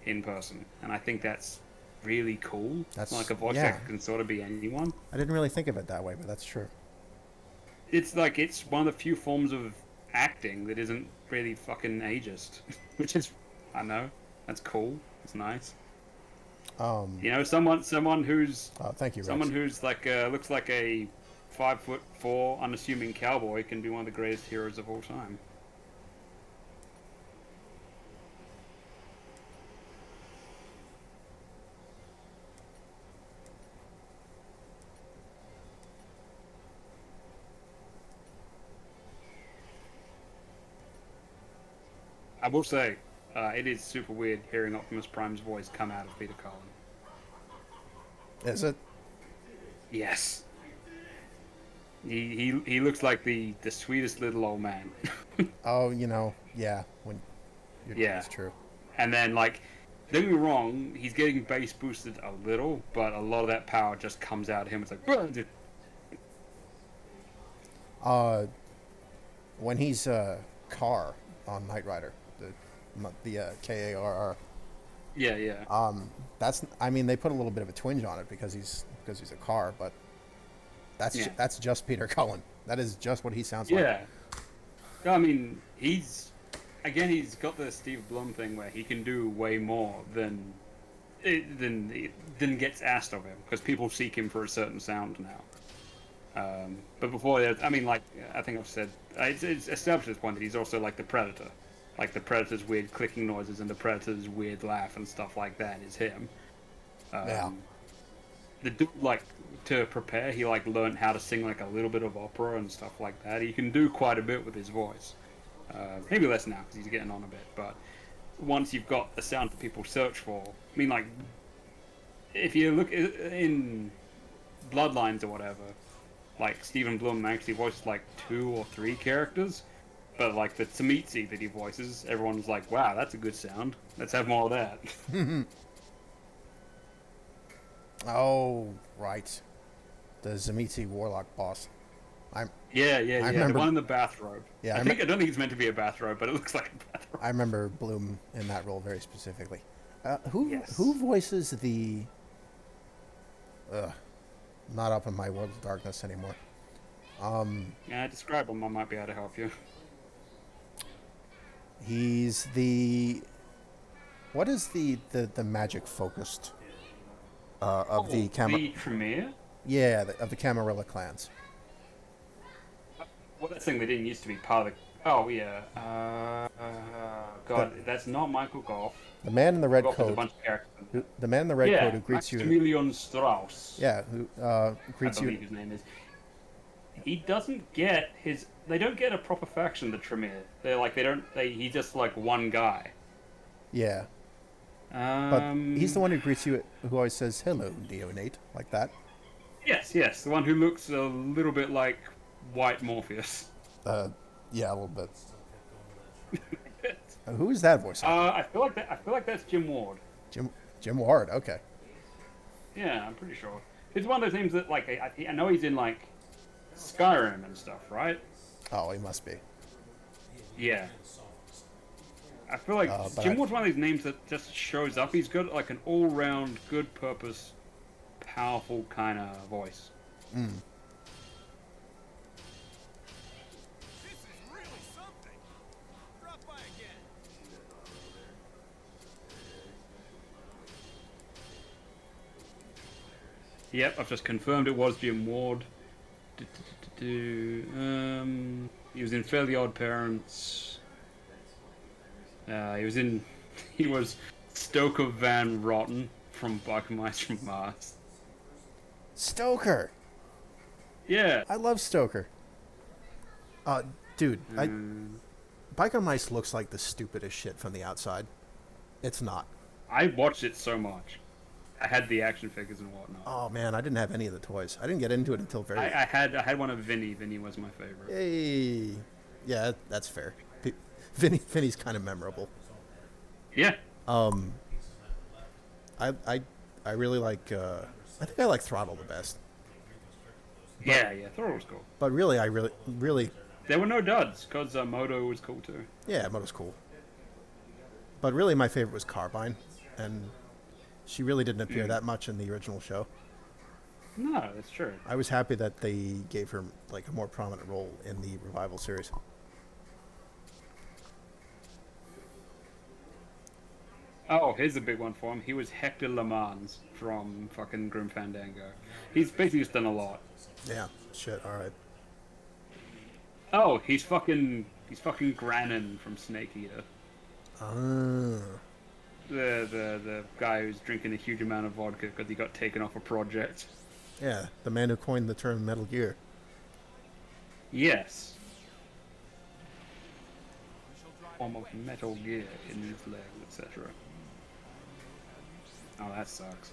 in person, and I think that's really cool. That's like a voice actor can sort of be anyone. I didn't really think of it that way, but that's true. It's like, it's one of the few forms of acting that isn't really fucking ageist, which is, I know, that's cool. It's nice. You know, someone who's thank you, Rex. someone who's like looks like a 5'4" unassuming cowboy can be one of the greatest heroes of all time. I will say, it is super weird hearing Optimus Prime's voice come out of Peter Cullen. Is it? Yes. He looks like the sweetest little old man. Oh, you know, yeah. Yeah, it's true. And then, like, don't get me wrong, he's getting bass boosted a little, but a lot of that power just comes out of him. It's like, "Bruh." When he's Carr on Knight Rider, the Karr. Yeah. That's, I mean, they put a little bit of a twinge on it because he's a Carr, but that's just Peter Cullen. That is just what he sounds like. Yeah. I mean, he's got the Steve Blum thing where he can do way more than gets asked of him, because people seek him for a certain sound now. But before that, I mean, like, I think I've said, it's established at this point that he's also like the Predator. Like, the Predator's weird clicking noises and the Predator's weird laugh and stuff like that is him. Yeah. The dude, like, to prepare, he, like, learned how to sing, like, a little bit of opera and stuff like that. He can do quite a bit with his voice. Maybe less now, because he's getting on a bit, but once you've got the sound that people search for, I mean, like, if you look in Bloodlines or whatever, like, Stephen Blum actually voices, like, 2 or 3 characters, but, like, the Tsamitsi that he voices, everyone's like, wow, that's a good sound. Let's have more of that. Oh, right. The Tsamitsi Warlock boss. Yeah. remember, The one in the bathrobe. Yeah, I don't think it's meant to be a bathrobe, but it looks like a bathrobe. I remember Bloom in that role very specifically. Yes. Who voices the... not up in my World of Darkness anymore. Yeah, describe him. I might be able to help you. He's the... What is the magic focused of the The Tremere? Yeah, of the Camarilla clans. Well, that's the thing, they didn't used to be part of the... Oh, yeah. God, that's not Michael Goff. The man in the red Goff is a coat. bunch of characters. The man in the red coat who greets you. Maximilian Strauss. Yeah, who greets I believe you. his name is. He doesn't get his... They don't get a proper faction, the Tremere. They're like, he's just like one guy. Yeah. But he's the one who greets you, who always says, "Hello, neonate," like that. Yes, the one who looks a little bit like White Morpheus. Yeah, a little bit. Who is that voice? I feel like that's Jim Ward. Jim Ward. Okay. Yeah, I'm pretty sure. It's one of those names that, like, I know he's in, like, Skyrim and stuff, right? Oh, he must be. Yeah. I feel like Jim Ward's one of these names that just shows up. He's got, like, an all-round, good-purpose, powerful kind of voice. Mm. This is really something. Drop by again. Yep, I've just confirmed it was Jim Ward. He was in Fairly Odd Parents. He was Stoker Van Rotten from Biker Mice from Mars. Stoker. Yeah. I love Stoker. Dude, Biker Mice looks like the stupidest shit from the outside. It's not. I watched it so much. I had the action figures and whatnot. Oh man, I didn't have any of the toys. I didn't get into it until very. I had one of Vinny. Vinny was my favorite. Hey, yeah, that's fair. Vinny's kind of memorable. Yeah. I really like. I think I like Throttle the best. Yeah. Throttle was cool. But really, I really. There were no duds because Moto was cool too. Yeah, Moto's cool. But really, my favorite was Carbine, and she really didn't appear that much in the original show. No, that's true. I was happy that they gave her like a more prominent role in the revival series. Oh, here's a big one for him. He was Hector LeMans from fucking Grim Fandango. He's basically just done a lot. Yeah. Shit. All right. Oh, he's fucking Granin from Snake Eater. The guy who's drinking a huge amount of vodka because he got taken off a project. Yeah, the man who coined the term Metal Gear. Yes. Form of Metal Gear in his leg, etc. Oh, that sucks.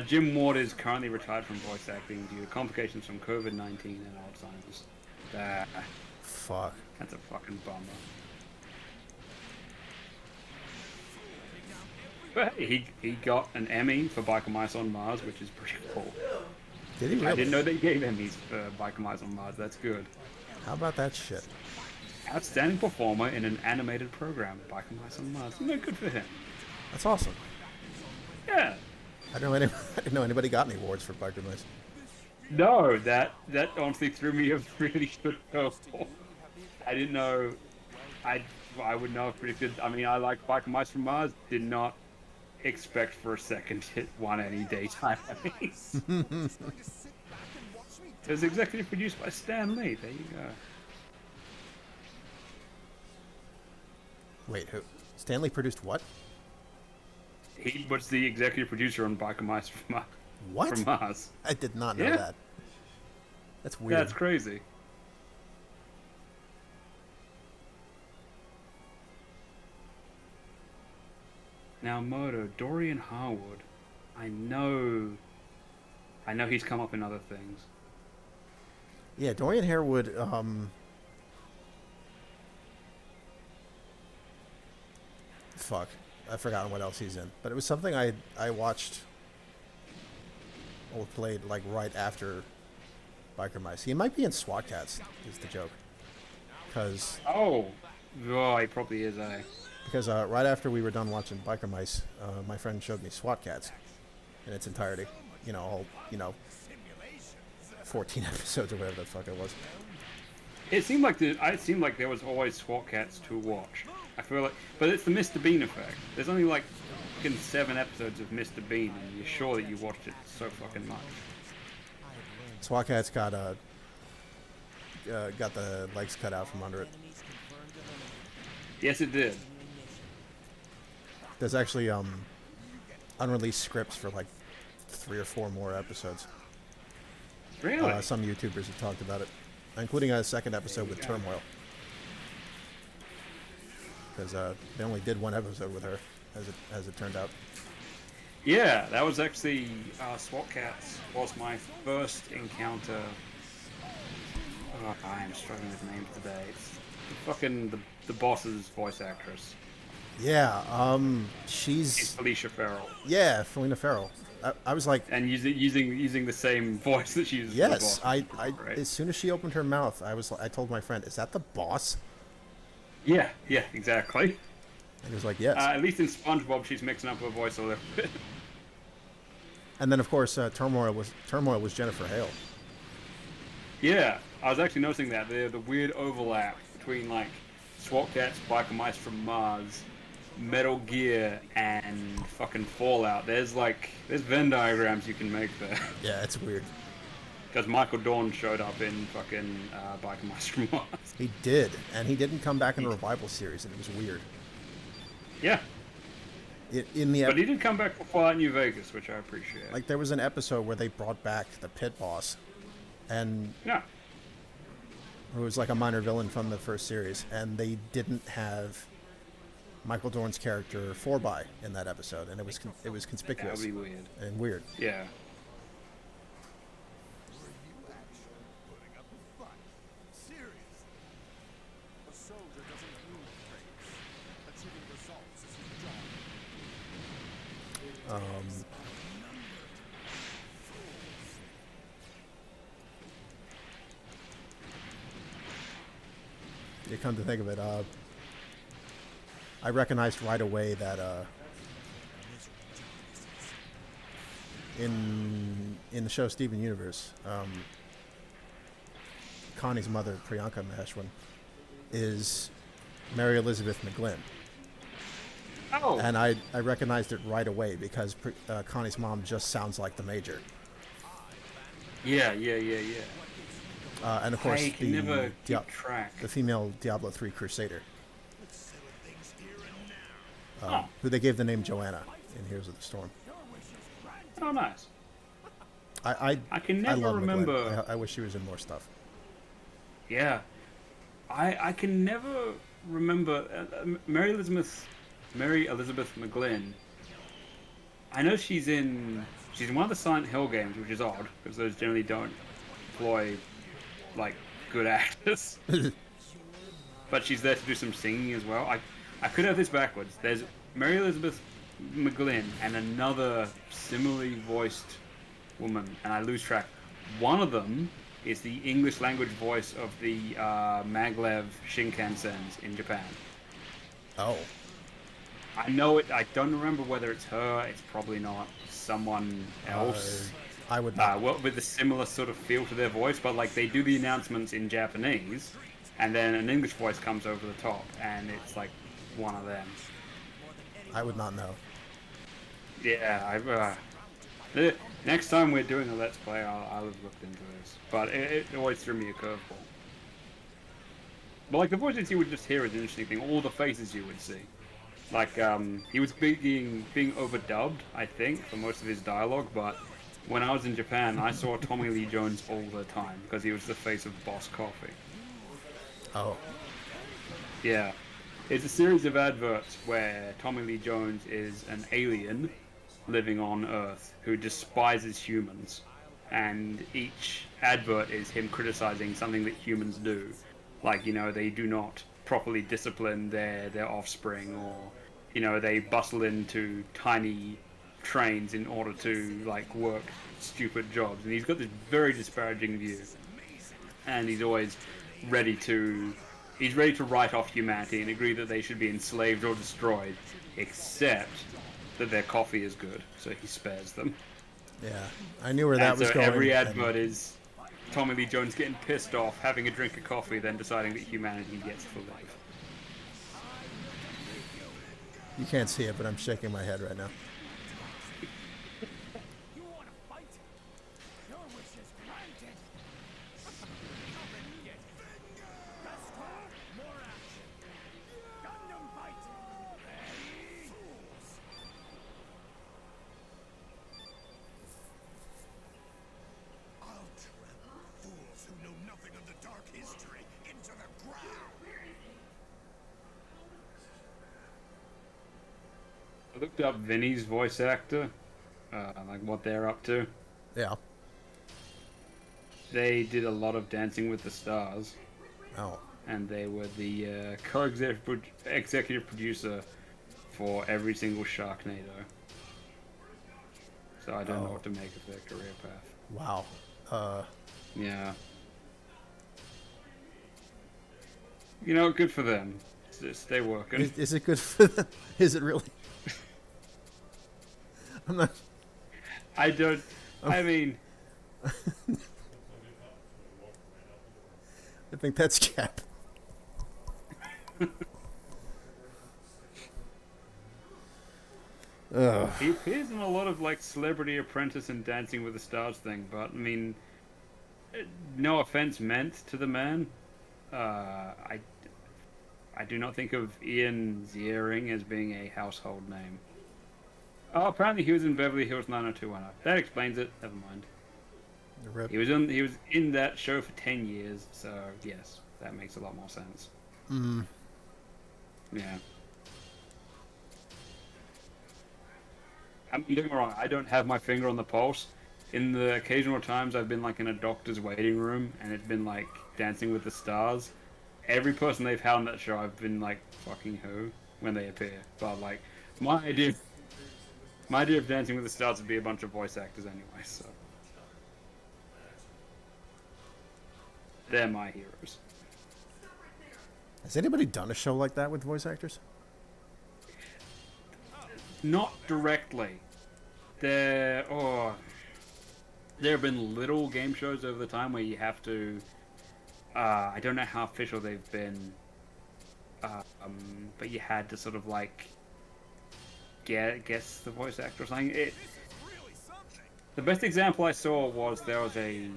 Jim Ward is currently retired from voice acting due to complications from COVID-19 and Alzheimer's. Fuck. That's a fucking bummer. But hey, he got an Emmy for Biker Mice on Mars, which is pretty cool. Did he really? I didn't know they gave Emmys for Biker Mice on Mars. That's good. How about that shit? Outstanding performer in an animated program, Biker Mice on Mars. You know, good for him. That's awesome. Yeah. I didn't know anybody got any awards for Biker Mice. No, that honestly threw me a really good curveball. I didn't know. I would know if predicted. I mean, I like Biker Mice from Mars. Did not expect for a second it won any daytime Emmys. It was executive produced by Stan Lee. There you go. Wait, who? Stanley produced what? He was the executive producer on Biker Mice from What? From Mars. I did not know Yeah. that. That's weird. That's crazy. Now, Moto, Dorian Harwood. I know he's come up in other things. Yeah, Dorian Harewood. Fuck, I've forgotten what else he's in. But it was something I watched or played like right after Biker Mice. He might be in SWAT Cats. Is the joke? Because Oh, he probably is. right after we were done watching Biker Mice, my friend showed me SWAT Cats in its entirety. You know, all 14 episodes or whatever the fuck it was. It seemed like there was always SWAT Cats to watch. I feel like, but it's the Mr. Bean effect. There's only like fucking 7 episodes of Mr. Bean, and you're sure that you watched it so fucking much. SWAT Cats got the legs cut out from under it. Yes, it did. There's actually unreleased scripts for like 3 or 4 more episodes. Really? Some YouTubers have talked about it, including a second episode with Turmoil. Because they only did 1 episode with her, as it turned out. Yeah, that was actually SWAT Cats was my first encounter. Oh, I am struggling with names today. It's the boss's voice actress. Yeah, It's she's Felicia Farrell, Felina Farrell. I was like, and using the same voice that she uses. yes. For the boss. Right. As soon as she opened her mouth, I told my friend, "Is that the boss?" Yeah, exactly. And he was like, "Yes." At least in SpongeBob, she's mixing up her voice a little bit. And then, of course, Turmoil was Jennifer Hale. Yeah, I was actually noticing that the weird overlap between like SWAT Cats, Biker Mice from Mars, Metal Gear, and fucking Fallout. There's Venn diagrams you can make there. Yeah, it's weird. Because Michael Dorn showed up in fucking Biker Mice from Mars. He did, and he didn't come back in the revival series, and it was weird. Yeah, But but he did come back for Fallout New Vegas, which I appreciate. like there was an episode where they brought back the pit boss, and yeah, who was like a minor villain from the first series, and they didn't have Michael Dorn's character 4x in that episode, and it was that would conspicuous be weird. and weird. Yeah. Putting up a fight. Seriously. A soldier doesn't need praise. Achieving results is his job. You come to think of it, I recognized right away that in the show Steven Universe, Connie's mother, Priyanka Maheshwan, is Mary Elizabeth McGlynn. Oh. And I recognized it right away because Connie's mom just sounds like the Major. Yeah. And of course, I can never keep track. the female Diablo 3 Crusader, Oh. who they gave the name Joanna in Heroes of the Storm. Oh, nice. I can never love remember. McGlynn. I wish she was in more stuff. Yeah, I can never remember Mary Elizabeth McGlynn. I know she's in one of the Silent Hill games, which is odd because those generally don't employ like good actors. But she's there to do some singing as well. I could have this backwards. There's Mary Elizabeth McGlynn and another similarly voiced woman, and I lose track. One of them is the English language voice of the Maglev Shinkansens in Japan. Oh. I know it. I don't remember whether it's her. It's probably not. Someone else. I would not. Well, with a similar sort of feel to their voice, but like they do the announcements in Japanese, and then an English voice comes over the top, and it's like one of them. I would not know. Yeah, next time we're doing a Let's Play, I'll have looked into this. But it always threw me a curveball. But like the voices you would just hear is an interesting thing. All the faces you would see. Like he was being overdubbed, I think, for most of his dialogue. But when I was in Japan, I saw Tommy Lee Jones all the time because he was the face of Boss Coffee. Oh. Yeah. It's a series of adverts where Tommy Lee Jones is an alien living on Earth who despises humans. And each advert is him criticizing something that humans do. Like, they do not properly discipline their offspring, or, they bustle into tiny trains in order to, like, work stupid jobs. And he's got this very disparaging view. And he's always ready to write off humanity and agree that they should be enslaved or destroyed, except that their coffee is good, so he spares them. Yeah, I knew where that was going. Every advert is Tommy Lee Jones getting pissed off, having a drink of coffee, then deciding that humanity gets to live. You can't see it, but I'm shaking my head right now. You want to fight? Your wish is granted. Get faster, more action. Gundam fight. Ready? I'll trample fools who know nothing of the dark history into the ground. I looked up Vinny's voice actor, like what they're up to. Yeah. They did a lot of Dancing with the Stars, Oh. and they were the executive producer for every single Sharknado. So I don't know what to make of their career path. Wow. Yeah. Good for them. Stay working. Is it good for them? Is it really? I'm not. I don't. I mean, I think that's Cap. he appears in a lot of like Celebrity Apprentice and Dancing with the Stars thing, but I mean, no offense meant to the man. I do not think of Ian Ziering as being a household name. Oh, apparently he was in Beverly Hills 90210. That explains it. Never mind. Rip. He was in that show for 10 years, so yes, that makes a lot more sense. Yeah. Don't get me wrong, I don't have my finger on the pulse. In the occasional times I've been like in a doctor's waiting room and it's been like Dancing with the Stars, every person they've had on that show I've been like, fucking who, when they appear. But like, my idea of Dancing with the Stars would be a bunch of voice actors anyway, so. They're my heroes. Has anybody done a show like that with voice actors? Not directly. There have been little game shows over the time where you have to. I don't know how official they've been, but you had to sort of like guess the voice actor or something. The best example I saw was there was a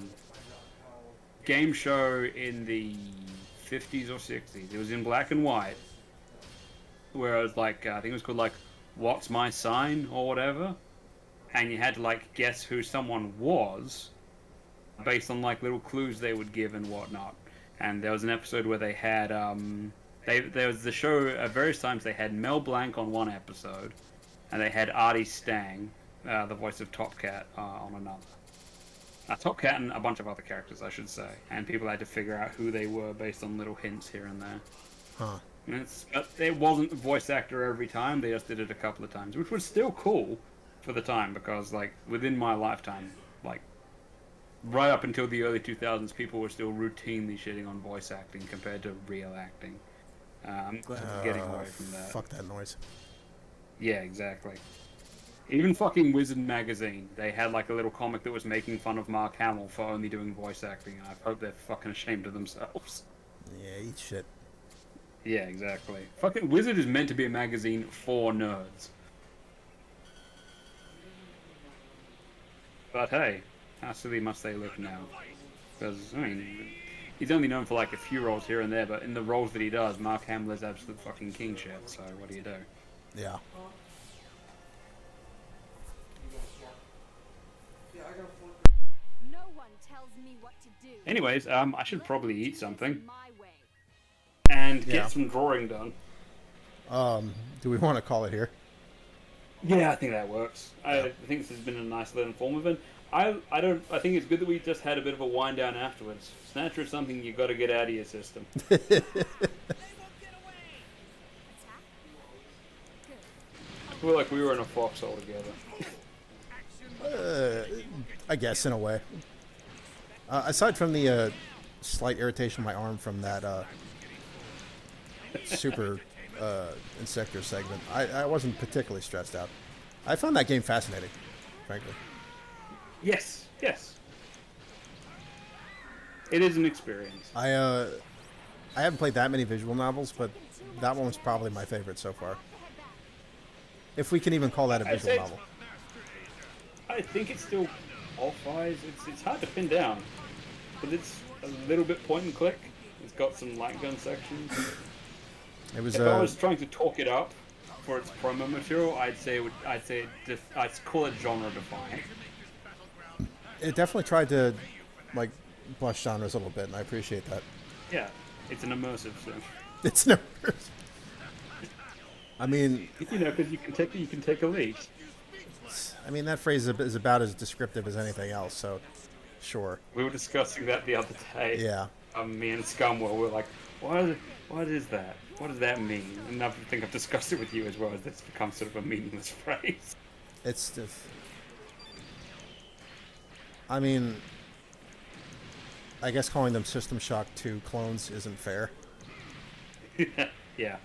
game show in the 50s or 60s. It was in black and white, where it was like I think it was called like "What's My Sign" or whatever, and you had to like guess who someone was based on like little clues they would give and whatnot. And there was an episode where they had there was the show at various times they had Mel Blanc on one episode, and they had Artie Stang, the voice of Top Cat, on another. Top Cat and a bunch of other characters, I should say, and people had to figure out who they were based on little hints here and there. Huh. It wasn't a voice actor every time. They just did it a couple of times, which was still cool for the time because, like, within my lifetime, like, right up until the early 2000s, people were still routinely shitting on voice acting compared to real acting. I'm glad we're getting away from that. Fuck that noise. Yeah, exactly. Even fucking Wizard Magazine, they had like a little comic that was making fun of Mark Hamill for only doing voice acting, and I hope they're fucking ashamed of themselves. Yeah, eat shit. Yeah, exactly. Fucking Wizard is meant to be a magazine for nerds. But hey, how silly must they look now? Because, I mean, he's only known for like a few roles here and there, but in the roles that he does, Mark Hamill is absolute fucking king shit, so what do you do? Yeah. No one tells me what to do. Anyways, I should probably eat something My way. and Yeah. get some drawing done. Do we want to call it here? Yeah, I think that works. I think this has been a nice little informative. I think it's good that we just had a bit of a wind down afterwards. Snatcher is something you got to get out of your system. They won't get away. Attack. Good. I feel like we were in a foxhole together. I guess, in a way. Aside from the slight irritation in my arm from that super Insector segment, I wasn't particularly stressed out. I found that game fascinating, frankly. Yes, yes. It is an experience. I haven't played that many visual novels, but that one was probably my favorite so far. If we can even call that a I'd visual say- novel. I think it still qualifies. It's hard to pin down, but it's a little bit point and click. It's got some light gun sections. It was If I was trying to talk it up for its promo material, I'd call it genre defining. it definitely tried to like blush genres a little bit, and I appreciate that. Yeah, it's an immersive sim. It's never. I mean, You know, because you can take a leap. that phrase is about as descriptive as anything else. So, sure. We were discussing that the other day. Yeah. Me and Scumwell were like, what is that? What does that mean? And I think I've discussed it with you as well, as it's become sort of a meaningless phrase. It's just. I mean, I guess calling them System Shock 2 clones isn't fair. Yeah.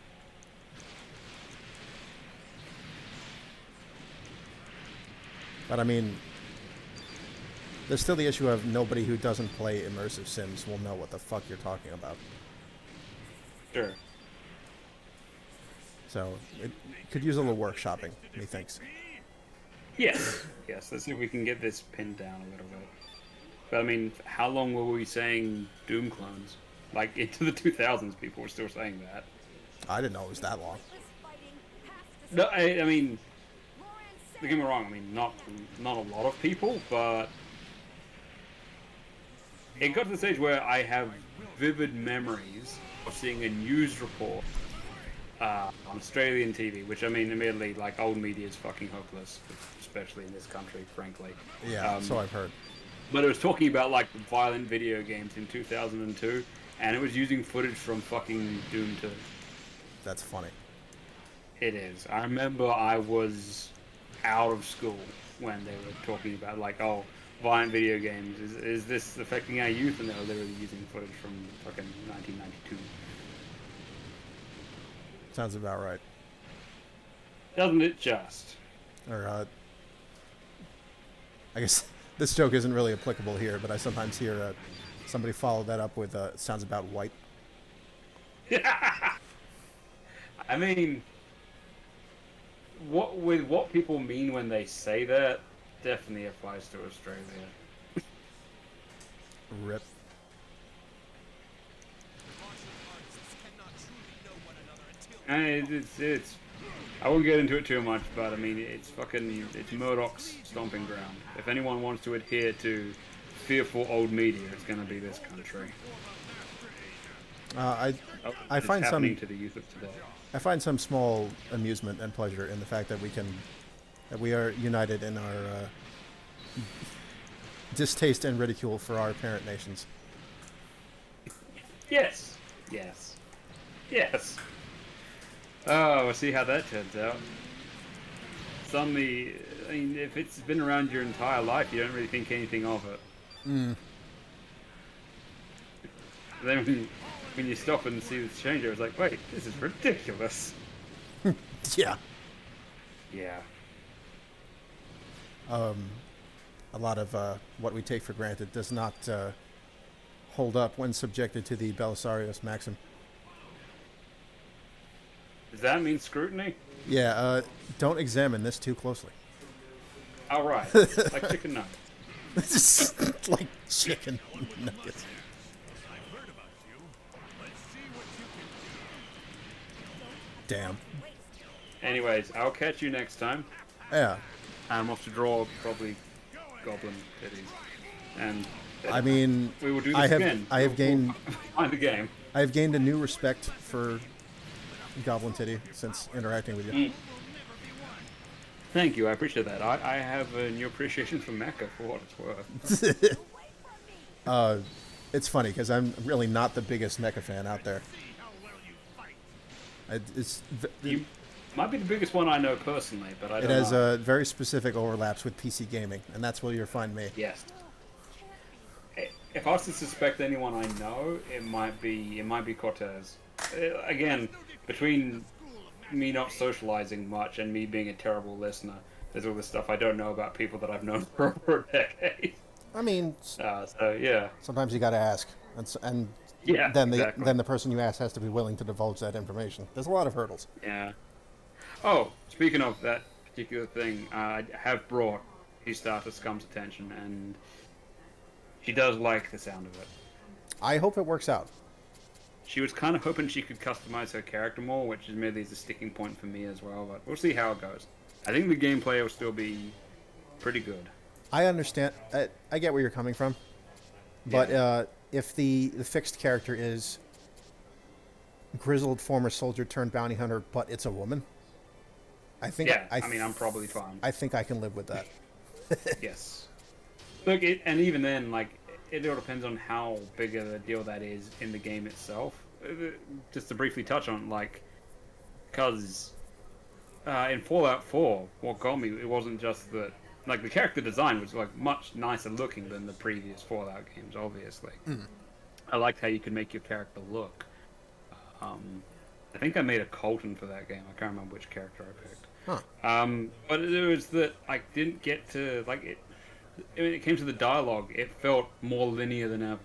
But I mean, there's still the issue of nobody who doesn't play immersive sims will know what the fuck you're talking about. Sure. So it could use a little workshopping, methinks. Yes. Yes. Let's see if we can get this pinned down a little bit. But I mean, how long were we saying Doom clones? Like into the 2000s, people were still saying that. I didn't know it was that long. No, I mean, don't get me wrong. I mean, not a lot of people, but it got to the stage where I have vivid memories of seeing a news report on Australian TV, which I mean, admittedly, like old media is fucking hopeless, especially in this country, frankly. Yeah, so I've heard. But it was talking about like violent video games in 2002, and it was using footage from fucking Doom 2. That's funny. It is. I remember I was out of school when they were talking about like, oh, violent video games. Is this affecting our youth? And they were literally using footage from fucking 1992. Sounds about right. Doesn't it just? Or, I guess this joke isn't really applicable here, but I sometimes hear somebody follow that up with sounds about white. I mean, what people mean when they say that definitely applies to Australia. Rip. And it's I won't get into it too much, but I mean it's Murdoch's stomping ground. If anyone wants to adhere to fearful old media, it's going to be this country. I It's find happening some to the youth of today. I find some small amusement and pleasure in the fact that we are united in our distaste and ridicule for our parent nations. Yes. Oh, we'll see how that turns out. Suddenly, I mean, if it's been around your entire life, you don't really think anything of it. Then when you stop and see the changer, it's like, wait, this is ridiculous. Yeah. Yeah. A lot of what we take for granted does not hold up when subjected to the Belisarius maxim. Does that mean scrutiny? Yeah, don't examine this too closely. All right, like chicken nuggets. This is like chicken nuggets. I've heard about you. Let's see what you can Damn. Anyways, I'll catch you next time. Yeah. I'm off to draw probably goblin titties, and I mean, we will do this again. I have gained find the game. I have gained a new respect for Goblin Titty since interacting with you. Thank you, I appreciate that. I have a new appreciation for Mecha for what it's worth. It's funny because I'm really not the biggest mecha fan out there. see how well you fight. You might be the biggest one I know personally, but I It don't has know. very specific overlaps with PC gaming, and that's where you'll find me. Yes. If I was to suspect anyone I know, it might be Cortez. Again, between me not socializing much and me being a terrible listener, there's all this stuff I don't know about people that I've known for over a decade. I mean, So yeah, sometimes you got to ask, and yeah. then exactly. the person you ask has to be willing to divulge that information. There's a lot of hurdles. Yeah. Oh, speaking of that particular thing, I have brought Star to Scum's attention, and she does like the sound of it. I hope it works out. She was kind of hoping she could customize her character more, which admittedly is a sticking point for me as well, but we'll see how it goes. I think the gameplay will still be pretty good. I understand. I get where you're coming from, but Yeah. If the fixed character is grizzled former soldier turned bounty hunter, but it's a woman, I think. Yeah, I mean, I'm probably fine. I think I can live with that. Yes. Look, and even then, like, it all depends on how big of a deal that is in the game itself. Just to briefly touch on, like, because in Fallout 4, what got me, it wasn't just that, like, the character design was, like, much nicer looking than the previous Fallout games, obviously. I liked how you could make your character look. I think I made a Colton for that game. I can't remember which character I picked. Huh. But it was that I didn't get to, like, when it came to the dialogue, it felt more linear than ever.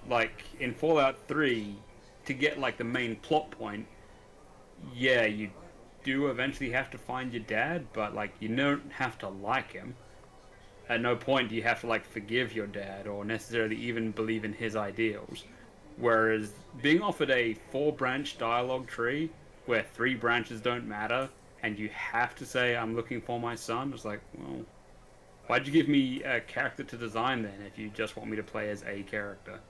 Like, in Fallout 3, to get, like, the main plot point, yeah, you do eventually have to find your dad, but, like, you don't have to like him. At no point do you have to, like, forgive your dad or necessarily even believe in his ideals. Whereas being offered a 4-branch dialogue tree where 3 branches don't matter and you have to say, I'm looking for my son, it's like, well, why'd you give me a character to design then if you just want me to play as a character?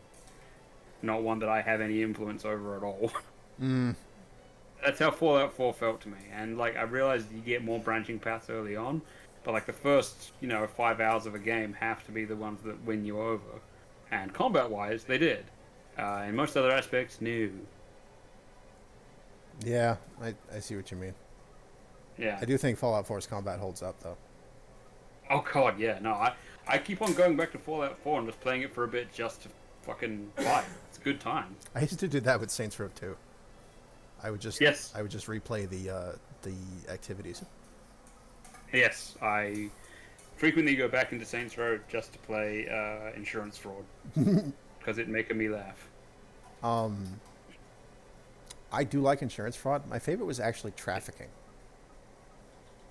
Not one that I have any influence over at all. That's how Fallout 4 felt to me. And, like, I realized you get more branching paths early on, but, like, the first, 5 hours of a game have to be the ones that win you over. And combat-wise, they did. In most other aspects, no. Yeah, I see what you mean. Yeah. I do think Fallout 4's combat holds up, though. Oh, God, yeah. No, I keep on going back to Fallout 4 and just playing it for a bit just to fucking fight. It's a good time. I used to do that with Saints Row 2. I would just Yes. I would just replay the activities. Yes, I frequently go back into Saints Row just to play insurance fraud. Because it's making me laugh. I do like insurance fraud. My favorite was actually trafficking.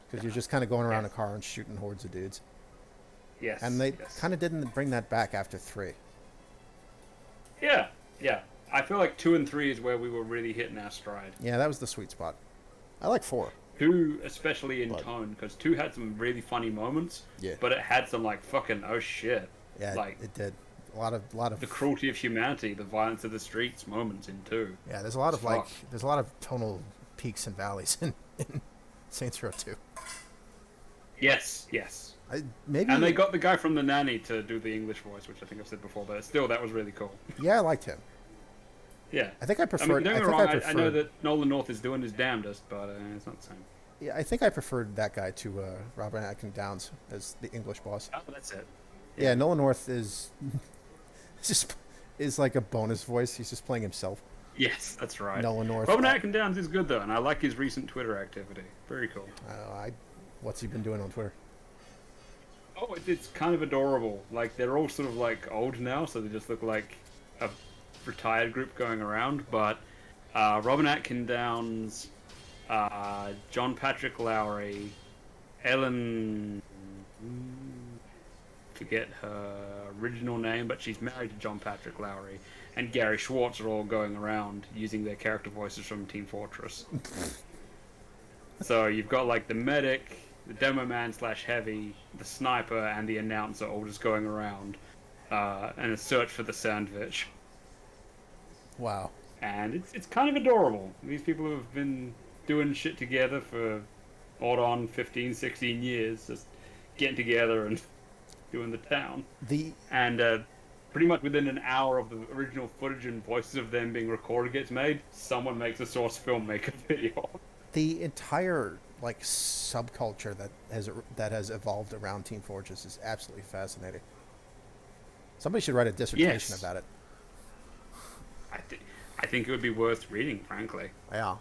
Because you're just kind of going around a car and shooting hordes of dudes. Yes. And they yes. kind of didn't bring that back after 3. Yeah, yeah. I feel like 2 and 3 is where we were really hitting our stride. Yeah, that was the sweet spot. I like 4. 2, especially in But- tone, because 2 had some really funny moments. Yeah. But it had some, like, fucking, oh shit. Yeah, Like, it did. A lot of the cruelty of humanity, the violence of the streets moments in 2. yeah. There's a lot of Fuck. there's a lot of tonal peaks and valleys in Saints Row 2. Yes, yes. Maybe. And they got the guy from The Nanny to do the English voice, which I think I've said before, but still, that was really cool. Yeah, I liked him. Yeah. I think I prefer. I mean, don't I get me think wrong. I prefer. I know that Nolan North is doing his damnedest, but it's not the same. Yeah, I think I preferred that guy to Robert Atkin Downs as the English boss. Oh, that's it. Yeah, Nolan North is just is like a bonus voice. He's just playing himself. Yes, that's right. Nolan North. Robin Atkin Downs is good though, and I like his recent Twitter activity. Very cool. What's he been doing on Twitter? Oh, it's kind of adorable. Like they're all sort of like old now, so they just look like a retired group going around. But Robin Atkin Downs, John Patrick Lowry, Ellen, forget her original name, but she's married to John Patrick Lowry, and Gary Schwartz are all going around using their character voices from Team Fortress. So you've got like the medic, the demo man / heavy, the sniper, and the announcer all just going around in a search for the sandwich. Wow. And it's kind of adorable. These people have been doing shit together for odd on 15, 16 years, just getting together and doing the town. And pretty much within an hour of the original footage and voices of them being recorded gets made, someone makes a source filmmaker video. The entire like subculture that has evolved around Team Fortress is absolutely fascinating. Somebody should write a dissertation about it. I think it would be worth reading, frankly. Yeah.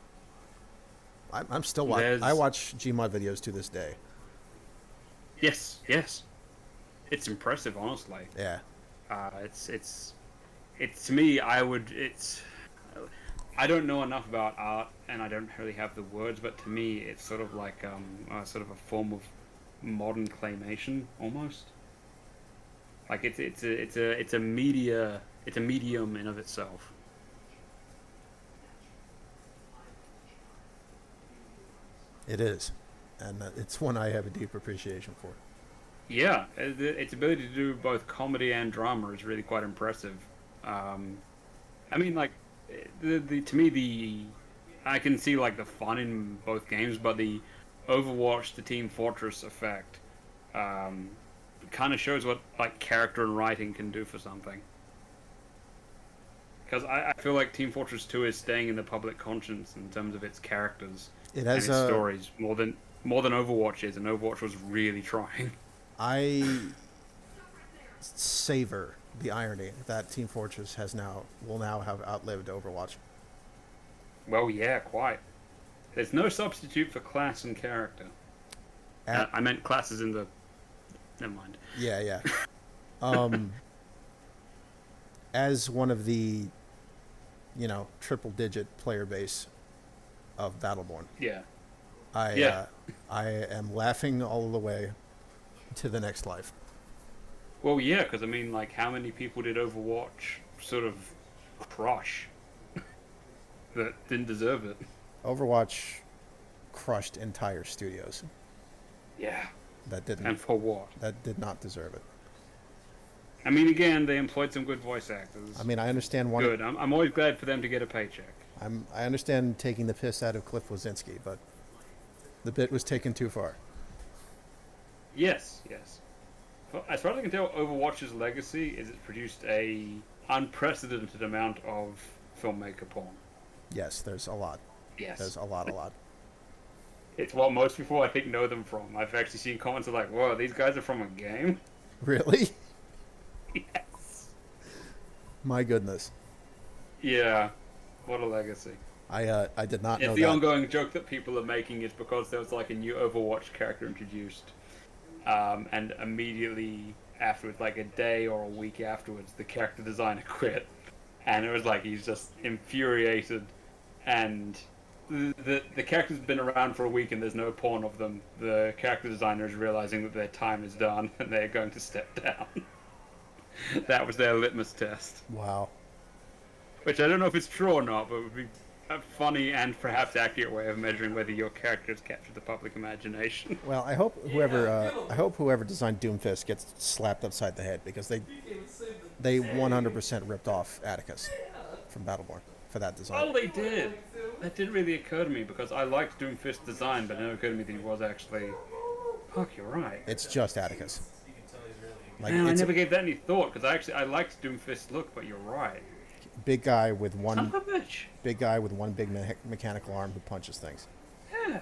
I'm still watching. I watch Gmod videos to this day. Yes. It's impressive, honestly. Yeah. It's to me, I don't know enough about art, and I don't really have the words, but to me, it's sort of like sort of a form of modern claymation, almost. Like it's a medium in of itself. It is, and it's one I have a deep appreciation for. Yeah, its ability to do both comedy and drama is really quite impressive. I mean, like, to me, I can see like the fun in both games, but the Overwatch to Team Fortress effect kind of shows what like character and writing can do for something. Because I feel like Team Fortress 2 is staying in the public conscience in terms of its characters and its stories more than Overwatch is, and Overwatch was really trying. I savor the irony that Team Fortress will now have outlived Overwatch. Well, yeah, quite. There's no substitute for class and character. I meant classes in the... Never mind. Yeah. As one of the, triple-digit player base of Battleborn. Yeah. I am laughing all the way to the next life. Well, yeah, because I mean, like, how many people did Overwatch sort of crush that didn't deserve it? Overwatch crushed entire studios. Yeah. That didn't. And for what? That did not deserve it. I mean, again, they employed some good voice actors. I mean, I understand one. Good. I'm always glad for them to get a paycheck. I understand taking the piss out of Cliff Wazinski, but the bit was taken too far. Yes. Well, as far as I can tell, Overwatch's legacy is it's produced a unprecedented amount of filmmaker porn. Yes, there's a lot. Yes. There's a lot. It's what most people, I think, know them from. I've actually seen comments of like, whoa, these guys are from a game? Really? Yes. My goodness. Yeah. What a legacy. I did not know that. It's the ongoing joke that people are making is because there was like a new Overwatch character introduced. And immediately afterwards, like a day or a week afterwards, the character designer quit. And it was like he's just infuriated. And the character's been around for a week and there's no porn of them. The character designer is realizing that their time is done and they're going to step down. That was their litmus test. Wow. Which I don't know if it's true or not, but it would be a funny and perhaps accurate way of measuring whether your character has captured the public imagination. Well, I hope whoever designed Doomfist gets slapped upside the head because they 100% ripped off Atticus from Battleborn for that design. Oh, they did. That didn't really occur to me because I liked Doomfist's design, but it never occurred to me that he was actually. Fuck, you're right. It's just Atticus. Like, man, I never gave that any thought because I liked Doomfist's look, but you're right. big guy with Son one of a bitch. big mechanical arm who punches things. Yeah.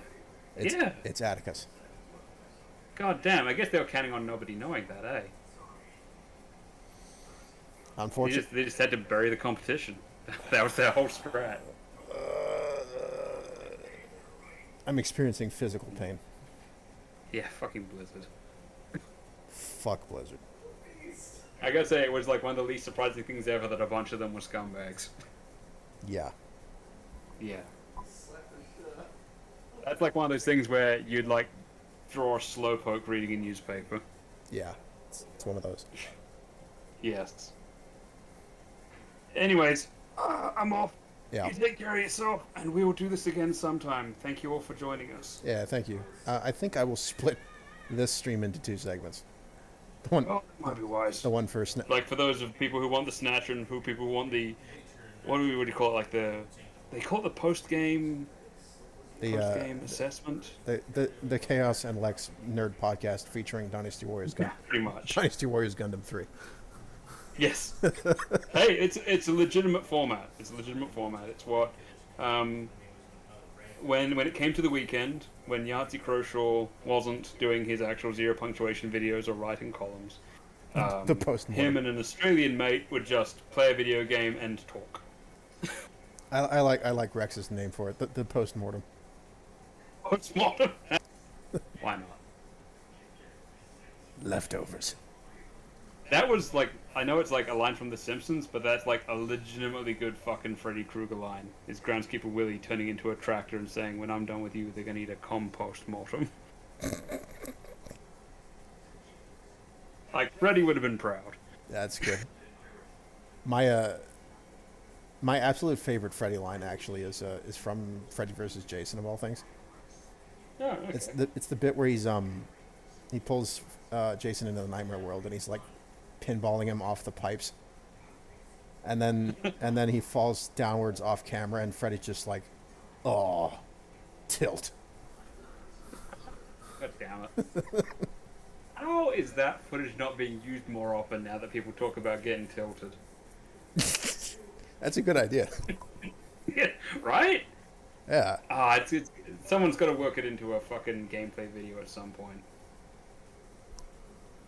It's, Yeah. It's Atticus. God damn. I guess they were counting on nobody knowing that, eh? Unfortunately, They just had to bury the competition. That was their whole strat. I'm experiencing physical pain. Yeah, fucking Blizzard. Fuck Blizzard. I gotta say, it was like one of the least surprising things ever that a bunch of them were scumbags. Yeah. Yeah. That's like one of those things where you'd like draw a slowpoke reading a newspaper. Yeah. It's one of those. Yes. Anyways, I'm off. Yeah. You take care of yourself, and we will do this again sometime. Thank you all for joining us. Yeah, thank you. I think I will split this stream into 2 segments. The one, Oh, might be wise. the one for Like for those of people who want the Snatcher and who people who want the, what do you call it? Like they call it the post-game assessment. the Chaos and Lex Nerd podcast featuring Dynasty Warriors Yeah, pretty much. Dynasty Warriors Gundam 3. Yes. Hey, it's a legitimate format. It's a legitimate format. It's what, when it came to the weekend, when Yahtzee Croshaw wasn't doing his actual zero punctuation videos or writing columns, The post-mortem. him and an Australian mate would just play a video game and talk. I like Rex's name for it. The post-mortem. Post-mortem. Why not? Leftovers. That was like, I know it's like a line from The Simpsons, but that's like a legitimately good fucking Freddy Krueger line. Is Groundskeeper Willie turning into a tractor and saying, "When I'm done with you, they're gonna eat a compost mortem." Like Freddy would have been proud. That's good. My my absolute favorite Freddy line actually is from Freddy vs. Jason of all things. Oh, okay. It's the bit where he pulls Jason into the nightmare world and he's like pinballing him off the pipes, and then he falls downwards off camera and Freddy's just like, oh, tilt. God damn it. How is that footage not being used more often now that people talk about getting tilted? That's a good idea. Yeah, right? Yeah. It's someone's got to work it into a fucking gameplay video at some point.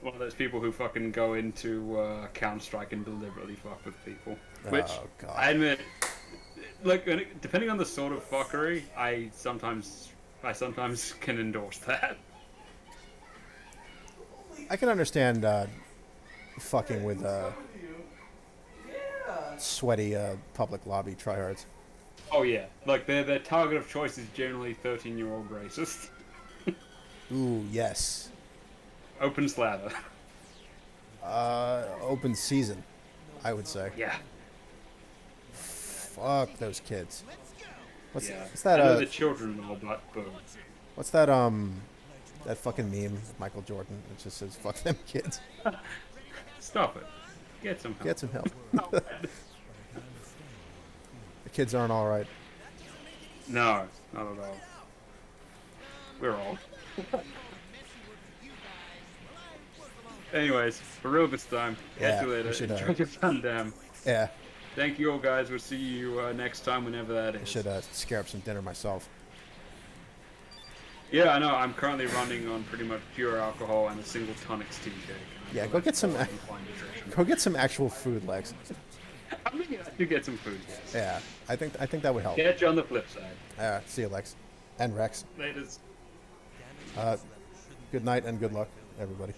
One of those people who fucking go into Counter-Strike and deliberately fuck with people. Which, Oh, God. I admit, like, depending on the sort of fuckery, I sometimes can endorse that. I can understand fucking with sweaty public lobby tryhards. Oh yeah, like their target of choice is generally 13-year-old racists. Ooh, yes. Open slather. Open season, I would say. Yeah. Fuck those kids. What's Yeah. that? I know the children and all, but boom. What's that? That fucking meme of Michael Jordan. It just says "fuck them kids." Stop it. Get some help. Get some help. The kids aren't all right. No, not at all. We're all. Anyways, for real this time. Yeah, Catch you we later. should, Enjoy your Gundam. Yeah, Thank you all, guys. We'll see you next time, whenever that is. I should scare up some dinner myself. Yeah, I know. I'm currently running on pretty much pure alcohol and a single tonic steam cake. Yeah, go get some. Go get some actual food, Lex. I'm gonna to get some food. Yes. Yeah, I think that would help. Catch you on the flip side. See you, Lex, and Rex. Laters. Good night and good luck, everybody.